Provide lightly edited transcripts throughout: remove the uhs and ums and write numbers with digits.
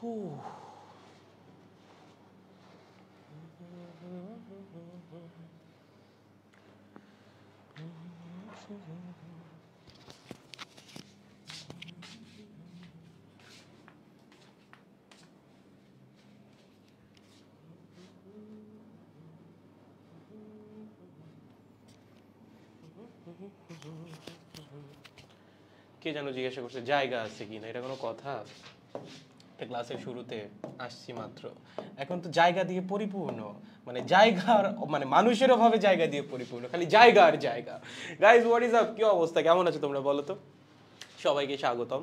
কে যেন জিজ্ঞাসা করছে জায়গা আছে কিনা, এটা কোনো কথা? ক্লাসের শুরুতে আসছি মাত্র, এখন তো জায়গা দিয়ে পরিপূর্ণ, মানে জায়গার মানে মানুষের অভাবে জায়গা দিয়ে পরিপূর্ণ, খালি জায়গা আর জায়গা। গাইজ হোয়াট ইজ আপ, কি অবস্থা, কেমন আছো তোমরা বলো তো? সবাইকে স্বাগতম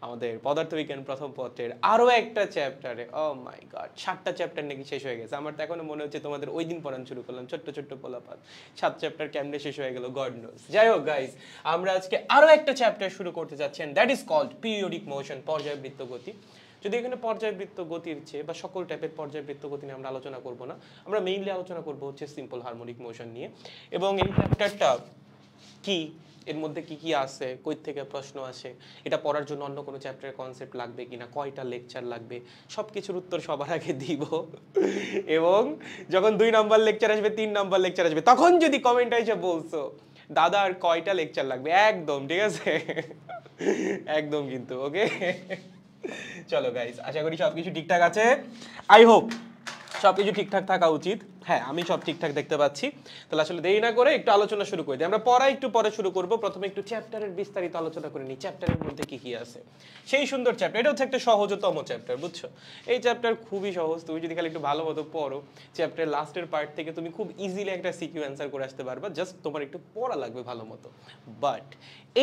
আমাদের পদার্থবিজ্ঞান প্রথম পত্রের আরো একটা চ্যাপ্টারে। ও মাই গড, 7টা চ্যাপ্টার নাকি শেষ হয়ে গেছে। আমার তো এখনো মনে হচ্ছে তোমাদের ওই দিন পড়ানো শুরু করলাম, ছোট্ট ছোট্ট পোলাপাত, 7 চ্যাপ্টার কেমনে শেষ হয়ে গেল গড নোস। যাই হোক গাইজ, আমরা আজকে আরো একটা চ্যাপ্টার শুরু করতে যাচ্ছেন, that is called periodic motion, পর্যায়বৃত্ত গতি। যদি এখানে পর্যায়বৃত্ত গতির চেয়ে বা সকল টাইপের পর্যায়বৃত্ত গতি নিয়ে আমরা আলোচনা করব না, আমরা মেইনলি আলোচনা করব হচ্ছে সিম্পল হারমোনিক মোশন নিয়ে। এবং এই চ্যাপ্টারটা কি, এর মধ্যে কি কি আছে, কই থেকে প্রশ্ন আসে, এটা পড়ার জন্য অন্য কোনো চ্যাপ্টারের কনসেপ্ট লাগবে কিনা, কয়টা লেকচার লাগবে, সব কিছুর উত্তর সবার আগে দিব। এবং যখন 2 নাম্বার লেকচার আসবে, 3 নাম্বার লেকচার আসবে, তখন যদি কমেন্ট এসে বলছো দাদা আর কয়টা লেকচার লাগবে, একদম ঠিক আছে, একদম কিন্তু ওকে। চলো গাইস, আশা করি সবকিছু ঠিকঠাক আছে, আই হোপ সবকিছু ঠিকঠাক থাকা উচিত। হ্যাঁ, আমি সব ঠিকঠাক দেখতে পাচ্ছি। তাহলে আসলে দেরি না করে একটু আলোচনা শুরু করে দিই। আমরা পড়া একটু পরে শুরু করব, প্রথমে একটু চ্যাপ্টারের বিস্তারিত আলোচনা করে নিই, চ্যাপ্টারের মধ্যে কি কি আছে। সেই সুন্দর চ্যাপ্টার, এটা হচ্ছে একটা সহজতম চ্যাপ্টার, বুঝছো? এই চ্যাপ্টার খুবই সহজ, তুমি যদি খালি একটু ভালো মতো পড়ো, চ্যাপ্টারের লাস্টের পার্ট থেকে তুমি খুব ইজিলি একটা সিকিউ অ্যান্সার করে আসতে পারবা, জাস্ট তোমার একটু পড়া লাগবে ভালো মতো। বাট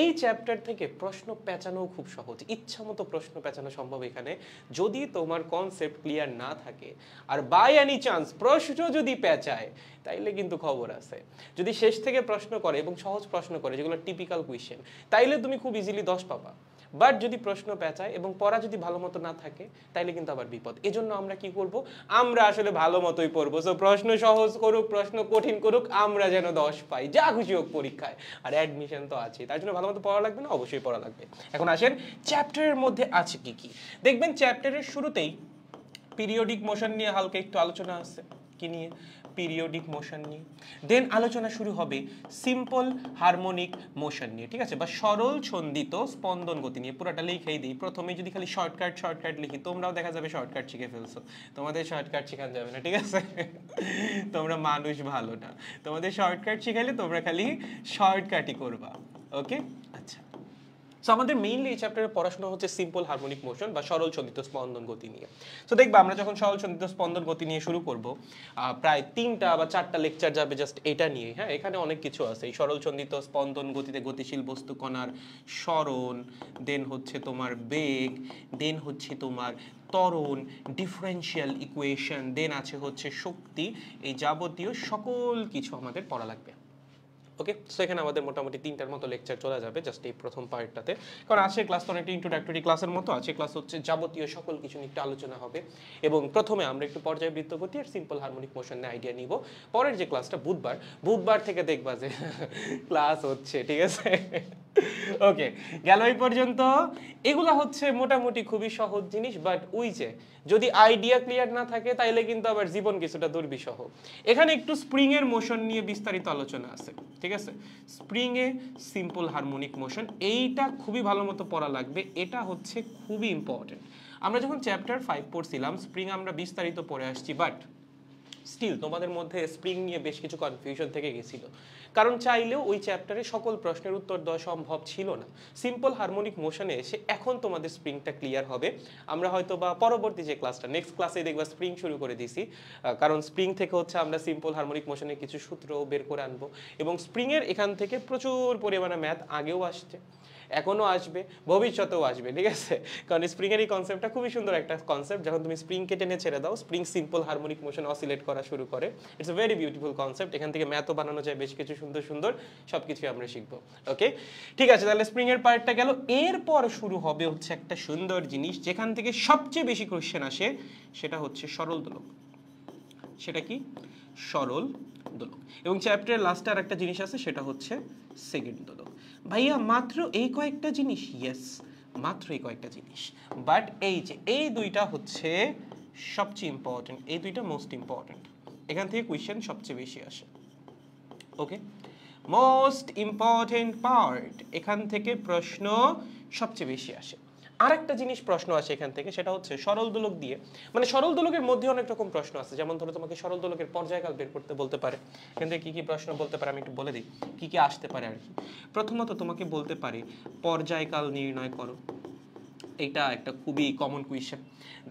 এই চ্যাপ্টার থেকে প্রশ্ন পেঁচানো খুব সহজ, ইচ্ছা মতো প্রশ্ন পেঁচানো সম্ভব এখানে, যদি তোমার কনসেপ্ট ক্লিয়ার না থাকে। আর বাই এনি চান্স প্রশ্ন যদি পেঁচায়, তাইলে কিন্তু খবর আছে। যদি শেষ থেকে প্রশ্ন করে এবং সহজ প্রশ্ন করে, যেগুলো টিপিক্যাল কোয়েশ্চেন, তাইলে তুমি খুব ইজিলি 10 পাবা। বাট যদি প্রশ্ন পেঁচায় এবং পড়া যদি ভালো মতো না থাকে, তাইলে কিন্তু আবার বিপদ। এজন্য আমরা কি করব, আমরা আসলে ভালো মতোই পড়বো। সো প্রশ্ন সহজ করুক, প্রশ্ন কঠিন করুক, আমরা যেন 10 পাই, যা খুশি হোক পরীক্ষায়। আর অ্যাডমিশন তো আছে, তার জন্য ভালো মতো পড়া লাগবে না, অবশ্যই পড়া লাগবে। এখন আসেন চ্যাপ্টারের মধ্যে আছে কি কি। দেখবেন চ্যাপ্টারের শুরুতেই পিরিয়ডিক মোশন নিয়ে হালকা একটু আলোচনা আছে, কি নিয়ে, পিরিয়ডিক মোশন নিয়ে। দেন আলোচনা শুরু হবে সিম্পল হারমোনিক মোশন নিয়ে, ঠিক আছে, বা সরল ছন্দিত স্পন্দন গতি নিয়ে। পুরোটা লিখেই দিই, প্রথমে যদি খালি শর্টকাট লিখি, তোমরাও দেখা যাবে শর্টকাট শিখে ফেলছো, তোমাদের শর্টকাট শেখানো যাবে না, ঠিক আছে? তোমরা মানুষ ভালো না, তোমাদের শর্টকাট শিখাইলে তোমরা খালি শর্টকাটই করবা, ওকে? আচ্ছা, সো আমাদের মেইনলি এই চ্যাপ্টারে পড়াশোনা হচ্ছে সিম্পল হারমোনিক মোশন বা সরল ছন্দিত স্পন্দন গতি নিয়ে। সো দেখবা, আমরা যখন সরল ছন্দিত স্পন্দন গতি নিয়ে শুরু করব, প্রায় 3টা বা 4টা লেকচার যাবে জাস্ট এটা নিয়ে। হ্যাঁ, এখানে অনেক কিছু আছে। এই সরল ছন্দিত স্পন্দন গতিতে গতিশীল বস্তু কণার সরণ, দেন হচ্ছে তোমার বেগ, দেন হচ্ছে তোমার ত্বরণ, ডিফারেন্সিয়াল ইকুয়েশন, দেন আছে হচ্ছে শক্তি, এই যাবতীয় সকল কিছু আমাদের পড়া লাগবে। ওকে, সো এখানে আমাদের মোটামুটি 3টার মতো লেকচার চলে যাবে জাস্ট এই প্রথম পার্টটাতে। কারণ আজকের ক্লাস তো অনেকটা ইন্ট্রোডাক্টরি ক্লাসের মতো আছে, ক্লাস হচ্ছে যাবতীয় সকল কিছু নিয়ে একটু আলোচনা হবে। এবং প্রথমে আমরা একটু পর্যায়বৃত্ত গতি আর সিম্পল হারমোনিক মোশন নিয়ে আইডিয়া নিব। পরের যে ক্লাসটা বুধবার থেকে দেখবা যে ক্লাস হচ্ছে, ঠিক আছে? ওকে, গেল এই পর্যন্ত। এগুলা হচ্ছে মোটামুটি খুবই সহজ জিনিস, বাট ওই যে যদি আইডিয়া ক্লিয়ার না থাকে, তাইলে কিন্তু আবার জীবন কিছুটা দুর্বিষহ। এখানে একটু স্প্রিং এর মোশন নিয়ে বিস্তারিত আলোচনা আছে, ঠিক আছে? Spring a simple harmonic motion, এইটা খুবই ভালো মতো পড়া লাগবে, এটা হচ্ছে খুবই ইম্পর্টেন্ট। আমরা যখন চ্যাপ্টার 5 পড়ছিলাম, স্প্রিং আমরা বিস্তারিত পড়ে আসছি, বাট স্টিল তোমাদের মধ্যে স্প্রিং নিয়ে বেশ কিছু কনফিউশন থেকে গেছিল, কারণ চাইলেও ওই চ্যাপ্টারে সকল প্রশ্নের উত্তর দেওয়া সম্ভব ছিল না। সিম্পল হারমোনিক মোশনে এসে এখন তোমাদের স্প্রিংটা ক্লিয়ার হবে। আমরা হয়তো বা পরবর্তী যে ক্লাসটা, নেক্সট ক্লাসে দেখবা স্প্রিং শুরু করে দিছি, কারণ স্প্রিং থেকে হচ্ছে আমরা সিম্পল হারমোনিক মোশনের কিছু সূত্র বের করে আনবো। এবং স্প্রিংয়ের এখান থেকে প্রচুর পরিমাণে ম্যাথ আগেও আসছে, এখনো আসবে, ভবিষ্যতেও আসবে, ঠিক আছে? কারণ স্প্রিং এর এই কনসেপ্টটা খুবই সুন্দর একটা কনসেপ্ট। যখন তুমি স্প্রিংকে টেনে ছেড়ে দাও, spring simple harmonic motion oscillate করা শুরু করে। It's a very beautiful concept. এখান থেকে ম্যাথও বানানো যায় বেশ কিছু সুন্দর সুন্দর, সবকিছু আমরা শিখবো। ওকে, ঠিক আছে, তাহলে স্প্রিং এর পার্টটা গেল। এরপর শুরু হবে হচ্ছে একটা সুন্দর জিনিস, যেখান থেকে সবচেয়ে বেশি কোশ্চেন আসে, সেটা হচ্ছে সরল দোলক। সেটা কি? সরল দোলক। এবং চ্যাপ্টারের লাস্টে আর একটা জিনিস আছে, সেটা হচ্ছে সেকেন্ড দোলক। ভাইয়া মাত্র এই কয়েকটা জিনিস? ইয়েস, মাত্র এই কয়েকটা জিনিস, বাট এই যে এই দুইটা হচ্ছে সবচেয়ে ইম্পর্টেন্ট, এই দুইটা মোস্ট ইম্পর্টেন্ট, এখান থেকে কোয়েশ্চেন সবচেয়ে বেশি আসে। ওকে, মোস্ট ইম্পর্টেন্ট পার্ট, এখান থেকে প্রশ্ন সবচেয়ে বেশি আসে। আরেকটা জিনিস প্রশ্ন আসে এখান থেকে, সেটা হচ্ছে সরল দোলক দিয়ে, মানে সরল দোলকের মধ্যে অনেক রকম প্রশ্ন আছে, যেমন ধরো তোমাকে সরল দোলকের পর্যায়কাল বের করতে বলতে পারে, কিন্তু কি কি প্রশ্ন বলতে পারে আমি একটু বলে দিই কি কি আসতে পারে আর কি। প্রথমত তোমাকে বলতে পারে পর্যায়কাল নির্ণয় করো, এটা একটা খুবই কমন কোয়েশ্চেন।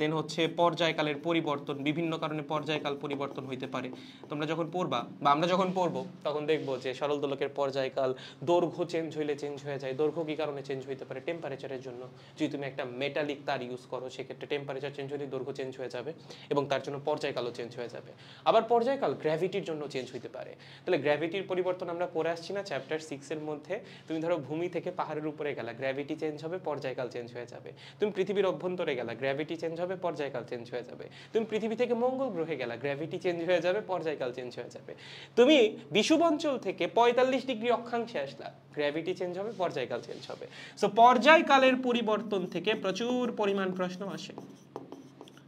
দেন হচ্ছে পর্যায়কালের পরিবর্তন, বিভিন্ন কারণে পর্যায়কাল পরিবর্তন হইতে পারে। তোমরা যখন পড়বা বা আমরা যখন পড়বো তখন দেখবো যে সরল দোলকের পর্যায়কাল দৈর্ঘ্য চেঞ্জ হইলে চেঞ্জ হয়ে যায়। দৈর্ঘ্য কি কারণে চেঞ্জ হইতে পারে? টেম্পারেচারের জন্য। যদি তুমি একটা মেটালিক তার ইউজ করো সেক্ষেত্রে টেম্পারেচার চেঞ্জ হলে দৈর্ঘ্য চেঞ্জ হয়ে যাবে এবং তার জন্য পর্যায়কালও চেঞ্জ হয়ে যাবে। আবার পর্যায়কাল গ্র্যাভিটির জন্য চেঞ্জ হইতে পারে। তাহলে গ্র্যাভিটির পরিবর্তন আমরা পড়ে আসছি না চ্যাপ্টার 6 এর মধ্যে? তুমি ধরো ভূমি থেকে পাহাড়ের উপরে গেলা, গ্র্যাভিটি চেঞ্জ হবে, পর্যায়কাল চেঞ্জ হয়ে যাবে। তুমি পৃথিবীর অভ্যন্তরে গেলা, গ্র্যাভিটি চেঞ্জ হবে, পর্যায়কাল চেঞ্জ হয়ে যাবে। তুমি পৃথিবী থেকে মঙ্গল গ্রহে গেলা, গ্র্যাভিটি চেঞ্জ হয়ে যাবে, পর্যায়কাল চেঞ্জ হয়ে যাবে। তুমি বিষুব অঞ্চল থেকে 45 ডিগ্রি অক্ষাংশে আসলা, গ্র্যাভিটি চেঞ্জ হবে, পর্যায়কাল চেঞ্জ হবে। সো পর্যায়কালের পরিবর্তন থেকে প্রচুর পরিমাণ প্রশ্ন আসে,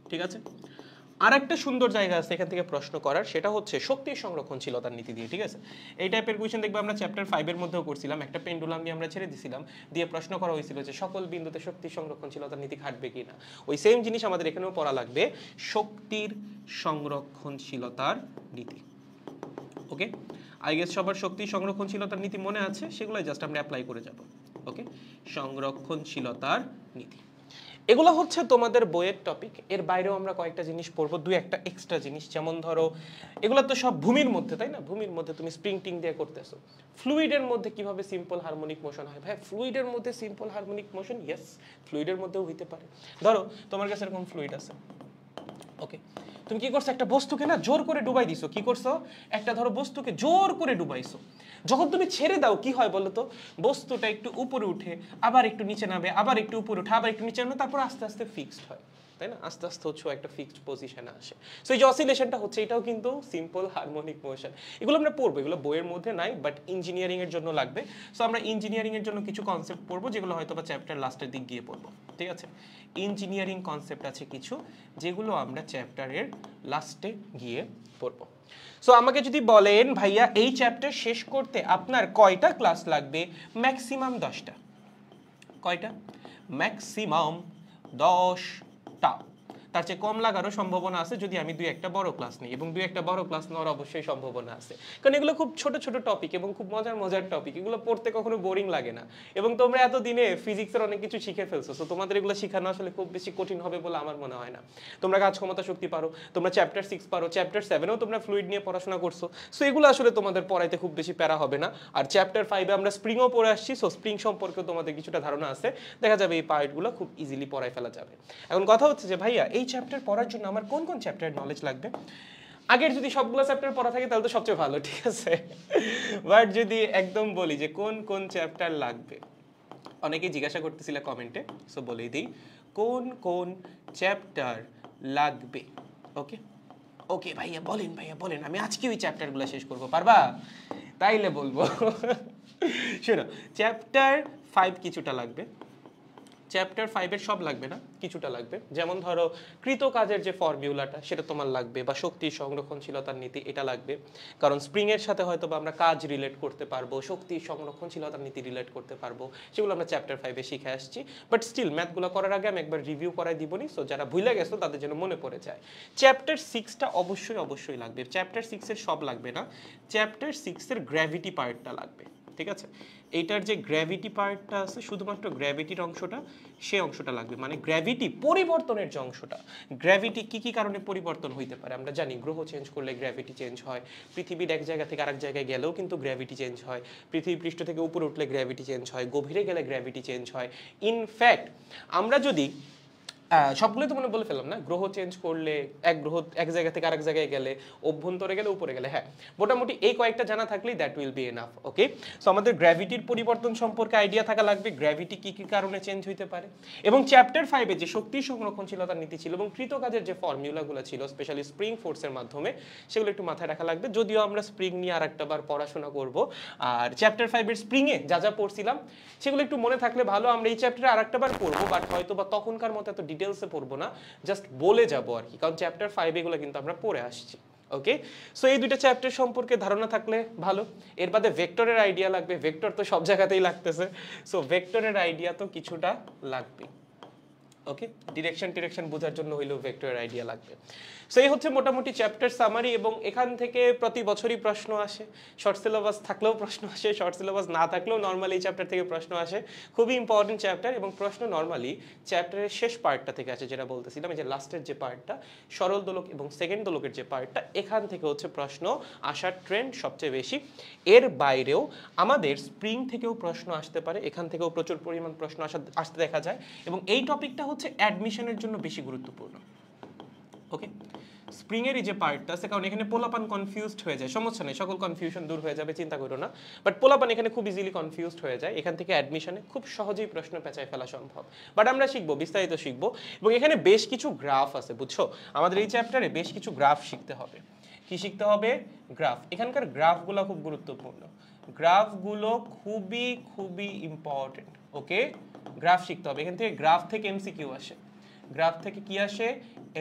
ঠিক আছে। আর একটা সুন্দর জায়গা আছে এখান থেকে প্রশ্ন করার, সেটা হচ্ছে শক্তির সংরক্ষণশীলতার নীতি দিয়ে, ঠিক আছে। এই টাইপের কোয়েশ্চেন দেখবে আমরা চ্যাপ্টার 5 এর মধ্যেও করছিলাম, একটা পেন্ডুলাম দিয়ে আমরা ছেড়ে দিছিলাম, দিয়ে প্রশ্ন করা হয়েছিল যে সকল বিন্দুতে শক্তির সংরক্ষণশীলতার নীতি খাটবে কিনা। ওই সেম জিনিস আমাদের এখানেও পড়া লাগবে, শক্তির সংরক্ষণশীলতার নীতি। ওকে, আই গেস সবার শক্তি সংরক্ষণশীলতার নীতি মনে আছে, সেগুলোই জাস্ট আমরা অ্যাপ্লাই করে যাব। ওকে, সংরক্ষণশীলতার নীতি, এগুলো হচ্ছে তোমাদের বইয়ের টপিক। এর বাইরেও আমরা কয়েকটা জিনিস পড়বো, দুই একটা এক্সট্রা জিনিস, যেমন ধরো এগুলো তো সব ভূমির মধ্যে, তাই না? ভূমির মধ্যে তুমি স্প্রিং দিয়ে করতেছো, ফ্লুইডের মধ্যে কিভাবে সিম্পল হারমোনিক মোশন হয়? ভাই ফ্লুইডের মধ্যে সিম্পল হারমোনিক মোশন, ইয়েস ফ্লুইডের মধ্যেও হইতে পারে। ধরো তোমার কাছে এরকম ফ্লুইড আছে, ওকে, তুমি কি করছো? একটা বস্তুকে না জোর করে ডুবাই দিছো। কি করছো? একটা ধরো বস্তুকে জোর করে ডুবাইছো। যখন তুমি ছেড়ে দাও কি হয় বলো তো? বস্তুটা একটু উপরে উঠে, আবার একটু নিচে নামে, আবার একটু উপরে উঠে, আবার একটু নিচে নামে, তারপর আস্তে আস্তে ফিক্সড হয়, তাই না? আস্তে আস্তে হচ্ছে একটা ফিক্সড পজিশনে আসে। সো এই যে অসিলেশনটা হচ্ছে, এটাও কিন্তু সিম্পল হারমোনিক মোশন। এগুলো আমরা পড়বো, এগুলো বইয়ের মধ্যে নাই, বাট ইঞ্জিনিয়ারিং এর জন্য লাগবে। সো আমরা ইঞ্জিনিয়ারিং এর জন্য কিছু কনসেপ্ট পড়বো, যেগুলো হয়তো বা চ্যাপ্টার লাস্টের দিক গিয়ে পড়বো, ঠিক আছে। ইঞ্জিনিয়ারিং কনসেপ্ট আছে কিছু, যেগুলো আমরা চ্যাপ্টারের লাস্টে গিয়ে পড়বো। সো আমাকে যদি বলেন ভাইয়া এই চ্যাপ্টার শেষ করতে আপনার কয়টা ক্লাস লাগবে? ম্যাক্সিমাম 10টা। কয়টা? ম্যাক্সিমাম 10টা। তার চেয়ে কম লাগারও সম্ভাবনা আছে যদি আমি দুই একটা বড় ক্লাস নিই, এবং দুই একটা বড় ক্লাস নেওয়ার অবশ্যই সম্ভাবনা আছে, কারণ এগুলো খুব ছোট ছোট টপিক এবং খুব মজার মজার টপিক। এগুলো পড়তে কখনো বোরিং লাগে না, এবং তোমরা এতদিনে ফিজিক্সের অনেক কিছু শিখে ফেলছো। সো তোমাদের এগুলো শেখানো আসলে খুব বেশি কঠিন হবে বলে আমার মনে হয় না। তোমরা কাজ ক্ষমতা শক্তি পারো, তোমরা চ্যাপ্টার 6 পারো, চ্যাপ্টার 7এও তোমরা ফ্লুইড নিয়ে পড়াশোনা করছো। সো এগুলো আসলে তোমাদের পড়াইতে খুব বেশি প্যারা হবে না। আর চ্যাপ্টার 5-এ আমরা স্প্রিংও পড়ে আসছি, সো স্প্রিং সম্পর্কেও তোমাদের কিছুটা ধারণা আছে। দেখা যাবে এই পার্টগুলো খুব ইজিলি পড়াই ফেলা যাবে। এখন কথা হচ্ছে যে ভাইয়া এই চ্যাপ্টার পড়ার জন্য আমার কোন কোন চ্যাপ্টারের নলেজ লাগবে? আগের যদি সবগুলো চ্যাপ্টার পড়া থাকে তাহলে তো সবচেয়ে ভালো, ঠিক আছে। বাট যদি একদম বলি যে কোন কোন চ্যাপ্টার লাগবে, অনেকেই জিজ্ঞাসা করতেছিল কমেন্টে, সো বলেই দিই কোন কোন চ্যাপ্টার লাগবে। ওকে ওকে ভাইয়া বলেন, ভাইয়া বলেন, আমি আজকে ওই চ্যাপ্টারগুলো শেষ করবো, পারবা? তাইলে বলবো। শোনো, চ্যাপ্টার 5 কিছুটা লাগবে, চ্যাপ্টার 5-এর সব লাগবে না, কিছুটা লাগবে। যেমন ধরো কৃতকাজের যে ফর্মুলাটা সেটা তোমার লাগবে, বা শক্তির সংরক্ষণশীলতার নীতি এটা লাগবে, কারণ স্প্রিং এর সাথে হয়তো বা আমরা কাজ রিলেট করতে পারবো, শক্তির সংরক্ষণশীলতার নীতি রিলেট করতে পারবো, সেগুলো আমরা চ্যাপ্টার 5-এ শিখে আসছি। বাট স্টিল ম্যাথগুলো করার আগে আমি একবার রিভিউ করাই দিবনি, সো যারা ভুলে গেছো তাদের জন্য মনে পড়ে যায়। চ্যাপ্টার 6টা অবশ্যই অবশ্যই লাগবে। চ্যাপ্টার 6-এর সব লাগবে না, চ্যাপ্টার 6-এর গ্র্যাভিটি পার্টটা লাগবে, ঠিক আছে। এইটার যে গ্র্যাভিটি পার্টটা আছে, শুধুমাত্র গ্র্যাভিটির অংশটা, সেই অংশটা লাগবে। মানে গ্র্যাভিটি পরিবর্তনের যে অংশটা, গ্র্যাভিটি কি কি কারণে পরিবর্তন হইতে পারে আমরা জানি। গ্রহ চেঞ্জ করলে গ্র্যাভিটি চেঞ্জ হয়, পৃথিবীর এক জায়গা থেকে আরেক জায়গায় গেলেও কিন্তু গ্র্যাভিটি চেঞ্জ হয়, পৃথিবী পৃষ্ঠ থেকে উপরে উঠলে গ্র্যাভিটি চেঞ্জ হয়, গভীরে গেলে গ্র্যাভিটি চেঞ্জ হয়। ইনফ্যাক্ট আমরা যদি সবগুলোই তো বলে ফেললাম না, গ্রহ চেঞ্জ করলে, এক গ্রহ এক জায়গা থেকে আরেক জায়গায় গেলে, অভ্যন্তরে গেলে, উপরে গেলে, হ্যাঁ মোটামুটি এই কয়েকটা জানা থাকলেই that will be enough. Okay, so আমাদের গ্র্যাভিটির পরিবর্তন সম্পর্কে আইডিয়া থাকা লাগবে, গ্র্যাভিটি কি কি কারণে চেঞ্জ হইতে পারে, এবং চ্যাপ্টার 5 যে শক্তি সংরক্ষণশীলতার নীতি ছিল এবং কৃতকাজের যে ফর্মুলাগুলো ছিল স্পেশালি স্প্রিং ফোর্সের মাধ্যমে, সেগুলো একটু মাথায় রাখা লাগবে। যদিও আমরা স্প্রিং নিয়ে আরেকটা বার পড়াশোনা করব, আর চ্যাপ্টার 5 স্প্রিংয়ে যা যা পড়ছিলাম সেগুলো একটু মনে থাকলে ভালো। আমরা এই চ্যাপ্টারে আরেকটা বার পড়বো, বাট হয়তো বা তখনকার মতো এত ডিটেলসে পড়বো না, জাস্ট বলে যাবো আর কি, কারণ চ্যাপ্টার 5 এগুলো কিন্তু আমরা পড়ে আসছি। ওকে, সো এই দুইটা চ্যাপ্টার সম্পর্কে ধারণা থাকলে ভালো। এর বাদে ভেক্টরের আইডিয়া লাগবে, ভেক্টর তো সব জায়গাতেই লাগতেছে, সো ভেক্টরের আইডিয়া তো কিছুটা লাগবে। ওকে, ডিরেকশন বোঝার জন্য হইলেও ভেক্টরের আইডিয়া লাগবে। সো এই হচ্ছে মোটামুটি চ্যাপ্টার সামারি, এবং এখান থেকে প্রতি বছরই প্রশ্ন আসে, শর্ট সিলেবাস থাকলেও প্রশ্ন আসে, শর্ট সিলেবাস না থাকলেও নর্মালি এই চ্যাপ্টার থেকে প্রশ্ন আসে। খুবই ইম্পর্টেন্ট চ্যাপ্টার, এবং প্রশ্ন নর্মালি চ্যাপ্টারের শেষ পার্টটা থেকে আসে, যেটা বলতেছিলাম এই যে লাস্টের যে পার্টটা, সরল দোলক এবং সেকেন্ড দোলকের যে পার্টটা, এখান থেকে হচ্ছে প্রশ্ন আসার ট্রেন্ড সবচেয়ে বেশি। এর বাইরেও আমাদের স্প্রিং থেকেও প্রশ্ন আসতে পারে, এখান থেকেও প্রচুর পরিমাণ প্রশ্ন আসতে দেখা যায়, এবং এই টপিকটা হচ্ছে অ্যাডমিশনের জন্য বেশি গুরুত্বপূর্ণ। ওকে, স্প্রিং এর যে পার্টটা আছে, কারণ এখানে পোলাপান কনফিউজড হয়ে যায়, সমস্যা নেই, সকল কনফিউশন দূর হয়ে যাবে, চিন্তা করো না, বাট পোলাপান এখানে খুব ইজিলি কনফিউজড হয়ে যায়, এখান থেকে অ্যাডমিশনে খুব সহজেই প্রশ্ন পেঁচায় ফেলা সম্ভব। বাট আমরা শিখবো, বিস্তারিত শিখবো, এবং এখানে বেশ কিছু গ্রাফ আছে, বুঝছো, আমাদের এই চ্যাপ্টারে বেশ কিছু গ্রাফ শিখতে হবে। কি শিখতে হবে? গ্রাফ। এখানকার গ্রাফগুলো খুব গুরুত্বপূর্ণ, গ্রাফগুলো খুবই খুবই ইম্পর্টেন্ট। ওকে, গ্রাফ শিখতে হবে, এখান থেকে গ্রাফ থেকে এমসিকিউ আসে, গ্রাফ থেকে কি আসে?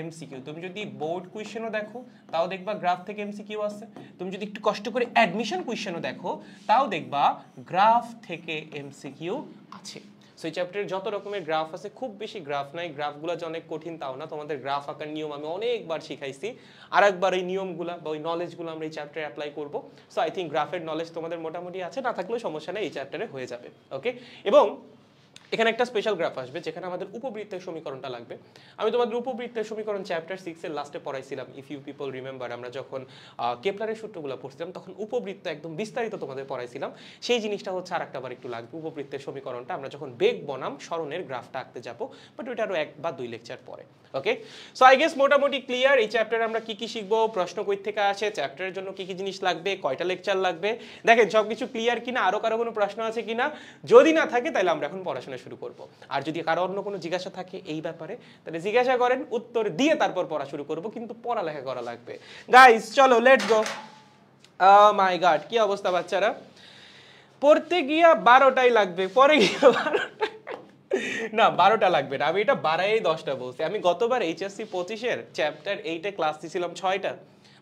এমসিকিউ। তুমি যদি বোর্ড কোয়েশ্চেনও দেখো তাও দেখবা গ্রাফ থেকে এমসিকিউ আসে, তুমি যদি একটু কষ্ট করে অ্যাডমিশন কোয়েশ্চেনও দেখো তাও দেখবা গ্রাফ থেকে এমসিকিউ আছে। সো এই চ্যাপ্টারে যত রকমের গ্রাফ আছে, খুব বেশি গ্রাফ নাই, গ্রাফগুলো যে অনেক কঠিন তাও না, তোমাদের গ্রাফ আঁকার নিয়ম আমি অনেকবার শিখাইছি, আর একবার এই নিয়মগুলো বা ওই নলেজগুলো আমরা এই চ্যাপ্টারে অ্যাপ্লাই করবো। সো আই থিঙ্ক গ্রাফের নলেজ তোমাদের মোটামুটি আছে, না থাকলেও সমস্যা নেই, এই চ্যাপ্টারে হয়ে যাবে। ওকে, এবং এখানে একটা স্পেশাল গ্রাফ আসবে যেখানে আমাদের উপবৃত্তের সমীকরণটা লাগবে। আমি তোমাদের উপবৃত্তের সমীকরণ চ্যাপ্টার 6 এর লাস্টে পড়াইছিলাম, ইফ ইউ পিপল রিমেম্বার, আমরা যখন কেপলারের সূত্রগুলো পড়ছিলাম তখন উপবৃত্ত একদম বিস্তারিত তোমাদের পড়াইছিলাম, সেই জিনিসটা হচ্ছে আর একটা বার একটু লাগবে, উপবৃত্তের সমীকরণটা আমরা যখন বেগ বনাম সরণের গ্রাফটা আঁকতে যাবো, বাট ওইটা আরো 1 বা 2 লেকচার পরে। ওকে, সো আই গেস মোটামুটি ক্লিয়ার এই চ্যাপ্টারে আমরা কি কি শিখবো, প্রশ্ন কই থেকে আসে, চ্যাপ্টারের জন্য কি কি জিনিস লাগবে, কয়টা লেকচার লাগবে, দেখেন সবকিছু ক্লিয়ার কিনা, আরো কারো কোনো প্রশ্ন আছে কিনা, যদি না থাকে তাহলে আমরা এখন পড়াশোনা শুরু করব। আর যদি কারো অন্য কোনো জিজ্ঞাসা থাকে এই ব্যাপারে তাহলে জিজ্ঞাসা করেন, উত্তর দিয়ে তারপর পড়া শুরু করব, কিন্তু পড়ালেখা করা লাগবে। গাইস চলো লেটস গো। মাই গড, কি অবস্থা বাচ্চারা, পড়তে গিয়া 12টাই লাগবে, পরে গিয়া 12টা না 12টা লাগবে না, আমি এটা বাড়াই 10টা বলছি। আমি গতবার এইচএসসি 25-এর চ্যাপ্টার 8-এ ক্লাস দিয়েছিলাম 6টা,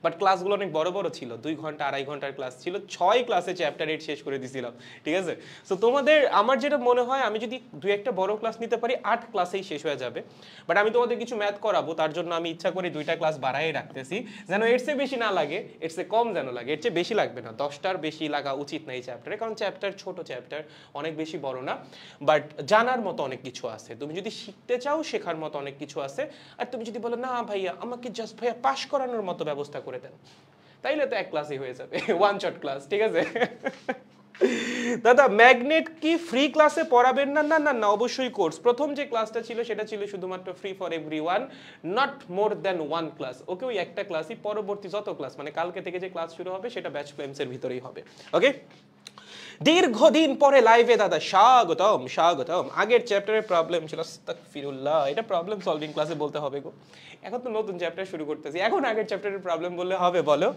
বাট ক্লাসগুলো অনেক বড় বড় ছিল, 2 ঘন্টা 2.5 ঘন্টার ক্লাস ছিল, 6 ক্লাসে চ্যাপ্টার 8 শেষ করে দিয়েছিলাম, ঠিক আছে। সো তোমাদের, আমার যেটা মনে হয় আমি যদি 2-1টা বড় ক্লাস নিতে পারি 8 ক্লাসেই শেষ হয়ে যাবে, বাট আমি তোমাদের কিছু ম্যাথ করাবো, তার জন্য আমি ইচ্ছা করে 2টা ক্লাস বাড়াই রাখতেছি, যেন এর চেয়ে বেশি না লাগে, এর চেয়ে কম যেন লাগে, এর চেয়ে বেশি লাগবে না, 10টার বেশি লাগা উচিত না এই চ্যাপ্টারে, কারণ চ্যাপ্টার ছোট, চ্যাপ্টার অনেক বেশি বড় না, বাট জানার মতো অনেক কিছু আছে, তুমি যদি শিখতে চাও শেখার মতো অনেক কিছু আছে। আর তুমি যদি বলো না ভাইয়া আমাকে জাস্ট ভাইয়া পাস করানোর মতো ব্যবস্থা করে দেন, তাইলে তো 1 ক্লাসই হয়ে যাবে, 1 শট ক্লাস, ঠিক আছে। দাদা ম্যাগনেট কি ফ্রি ক্লাসে পড়াবেন না? না না না, অবশ্যই কোর্স। প্রথম যে ক্লাসটা ছিল সেটা ছিল শুধুমাত্র free for everyone, not more than 1 class. Okay, ওই একটা ক্লাসই, পরবর্তী যত ক্লাস মানে কালকে থেকে যে ক্লাস শুরু হবে সেটা ব্যাচ ফ্লেমসের ভিতরেই হবে। ওকে, দীর্ঘদিন পরে লাইভে দাদা, স্বাগতম স্বাগতম। আগের চ্যাপ্টারের প্রবলেম ছিল, আস্তাগফিরুল্লাহ, এটা প্রবলেম সলভিং ক্লাসে বলতে হবে গো, এখন তো নতুন চ্যাপ্টার শুরু করতেছি, এখন আগের চ্যাপ্টারের প্রবলেম বললে হবে বলো?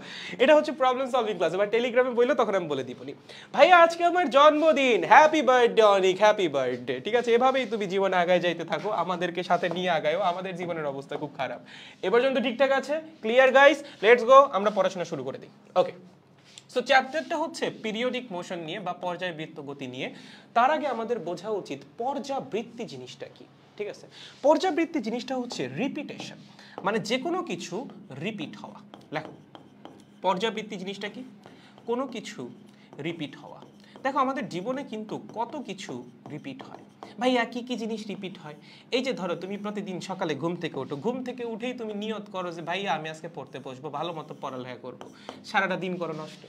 এটা হচ্ছে প্রবলেম সলভিং ক্লাসে, বা টেলিগ্রামে বললে তখন আমি বলে দিবনি ভাইয়া আজকে আমার জন্মদিন, হ্যাপি বার্থডে অনিক, হ্যাপি বার্থডে। ঠিক আছে, এভাবেই তুমি জীবনে আগায় যাইতে থাকো, আমাদেরকে সাথে নিয়ে আগায়ও, আমাদের জীবনের অবস্থা খুব খারাপ। এ পর্যন্ত ঠিকঠাক আছে? ক্লিয়ার গাইস, লেটস গো, আমরা পড়াশোনা শুরু করে দিই। ওকে, সো চ্যাপ্টারটা হচ্ছে পিরিয়ডিক মোশন নিয়ে বা পর্যায়বৃত্ত গতি নিয়ে। তার আগে আমাদের বোঝা উচিত পর্যাবৃত্তি জিনিসটা কি। ঠিক আছে, পর্যাবৃত্তি জিনিসটা হচ্ছে রিপিটেশন, মানে যে কোনো কিছু রিপিট হওয়া। লেখো, পর্যাবৃত্তি জিনিসটা কি? কোনো কিছু রিপিট হওয়া। দেখো আমাদের জীবনে কিন্তু কত কিছু রিপিট হয় ভাইয়া, কি কি জিনিস রিপিট হয়? এই যে ধরো তুমি প্রতিদিন সকালে ঘুম থেকে ওঠো, ঘুম থেকে উঠেই তুমি নিয়ত করো যে ভাইয়া আমি আজকে পড়তে বসবো, ভালো মতো পড়ালেখা করবো, সারাটা দিন করো নষ্ট,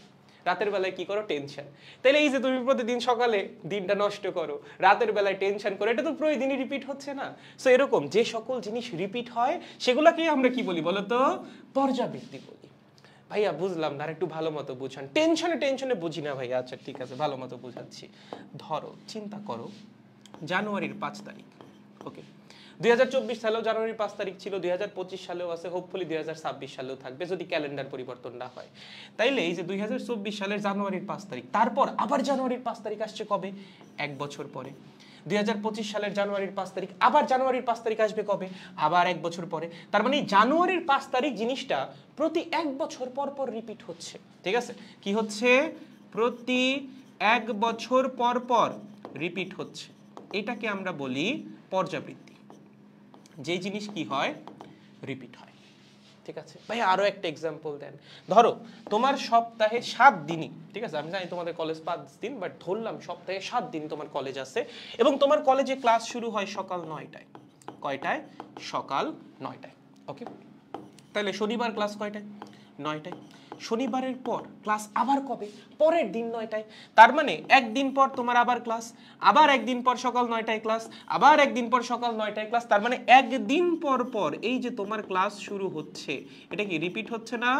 রাতের বেলায় কি করো, টেনশন। তাহলে এই যে তুমি প্রতিদিন সকালে দিনটা নষ্ট করো, রাতের বেলায় টেনশন করো, এটা তো প্রতিদিনই রিপিট হচ্ছে না? সো এরকম যে সকল জিনিস রিপিট হয় সেগুলোকেই আমরা কি বলি বলো তো, পর্যাবৃত্তি বলি। ভাইয়া বুঝলাম না, আর একটু ভালো মতো বুঝান। টেনশনে বুঝি না ভাইয়া। আচ্ছা ঠিক আছে, ভালো মতো বুঝাচ্ছি। ধরো চিন্তা করো জানুয়ারির 5 তারিখ, ওকে, 2024 সালেও জানুয়ারির 5 তারিখ ছিল, 2025 সালেও আছে, হোপফুলি 2026 সালেও থাকবে যদি ক্যালেন্ডার পরিবর্তন না হয়। তাইলে এই যে 2024 সালের জানুয়ারির 5 তারিখ, তারপর আবার জানুয়ারির 5 তারিখ আসছে কবে, 1 বছর পরে। 2025 সালের জানুয়ারির 5 তারিখ, আবার জানুয়ারির 5 তারিখ আসবে কবে, আবার 1 বছর পরে। তার মানে জানুয়ারির 5 তারিখ জিনিসটা প্রতি 1 বছর পর পর রিপিট হচ্ছে। ঠিক আছে, কি হচ্ছে, প্রতি 1 বছর পর পর রিপিট হচ্ছে। এটাকে আমরা বলি পর্যাবৃত্তি। যে জিনিস কি হয়, রিপিট হয়। ঠিক আছে ভাই, আরো একটা এক্সাম্পল দেন। ধরো তোমার সপ্তাহে 7 দিনই, ঠিক আছে, আমি জানি তোমাদের কলেজ 5 দিন, বাট ধরলাম সপ্তাহে 7 দিন তোমার কলেজ আছে এবং তোমার কলেজে ক্লাস শুরু হয় সকাল 9টায়। কয়টায়, সকাল 9টায়। ওকে, তাহলে শনিবার ক্লাস কয়টায়, 9টায়। শনিবারের পর ক্লাস আবার কবে, পরের দিন 9টায়। তার মানে একদিন পর তোমার আবার ক্লাস, আবার একদিন পর সকাল 9টায় ক্লাস, আবার একদিন পর সকাল 9টায় ক্লাস। তার মানে একদিন পর পর এই যে তোমার ক্লাস শুরু হচ্ছে, এটা কি রিপিট হচ্ছে না,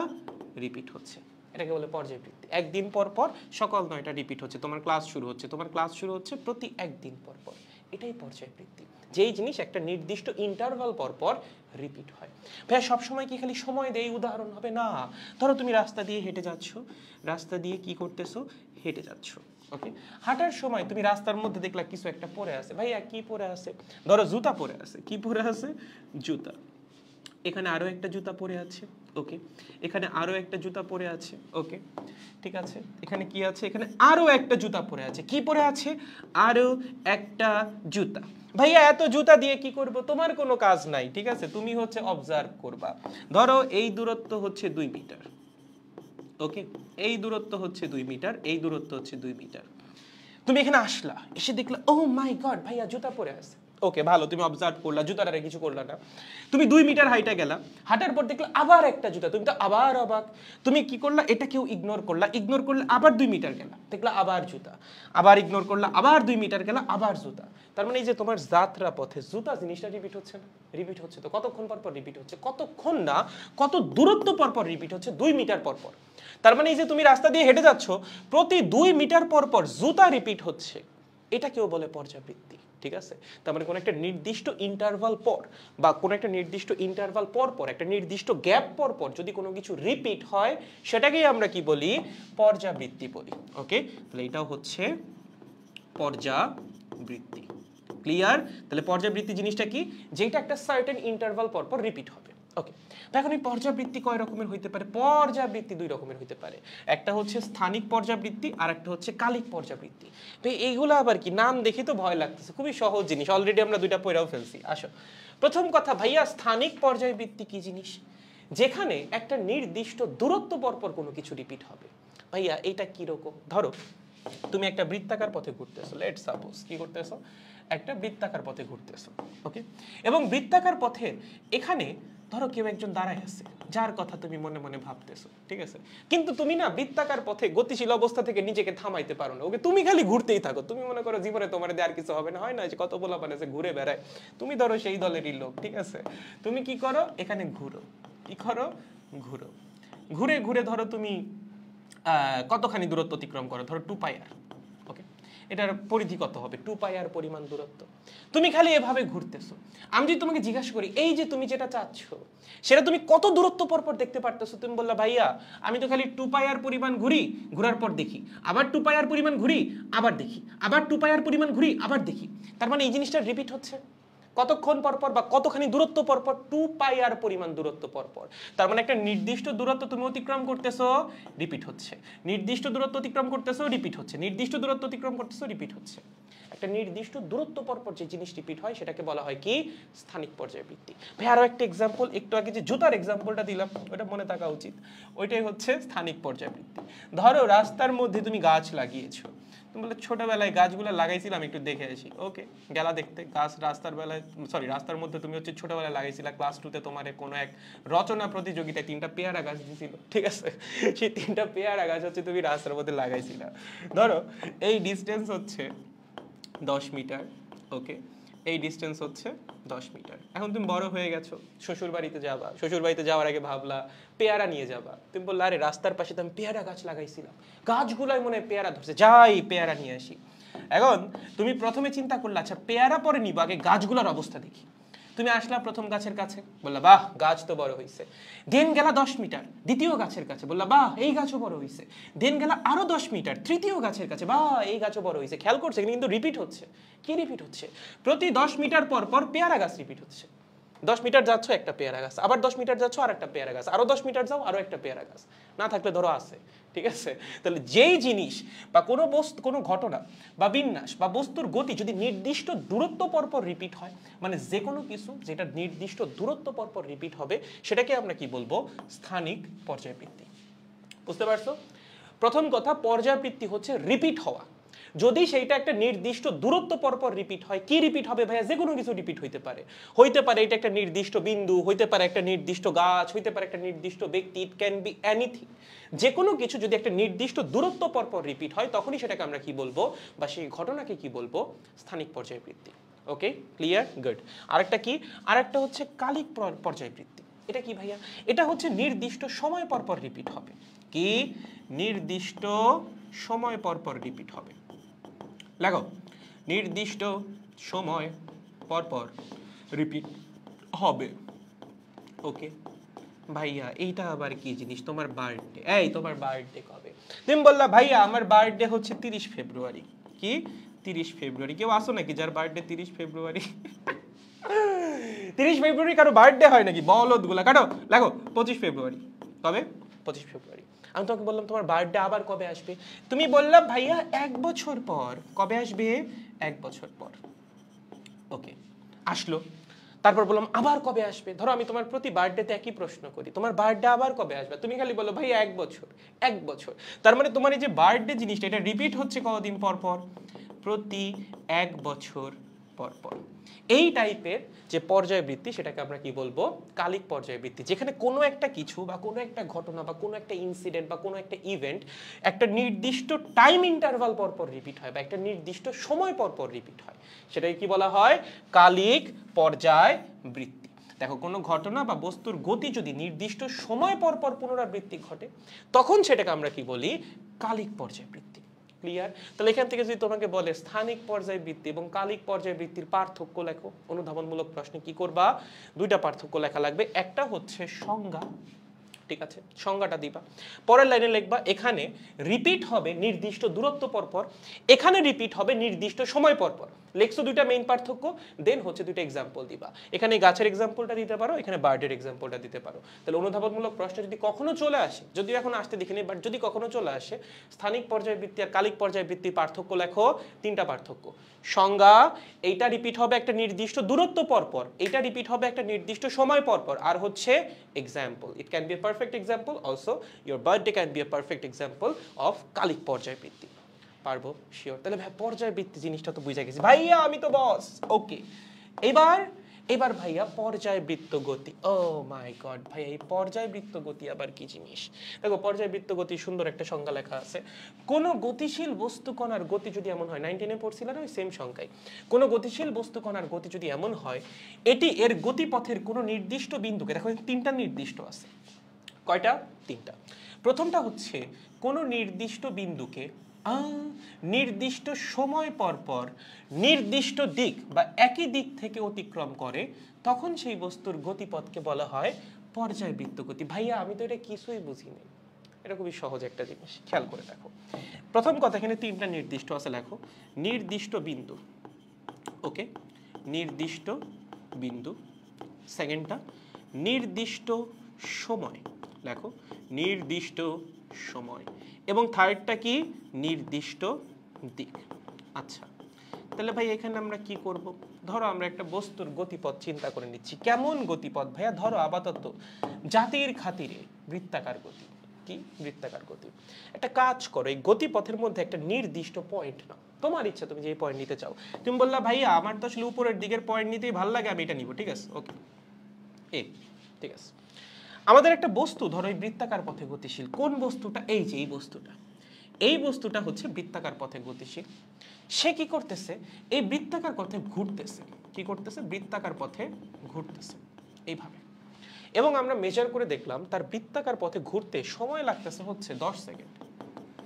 রিপিট হচ্ছে। এটাকে বলে পর্যায়বৃত্তি। একদিন পর পর সকাল 9টা রিপিট হচ্ছে, তোমার ক্লাস শুরু হচ্ছে, তোমার ক্লাস শুরু হচ্ছে প্রতি একদিন পর পর। এটাই পর্যায়বৃত্তি, যেই জিনিস একটা নির্দিষ্ট ইন্টারভাল পর পর রিপিট হয়। ভাইয়া সবসময় কি খালি সময় দিয়ে উদাহরণ হবে না? ধরো তুমি রাস্তা দিয়ে হেঁটে যাচ্ছ, রাস্তা দিয়ে কি করতেছো, হেঁটে যাচ্ছ, ওকে, হাঁটার সময় তুমি রাস্তার মধ্যে দেখলা কিছু একটা পরে আছে। ভাইয়া কি পরে আছে, ধরো জুতা পরে আছে। কি পরে আছে, জুতা। এখানে আরো একটা জুতা পরে আছে, ওকে, এখানে আরো একটা জুতা পরে আছে, ওকে, ঠিক আছে, এখানে কি আছে, এখানে আরো একটা জুতা পরে আছে। কি পরে আছে, আরো একটা জুতা। ভাইয়া এত জুতা দিয়ে কি করব, তোমার কোনো কাজ নাই, ঠিক আছে, তুমি হচ্ছে অবজার্ভ করবা। ধরো এই দূরত্ব হচ্ছে 2 মিটার, ওকে, এই দূরত্ব হচ্ছে 2 মিটার, এই দূরত্ব হচ্ছে 2 মিটার। তুমি এখানে আসলা, এসে দেখলা ও মাই গড ভাইয়া জুতা পরে আছে, ওকে ভালো, তুমি অবজার্ভ করলা, জুতাটারে কিছু করলা না। তুমি 2 মিটার হাইটা গেলা, হাঁটার পর দেখলা আবার একটা জুতা, তুমি তো আবার অবাক। তুমি কি করলা, এটা কেউ ইগনোর করলা, ইগনোর করলে আবার 2 মিটার গেলা, দেখলা আবার জুতা, আবার ইগনোর করলা, আবার 2 মিটার গেলা, আবার জুতা। তার মানে এই যে তোমার যাত্রা পথে জুতা জিনিসটা রিপিট হচ্ছে না, রিপিট হচ্ছে। তো কতক্ষণ পর পর রিপিট হচ্ছে, কতক্ষণ না কত দূরত্ব পর পর রিপিট হচ্ছে, 2 মিটার পর পর। তার মানে এই যে তুমি রাস্তা দিয়ে হেঁটে যাচ্ছ, প্রতি 2 মিটার পর পর জুতা রিপিট হচ্ছে, এটা কেউ বলে পর্যাবৃত্তি। ঠিক আছে, তার মানে কোন একটা নির্দিষ্ট ইন্টারভাল পর বা কোন একটা নির্দিষ্ট ইন্টারভাল পর পর, একটা নির্দিষ্ট গ্যাপ পর পর যদি কোনো কিছু রিপিট হয়, সেটাকেই আমরা কি বলি, পর্যাবৃত্তি বলি। ওকে, তাহলে এটাও হচ্ছে পর্যাবৃত্তি। ক্লিয়ার? তাহলে পর্যাবৃত্তি জিনিসটা কি, যেটা একটা সার্টেন ইন্টারভাল পর পর রিপিট হবে। ওকে, এখন এই পর্যাবৃত্তি কয় রকমের হইতে পারে? পর্যাবৃত্তি 2 রকমের হইতে পারে। একটা হচ্ছে স্থানিক পর্যাবৃত্তি আর একটা হচ্ছে কালিক পর্যাবৃত্তি। তো এইগুলো আবার কি, নাম দেখে তো ভয় লাগতেছে, খুবই সহজ জিনিস, অলরেডি আমরা 2টা পড়াও ফেলছি। আসো, প্রথম কথা ভাইয়া, স্থানিক পর্যাবৃত্তি কি জিনিস? যেখানে একটা নির্দিষ্ট দূরত্ব পর পর কোনো কিছু রিপিট হবে। ভাইয়া এটা কি রকম? ধরো তুমি একটা বৃত্তাকার পথে ঘুরতেছো, লেটস সাপোজ কি করতেছো, একটা বৃত্তাকার পথে ঘুরতেছো, ওকে, এবং বৃত্তাকার পথে এখানে ধরো কেউ একজন দাঁড়ায় আছে, যার কথা তুমি মনে মনে ভাবতেছো, ঠিক আছে, কিন্তু তুমি না বৃত্তাকার পথে গতিশীল অবস্থা থেকে নিজেকে থামাইতে পারো না, ওকে, তুমি খালি ঘুরতেই থাকো। তুমি মনে করো জীবনে তোমার দিয়ে আর কিছু হবে না, হয় না যে কত বলা মানে ঘুরে বেড়ায়, তুমি ধরো সেই দলেরই লোক, ঠিক আছে, তুমি কি করো, এখানে ঘুরো, কি করো, ঘুরো, ঘুরে ঘুরে ধরো তুমি কতখানি দূরত্ব অতিক্রম করো, ধরো 2 পাই আর, ওকে, এটার পরিধি কত হবে, 2 পাই আর পরিমাণ দূরত্ব। তুমি খালি এভাবে ঘুরতেছো। আমি যদি তোমাকে জিজ্ঞাসা করি এই যে তুমি যেটা চাচ্ছ সেটা তুমি কত দূরত্ব পর পর দেখতে পারতেছো, তুমি বললা ভাইয়া আমি তো খালি 2 পাই আর পরিমাণ ঘুরি, ঘোরার পর দেখি, আবার 2 পাই আর পরিমাণ ঘুরি, আবার দেখি, আবার 2 পাই আর পরিমাণ ঘুরি, আবার দেখি। তার মানে এই জিনিসটা রিপিট হচ্ছে কতক্ষণ পর পর বা কতখানি দূরত্ব পর পর, 2 পাই আর পরিমাণ দূরত্ব পর পর। তার মানে একটা নির্দিষ্ট দূরত্ব তুমি অতিক্রম করতেছো, রিপিট হচ্ছে, নির্দিষ্ট দূরত্ব অতিক্রম করতেছো, রিপিট হচ্ছে, নির্দিষ্ট দূরত্ব অতিক্রম করতেছো, রিপিট হচ্ছে। একটা নির্দিষ্ট দূরত্ব পর পর যে জিনিস রিপিট হয় সেটাকে বলা হয় কি, স্থানিক পর্যায়বৃত্তি। ভাই আরো একটা एग्जांपल, একটু আগে যে জুতার एग्जांपलটা দিলাম ওটা মনে থাকা উচিত, ওইটাই হচ্ছে স্থানিক পর্যায়বৃত্তি। ধরো রাস্তার মধ্যে তুমি গাছ লাগিয়েছো, তুমি বলে ছোটবেলায় গাছগুলো লাগাইছিলাম একটু দেখে আসি। ওকে, গেলা দেখতে গাছ রাস্তার বেলায়, সরি রাস্তার মধ্যে তুমি হচ্ছে ছোটবেলায় লাগাইছিলা, ক্লাস 2 তে তোমার কোনো এক রচনা প্রতিযোগিতায় 3টা পেয়ারা গাছ দিয়েছিল, ঠিক আছে? সেই 3টা পেয়ারা গাছ হচ্ছে তুমি রাস্তার মধ্যে লাগাইছিলা। ধরো এই ডিস্টেন্স হচ্ছে 10 মিটার, ওকে, এই ডিস্টেন্স হচ্ছে 10 মিটার। এখন তুমি বড় হয়ে গেছো, শ্বশুর বাড়িতে যাবা, শ্বশুর বাড়িতে যাওয়ার আগে ভাবলা পেয়ারা নিয়ে যাবা। তুমি বললা আরে রাস্তার পাশে তো আমি পেয়ারা গাছ লাগাইছিলাম, গাছগুলাই মনে হয় পেয়ারা ধরছে, যাই পেয়ারা নিয়ে আসি। এখন তুমি প্রথমে চিন্তা করলে আচ্ছা পেয়ারা পরে নিব, আগে গাছগুলোর অবস্থা দেখি। তুমি আসলা প্রথম গাছের কাছে, বললা বাহ গাছ তো বড় হয়েছে। দেন গেলা 10 মিটার, দ্বিতীয় গাছের কাছে, বললা বাহ এই গাছও বড় হয়েছে। দেন গেলা আরো 10 মিটার, তৃতীয় গাছের কাছে, বাহ এই গাছও বড় হয়েছে। খেয়াল করছে কিন্তু রিপিট হচ্ছে। কি রিপিট হচ্ছে? প্রতি 10 মিটার পর পর পেয়ারা গাছ রিপিট হচ্ছে। 10 মিটার যাচ্ছ একটা পেয়ারা গাছ, আবার 10 মিটার যাচ্ছ আর একটা পেয়ারা গাছ, আরো 10 মিটার যাও আরো একটা পেয়ারা গাছ, না থাকলে ধরো আছে, ঠিক আছে? তাহলে যেই জিনিস বা কোনো বস্তু, কোনো ঘটনা বা বিন্যাস বা বস্তুর গতি যদি নির্দিষ্ট দূরত্ব পরপর রিপিট হয়, মানে যে কোনো কিছু যেটা নির্দিষ্ট দূরত্ব পরপর রিপিট হবে, সেটাকে আমরা কি বলবো? স্থানিক পর্যায়বৃত্তি। বুঝতে পারছো? প্রথম কথা, পর্যায়বৃত্তি হচ্ছে রিপিট হওয়া। যদি সেইটা একটা নির্দিষ্ট দূরত্ব পরপর রিপিট হয়, কি রিপিট হবে ভাইয়া? যে কোনো কিছু রিপিট হইতে পারে। হইতে পারে এটা একটা নির্দিষ্ট বিন্দু, হইতে পারে একটা নির্দিষ্ট গাছ, হইতে পারে একটা নির্দিষ্ট ব্যক্তি, ইট ক্যান বি এনিথিং। যে কোনো কিছু যদি একটা নির্দিষ্ট দূরত্ব পরপর রিপিট হয়, তখনই সেটাকে আমরা কি বলবো, বা সেই ঘটনাকে কি বলবো? স্থানিক পর্যায়বৃত্তি। ওকে, ক্লিয়ার? গুড। আরেকটা কি? আরেকটা হচ্ছে কালিক পর্যায়বৃত্তি। এটা কি ভাইয়া? এটা হচ্ছে নির্দিষ্ট সময় পরপর রিপিট হবে। কি? নির্দিষ্ট সময় পরপর রিপিট হবে। দেখো, নির্দিষ্ট সময় পরপর রিপিট হবে। ওকে ভাইয়া, এইটা আবার কি জিনিস? তোমার বার্থডে, এই তোমার বার্থডে কবে? তুমি বললা ভাইয়া আমার বার্থডে হচ্ছে 30 ফেব্রুয়ারি। কি 30 ফেব্রুয়ারি? কেউ আসো নাকি যার বার্থডে 30 ফেব্রুয়ারি? 30 ফেব্রুয়ারি কারো বার্থডে হয় নাকি? বলদ গুলা কাটো। দেখো 25 ফেব্রুয়ারি। কবে? 25 ফেব্রুয়ারি। আমি তোমাকে বললাম তোমার বার্থডে আবার কবে আসবে? তুমি বললা ভাইয়া 1 বছর পর। কবে আসবে? 1 বছর পর। ওকে, আসলো। তারপর বললাম আবার কবে আসবে? ধরো আমি তোমার প্রতি বার্থডেতে একই প্রশ্ন করি, তোমার বার্থডে আবার কবে আসবে? তুমি খালি বলো ভাইয়া 1 বছর, 1 বছর। তার মানে তোমার এই যে বার্থডে জিনিসটা, এটা রিপিট হচ্ছে কতদিন পর পর? প্রতি 1 বছর পর পর। এই টাইপের যে পর্যায়বৃত্তি, সেটাকে আমরা কি বলবো? কালিক পর্যায়বৃত্তি। যেখানে কোনো একটা কিছু বা কোনো একটা ঘটনা বা কোনো একটা ইনসিডেন্ট বা কোনো একটা ইভেন্ট একটা নির্দিষ্ট টাইম ইন্টারভাল পরপর রিপিট হয় বা একটা নির্দিষ্ট সময় পরপর রিপিট হয়, সেটাকে কি বলা হয়? কালিক পর্যায়বৃত্তি। দেখো, কোনো ঘটনা বা বস্তুর গতি যদি নির্দিষ্ট সময় পরপর পুনরাবৃত্তি ঘটে, তখন সেটাকে আমরা কি বলি? কালিক পর্যায়বৃত্তি। ক্লিয়ার? তাহলে এখান থেকে যদি তোমাকে বলে স্থানিক পর্যায়বৃত্তি এবং কালিক পর্যায়বৃত্তির পার্থক্য লেখো, অনুধাবনমূলক প্রশ্নে কি করবা? দুইটা পার্থক্য লেখা লাগবে। একটা হচ্ছে সংজ্ঞা, ঠিক আছে, সংজ্ঞাটা দিবা। পরের লাইনে লিখবা এখানে রিপিট হবে নির্দিষ্ট দূরত্ব পরপর, এখানে রিপিট হবে নির্দিষ্ট সময় পরপর। লিখছো দুইটা মেইন পার্থক্য, দেন হচ্ছে দুইটা এক্সাম্পল দিবা। এখানে গাছের এক্সাম্পলটা দিতে পারো, এখানে বার্ডের এক্সাম্পলটা দিতে পারো। তাহলে অনুধাবনমূলক প্রশ্ন যদি কখনো চলে আসে, যদিও এখন আসতে দেখিনি, বাট যদি কখনো চলে আসে, স্থানিক পর্যায়বৃত্তি আর কালিক পর্যায়বৃত্তির পার্থক্য লেখো। তিনটা পার্থক্য। সংজ্ঞা, এইটা রিপিট হবে একটা নির্দিষ্ট দূরত্ব পরপর, এইটা রিপিট হবে একটা নির্দিষ্ট সময় পরপর, আর হচ্ছে example. It can be a perfect example, also your birthday can be a perfect example of কালিক পর্যায়বৃত্তি। পারবো? শিওর? তাহলে ভাই পর্যায়বৃত্তি জিনিসটা তো বুঝে গেছি ভাইয়া, আমি তো বস। ওকে, এবার ভাইয়া পর্যায়বৃত্ত গতি। ও মাই গড ভাইয়া, এই পর্যায়বৃত্ত গতি আবার কি জিনিস? দেখো, পর্যায়বৃত্ত গতি সুন্দর একটা সংজ্ঞা লেখা আছে। কোন গতিশীল বস্তু কণার গতি যদি এমন হয়, 19-এ পড়ছিলেন ওই সেম সংখ্যায়, কোন গতিশীল বস্তু কণার গতি যদি এমন হয়, এটি এর গতিপথের কোনো নির্দিষ্ট বিন্দুকে, দেখো 3টা নির্দিষ্ট আছে। কয়টা? 3টা। প্রথমটা হচ্ছে কোন নির্দিষ্ট বিন্দুকে নির্দিষ্ট সময় পর পর নির্দিষ্ট দিক বা একই দিক থেকে অতিক্রম করে, তখন সেই বস্তুর গতিপথকে বলা হয় পর্যায়বৃত্ত গতি। ভাইয়া আমি তো এটা কিছুই বুঝিনি। এটা খুবই সহজ একটা জিনিস, খেয়াল করে দেখো। প্রথম কথা, এখানে 3টা নির্দিষ্ট আছে, লেখো নির্দিষ্ট বিন্দু। ওকে, নির্দিষ্ট বিন্দু। সেকেন্ডটা নির্দিষ্ট সময়, লেখো নির্দিষ্ট সময়। এবং থার্ডটা কি? নির্দিষ্ট দিক। আচ্ছা, তাহলে ভাই এখানে আমরা কি করব? ধরো আমরা একটা বস্তুর গতিপথ চিন্তা করে নিচ্ছি। কেমন গতিপথ ভাইয়া? ধরো আপাতত জাতির খাতিরে বৃত্তাকার গতি। কি বৃত্তাকার গতি। একটা কাজ করো, এই গতিপথের মধ্যে একটা নির্দিষ্ট পয়েন্ট নাও, তোমার ইচ্ছা তুমি যে পয়েন্ট নিতে চাও। তুমি বললা ভাইয়া আমার তো আসলে উপরের দিকের পয়েন্ট নিতেই ভালো লাগে, আমি এটা নিব, ঠিক আছে, ওকে এ, ঠিক আছে। আমাদের একটা বস্তু ধরো এই বৃত্তাকার পথে গতিশীল, কোন বস্তুটা? এই যে এই বস্তুটা, এই বস্তুটা হচ্ছে বৃত্তাকার পথে গতিশীল। সে কি করতেছে? এই বৃত্তাকার পথে ঘুরতেছে। কি করতেছে? বৃত্তাকার পথে ঘুরতেছে এইভাবে। এবং আমরা মেজার করে দেখলাম তার বৃত্তাকার পথে ঘুরতে সময় লাগতেছে হচ্ছে 10 সেকেন্ড।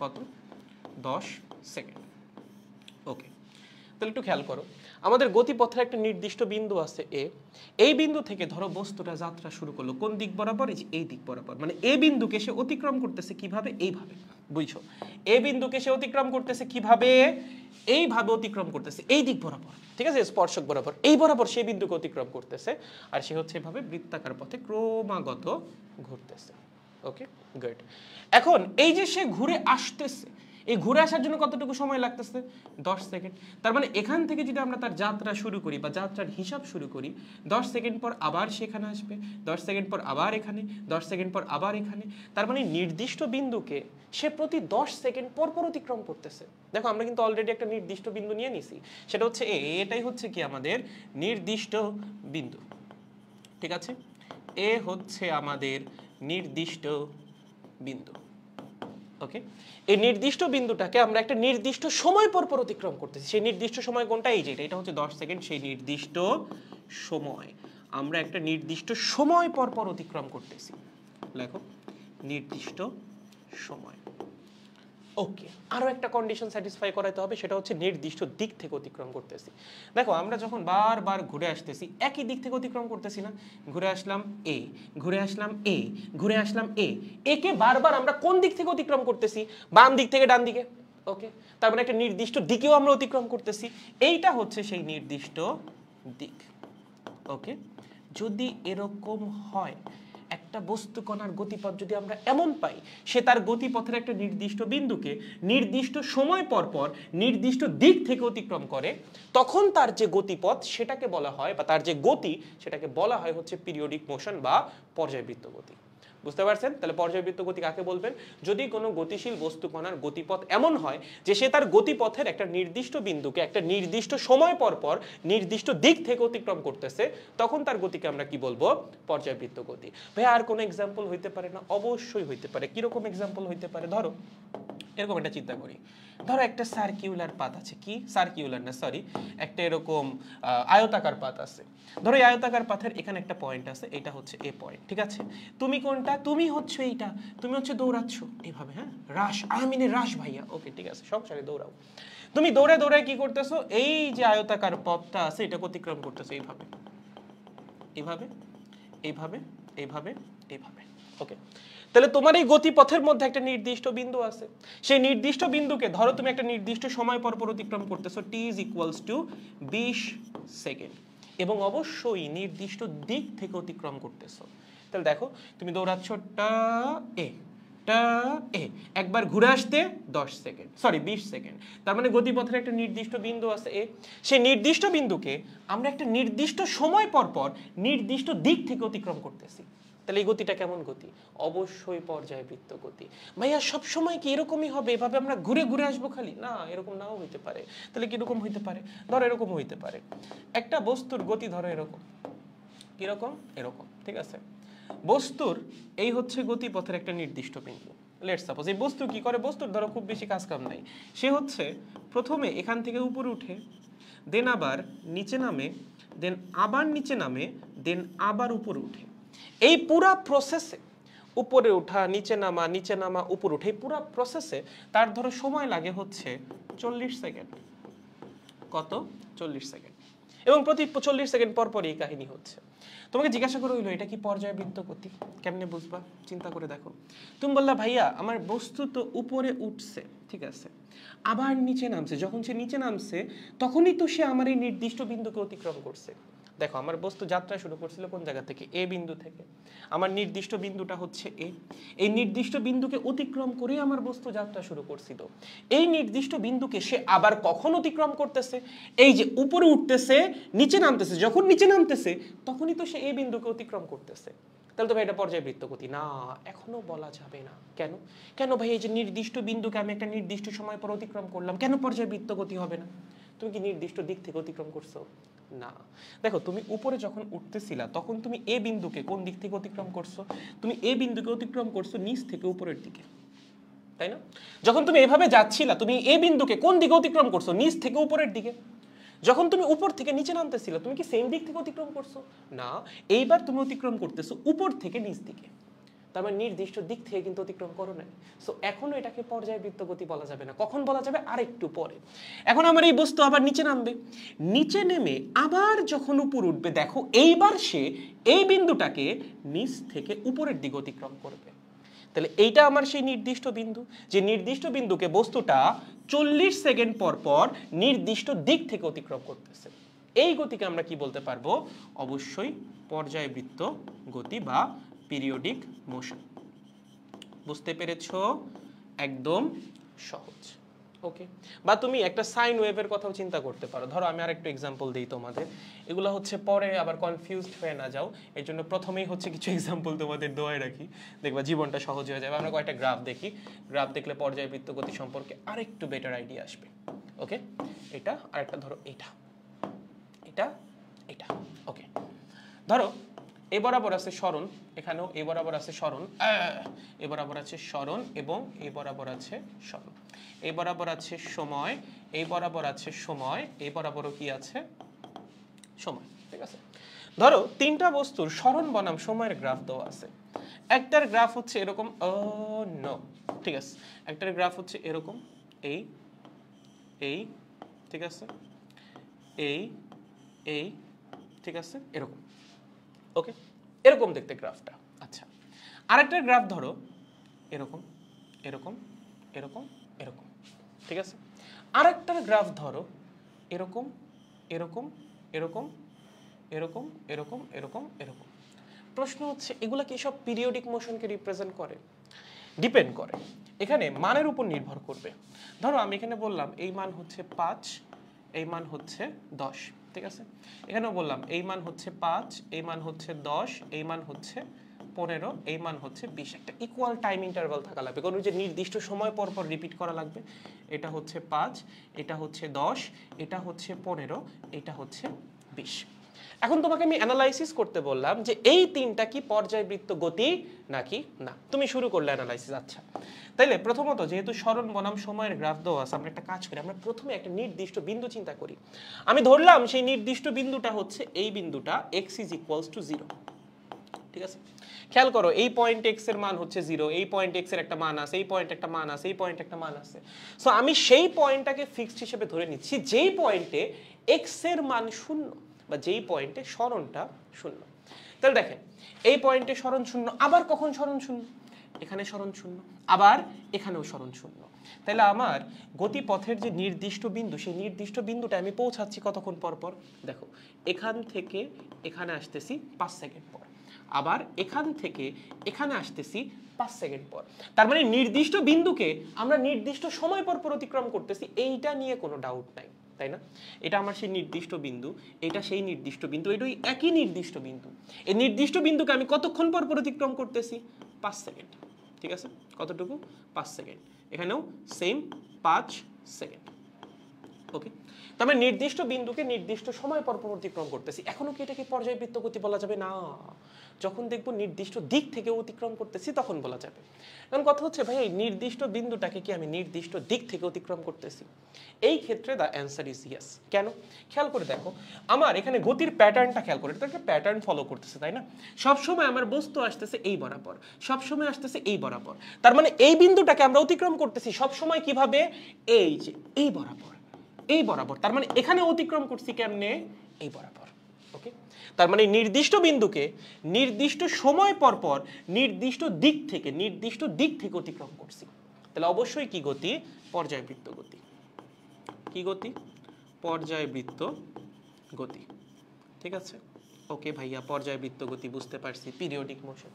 কত? 10 সেকেন্ড। ওকে, তাহলে একটু খেয়াল করো, আমাদের গতিপথের একটা নির্দিষ্ট বিন্দু আছে এ। এই বিন্দু থেকে ধরো বস্তুটা যাত্রা শুরু করলো কোন দিক বরাবর? এই দিক বরাবর। মানে এ বিন্দুকে সে অতিক্রম করতেছে কিভাবে? এইভাবে। বুঝছো? এ বিন্দুকে সে অতিক্রম করতেছে কিভাবে? এইভাবে অতিক্রম করতেছে, এই দিক বরাবর, ঠিক আছে, স্পর্শক বরাবর, এই বরাবর সে বিন্দুকে অতিক্রম করতেছে। আর সে হচ্ছে এভাবে বৃত্তাকার পথে ক্রমাগত ঘুরতেছে। ওকে, গুড। এখন এই যে সে ঘুরে আসতেছে, এই ঘুরে আসার জন্য কতটুকু সময় লাগতেছে? 10 সেকেন্ড। তার মানে এখান থেকে যদি আমরা তার যাত্রা শুরু করি বা যাত্রার হিসাব শুরু করি, 10 সেকেন্ড পর আবার সেখানে আসবে, 10 সেকেন্ড পর আবার এখানে, 10 সেকেন্ড পর আবার এখানে। তার মানে নির্দিষ্ট বিন্দুকে সে প্রতি 10 সেকেন্ড পর পর অতিক্রম করতেছে। দেখো আমরা কিন্তু অলরেডি একটা নির্দিষ্ট বিন্দু নিয়ে নিছি, সেটা হচ্ছে এটাই হচ্ছে কি আমাদের নির্দিষ্ট বিন্দু, ঠিক আছে। এ হচ্ছে আমাদের নির্দিষ্ট বিন্দু। ওকে, এই নির্দিষ্ট বিন্দুটাকে আমরা একটা নির্দিষ্ট সময় পর পর অতিক্রম করতেছি। সেই নির্দিষ্ট সময় কোনটা? এই যে এটা হচ্ছে 10 সেকেন্ড। সেই নির্দিষ্ট সময় আমরা একটা নির্দিষ্ট সময় পর পর অতিক্রম করতেছি। লেখো নির্দিষ্ট সময়। ওকে, আরো একটা কন্ডিশন স্যাটিসফাই করাতে হবে, সেটা হচ্ছে নির্দিষ্ট দিক থেকে অতিক্রম করতেছি। দেখো আমরা যখন বারবার ঘুরে আসতেছি, একই দিক থেকে অতিক্রম করতেছি না? ঘুরে আসলাম এ, ঘুরে আসলাম এ, ঘুরে আসলাম এ, একে বারবার আমরা কোন দিক থেকে অতিক্রম করতেছি? বাম দিক থেকে ডান দিকে। ওকে, তার মানে একটা নির্দিষ্ট দিকেও আমরা অতিক্রম করতেছি। এইটা হচ্ছে সেই নির্দিষ্ট দিক। ওকে, যদি এরকম হয়, একটা বস্তু কণার গতিপথ যদি আমরা এমন পাই, সে তার গতিপথের একটা নির্দিষ্ট বিন্দুকে নির্দিষ্ট সময় পর পর নির্দিষ্ট দিক থেকে অতিক্রম করে, তখন তার যে গতিপথ সেটাকে বলা হয়, বা তার যে গতি সেটাকে বলা হয় হচ্ছে পিরিয়ডিক মোশন বা পর্যায়বৃত্ত গতি। বুঝতে পারছেন? তাহলে পর্যায়বৃত্ত গতি কাকে বলবেন? যদি কোনো গতিশীল বস্তু কণার গতিপথ এমন হয় যে সে তার গতিপথের একটা নির্দিষ্ট বিন্দুকে একটা নির্দিষ্ট সময় পর পর নির্দিষ্ট দিক থেকে অতিক্রম করতেছে, তখন তার গতিকে আমরা কি বলবো? পর্যায়বৃত্ত গতি। ভাই আর কোনো এক্সাম্পল হইতে পারে না? অবশ্যই হইতে পারে। কিরকম এক্সাম্পল হইতে পারে? ধরো এরকম একটা চিন্তা করি, ধরো একটা সার্কিউলার পাথ আছে, কি সার্কিউলার না সরি, একটা এরকম আয়তাকার পাথ আছে। ধরো এই আয়তাকার পাথের এখানে একটা পয়েন্ট আছে, এটা হচ্ছে এ পয়েন্ট, ঠিক আছে। তুমি কোনটা? তুমি হচ্ছে এইটা, তুমি হচ্ছে দৌড়াচ্ছ এইভাবে, হ্যাঁ, রাশ, আমিনে রাশ ভাইয়া, ওকে ঠিক আছে, সংসারে দৌড়াও। তুমি দৌড়ে দৌড়ে কি করতেছো? এই যে আয়তাকার পথটা আছে এটা অতিক্রম করতেছো এইভাবে, এইভাবে, এইভাবে, এইভাবে, এইভাবে। ওকে, তাহলে তোমার এই গতিপথের মধ্যে একটা নির্দিষ্ট বিন্দু আছে। সেই নির্দিষ্ট বিন্দুকে ধরো তুমি একটা নির্দিষ্ট সময় পর পর অতিক্রম করতেছো, t = 20 সেকেন্ড, এবং অবশ্যই নির্দিষ্ট দিক থেকে অতিক্রম করতেছো। তাহলে দেখো তুমি দৌড়াচ্ছ টা এ, একবার ঘুরে আসতে 10 সেকেন্ড, সরি 20 সেকেন্ড। তার মানে গতিপথের একটা নির্দিষ্ট বিন্দু আছে এ, সেই নির্দিষ্ট বিন্দুকে আমরা একটা নির্দিষ্ট সময় পর পর নির্দিষ্ট দিক থেকে অতিক্রম করতেছি। তাহলে এই গতিটা কেমন গতি? অবশ্যই পর্যায়বৃত্ত গতি। ভাইয়া সব সময় কি এরকমই হবে? এভাবে আমরা ঘুরে ঘুরে আসবো খালি? না, এরকম নাও হইতে পারে। তাহলে কিরকম হইতে পারে? ধরো এরকম হইতে পারে, একটা বস্তুর গতি ধরো এরকম, কিরকম? এরকম, ঠিক আছে। বস্তুর এই হচ্ছে গতিপথের একটা নির্দিষ্ট বিন্দু। লেটস সাপোজ এই বস্তু কি করে? বস্তুর ধরো খুব বেশি কাজ কাম নাই, সে হচ্ছে প্রথমে এখান থেকে উপরে উঠে, দেন আবার নিচে নামে, দেন আবার নিচে নামে, দেন আবার উপরে উঠে। এই পুরা প্রসেসে উপরে ওঠা, নিচে নামা, উপরে উঠে, এই পুরা প্রসেসে তার ধরো সময় লাগে হচ্ছে 40 সেকেন্ড। কত? 40 সেকেন্ড। এবং প্রতি 40 সেকেন্ড পর পর এই কাহিনী হচ্ছে। তোমাকে জিজ্ঞাসা করে হইলো এটা কি পর্যায়বৃত্ত গতি? কেমনে বুঝবা? চিন্তা করে দেখো। তুমি বললা ভাইয়া আমার বস্তু তো উপরে উঠছে, ঠিক আছে, আবার নিচে নামছে, যখন সে নিচে নামছে তখনই তো সে আমার এই নির্দিষ্ট বিন্দুকে অতিক্রম করছে। দেখো আমার বস্তু যাত্রা শুরু করছিল কোন জায়গা থেকে? এ বিন্দু থেকে। আমার নির্দিষ্ট বিন্দুটা হচ্ছে এ, এই নির্দিষ্ট বিন্দুকে অতিক্রম করে আমার বস্তু যাত্রা শুরু করছিল। এই নির্দিষ্ট বিন্দুকে সে আবার কখন অতিক্রম করতেছে? এই যে উপরে উঠতেছে, নিচে নামতেছে, যখন নিচে নামতেছে তখনই তো সে এই বিন্দুকে অতিক্রম করতেছে। তাহলে তো ভাই এটা পর্যায়বৃত্ত গতি না, এখনো বলা যাবে না। কেন? কেন ভাই এই যে নির্দিষ্ট বিন্দুকে আমি একটা নির্দিষ্ট সময় পর অতিক্রম করলাম, কেন পর্যায়বৃত্ত গতি হবে না? তুমি কি নির্দিষ্ট দিক থেকে অতিক্রম করছো? না। দেখো তুমি উপরে যখন উঠতেছিলা তখন তুমি এ বিন্দুকে কোন দিক থেকে অতিক্রম করছো? তুমি এ বিন্দুকে অতিক্রম করছো নিচ থেকে উপরের দিকে, তাই না? যখন তুমি এভাবে যাচ্ছিলা তুমি এ বিন্দুকে কোন দিকে অতিক্রম করছো? নিচ থেকে উপরের দিকে। যখন তুমি উপর থেকে নিচে নামতেছিলে তুমি কি সেম দিক থেকে অতিক্রম করছো? না, এইবার তুমি অতিক্রম করতেছো উপর থেকে নিচ দিকে, তার মানে নির্দিষ্ট দিক থেকে কিন্তু অতিক্রম করো নাই। সো এখনো এটাকে পর্যায়বৃত্ত গতি বলা যাবে না। কখন বলা যাবে? আরেকটু পরে। এখন আমার এই বস্তু আবার নিচে নামবে, নিচে নেমে আবার যখন উপর উঠবে, দেখো এইবার সে এই বিন্দুটাকে নিচ থেকে উপরের দিকে অতিক্রম করবে। তাহলে এইটা আমার সেই নির্দিষ্ট বিন্দু, যে নির্দিষ্ট বিন্দুকে বস্তুটা 40 সেকেন্ড পর পর নির্দিষ্ট দিক থেকে অতিক্রম করতেছে। এই গতিকে আমরা কি বলতে পারবো? অবশ্যই পর্যায়বৃত্ত গতি বা পিরিয়ডিক মোশন। বুঝতে পেরেছো? একদম সহজ। ওকে, বা তুমি একটা সাইন ওয়েভের কথাও চিন্তা করতে পারো। ধরো আমি আরেকটু এক্সাম্পল দিই তোমাদের, এগুলো হচ্ছে পরে আবার কনফিউজড হয়ে না যাও, এর জন্য প্রথমেই হচ্ছে কিছু এক্সাম্পল তোমাদের দোয়ায় রাখি, দেখবা জীবনটা সহজ হয়ে যাবে। আমরা কয়েকটা গ্রাফ দেখি, গ্রাফ দেখলে পর্যায়বৃত্ত গতি সম্পর্কে আরেকটু বেটার আইডিয়া আসবে। ওকে, এটা আরেকটা ধরো, এটা এটা এটা ওকে, ধরো এ বরাবর আছে সরণ, এখানেও এ বরাবর আছে সরণ, এ বরাবর আছে সরণ এবং এ বরাবর আছে সরণ, এই বরাবর আছে সময়, এই বরাবর আছে সময়, এই বরাবরও কি আছে? সময়। ঠিক আছে, ধরো তিনটা বস্তুর সরণ বনাম সময়ের গ্রাফ দেওয়া আছে। একটার গ্রাফ হচ্ছে এরকম, নো ঠিক আছে, একটার গ্রাফ হচ্ছে এরকম, এই এই ঠিক আছে, এই এই ঠিক আছে, এরকম। ওকে, এরকম দেখতে গ্রাফটা। আচ্ছা, আরেকটার গ্রাফ ধরো এরকম এরকম এরকম এরকম, ঠিক আছে। আরেকটার গ্রাফ ধরো এরকম এরকম এরকম এরকম এরকম এরকম এরকম। প্রশ্ন হচ্ছে এগুলা কি সব পিরিয়ডিক মোশনকে রিপ্রেজেন্ট করে? ডিপেন্ড করে, এখানে মানের উপর নির্ভর করবে। ধরো আমি এখানে বললাম এই মান হচ্ছে 5, এই মান হচ্ছে 10, ঠিক আছে। এখানেও বললাম এই মান হচ্ছে 5, এই মান হচ্ছে 10, এই মান হচ্ছে 15, এই মান হচ্ছে 20। একটা ইকুয়াল টাইম ইন্টারভাল থাকা লাগবে, কারণ যে নির্দিষ্ট সময় পর পর রিপিট করা লাগবে। এটা হচ্ছে 5, এটা হচ্ছে 10, এটা হচ্ছে 15, এটা হচ্ছে 20। এখন তোমাকে আমি অ্যানালাইসিস করতে বললাম যে এই তিনটা কি পর্যায়বৃত্ত গতি নাকি না। তুমি শুরু করলে অ্যানালাইসিস। আচ্ছা, তাইলে প্রথমত যেহেতু সরণ বনাম সময়ের গ্রাফ দেওয়া আছে, আমরা একটা কাজ করি, আমরা প্রথমে একটা নির্দিষ্ট বিন্দু চিন্তা করি। আমি ধরলাম সেই নির্দিষ্ট বিন্দুটা হচ্ছে এই বিন্দুটা x = 0, ঠিক আছে। খেয়াল করো এই পয়েন্ট x এর মান হচ্ছে 0, এই পয়েন্ট x এর একটা মান আছে, এই পয়েন্ট একটা মান আছে, এই পয়েন্ট একটা মান আছে। সো আমি সেই পয়েন্টটাকে ফিক্সড হিসেবে ধরে নিচ্ছি যেই পয়েন্টে x এর মান 0 বা যেই পয়েন্টে সরণটা 0। তাহলে দেখেন এই পয়েন্টে সরণ 0, আবার কখন সরণ 0? এখানে সরণ 0, আবার এখানেও সরণ 0। তাহলে আমার গতিপথের যে নির্দিষ্ট বিন্দু, সেই নির্দিষ্ট বিন্দুটা আমি পৌঁছাচ্ছি কতক্ষণ পর পর? দেখো এখান থেকে এখানে আসতেছি 5 সেকেন্ড পর, আবার এখান থেকে এখানে আসতেছি 5 সেকেন্ড পর। তার মানে নির্দিষ্ট বিন্দুকে আমরা নির্দিষ্ট সময় পর পর অতিক্রম করতেছি, এইটা নিয়ে কোনো ডাউট নাই, তাই না? এটা আমার সেই নির্দিষ্ট বিন্দু, এটা সেই নির্দিষ্ট বিন্দু, এটাই একই নির্দিষ্ট বিন্দু। এই নির্দিষ্ট বিন্দুকে আমি কতক্ষণ পর পর অতিক্রম করতেছি? 5 সেকেন্ড, ঠিক আছে। কতটুকু? 5 সেকেন্ড। এখানেও সেম 5 সেকেন্ড। ওকে, তো আমরা নির্দিষ্ট বিন্দুকে নির্দিষ্ট সময় পর পর অতিক্রম করতেছি। এখনো কি এটাকে পর্যায়বৃত্ত গতি বলা যাবে? না, যখন দেখবো নির্দিষ্ট দিক থেকে অতিক্রম করতেছি তখন বলা যাবে। কারণ কথা হচ্ছে ভাই এই নির্দিষ্ট বিন্দুটাকে কি আমি নির্দিষ্ট দিক থেকে অতিক্রম করতেছি? এই ক্ষেত্রে দ্য অ্যান্সার ইজ ইয়েস। কেন? খেয়াল করে দেখো, আমার এখানে গতির প্যাটার্নটা খেয়াল করে, এটা একটা প্যাটার্ন ফলো করতেছে, তাই না? সবসময় আমার বস্তু আসতেছে এই বরাবর, সবসময় আসতেছে এই বরাবর। তার মানে এই বিন্দুটাকে আমরা অতিক্রম করতেছি সবসময় কিভাবে? এই যে এই বরাবর, এই বরাবর। তার মানে এখানে অতিক্রম করছি কেমনে? এই বরাবর। ওকে, তার মানে নির্দিষ্ট বিন্দুকে নির্দিষ্ট সময় পর পর নির্দিষ্ট দিক থেকে অতিক্রম করছি। তাহলে অবশ্যই কি গতি? পর্যায়বৃত্ত গতি। কি গতি? পর্যায়বৃত্ত গতি, ঠিক আছে। ওকে ভাইয়া পর্যায়বৃত্ত গতি বুঝতে পারছি, পিরিয়ডিক মোশন।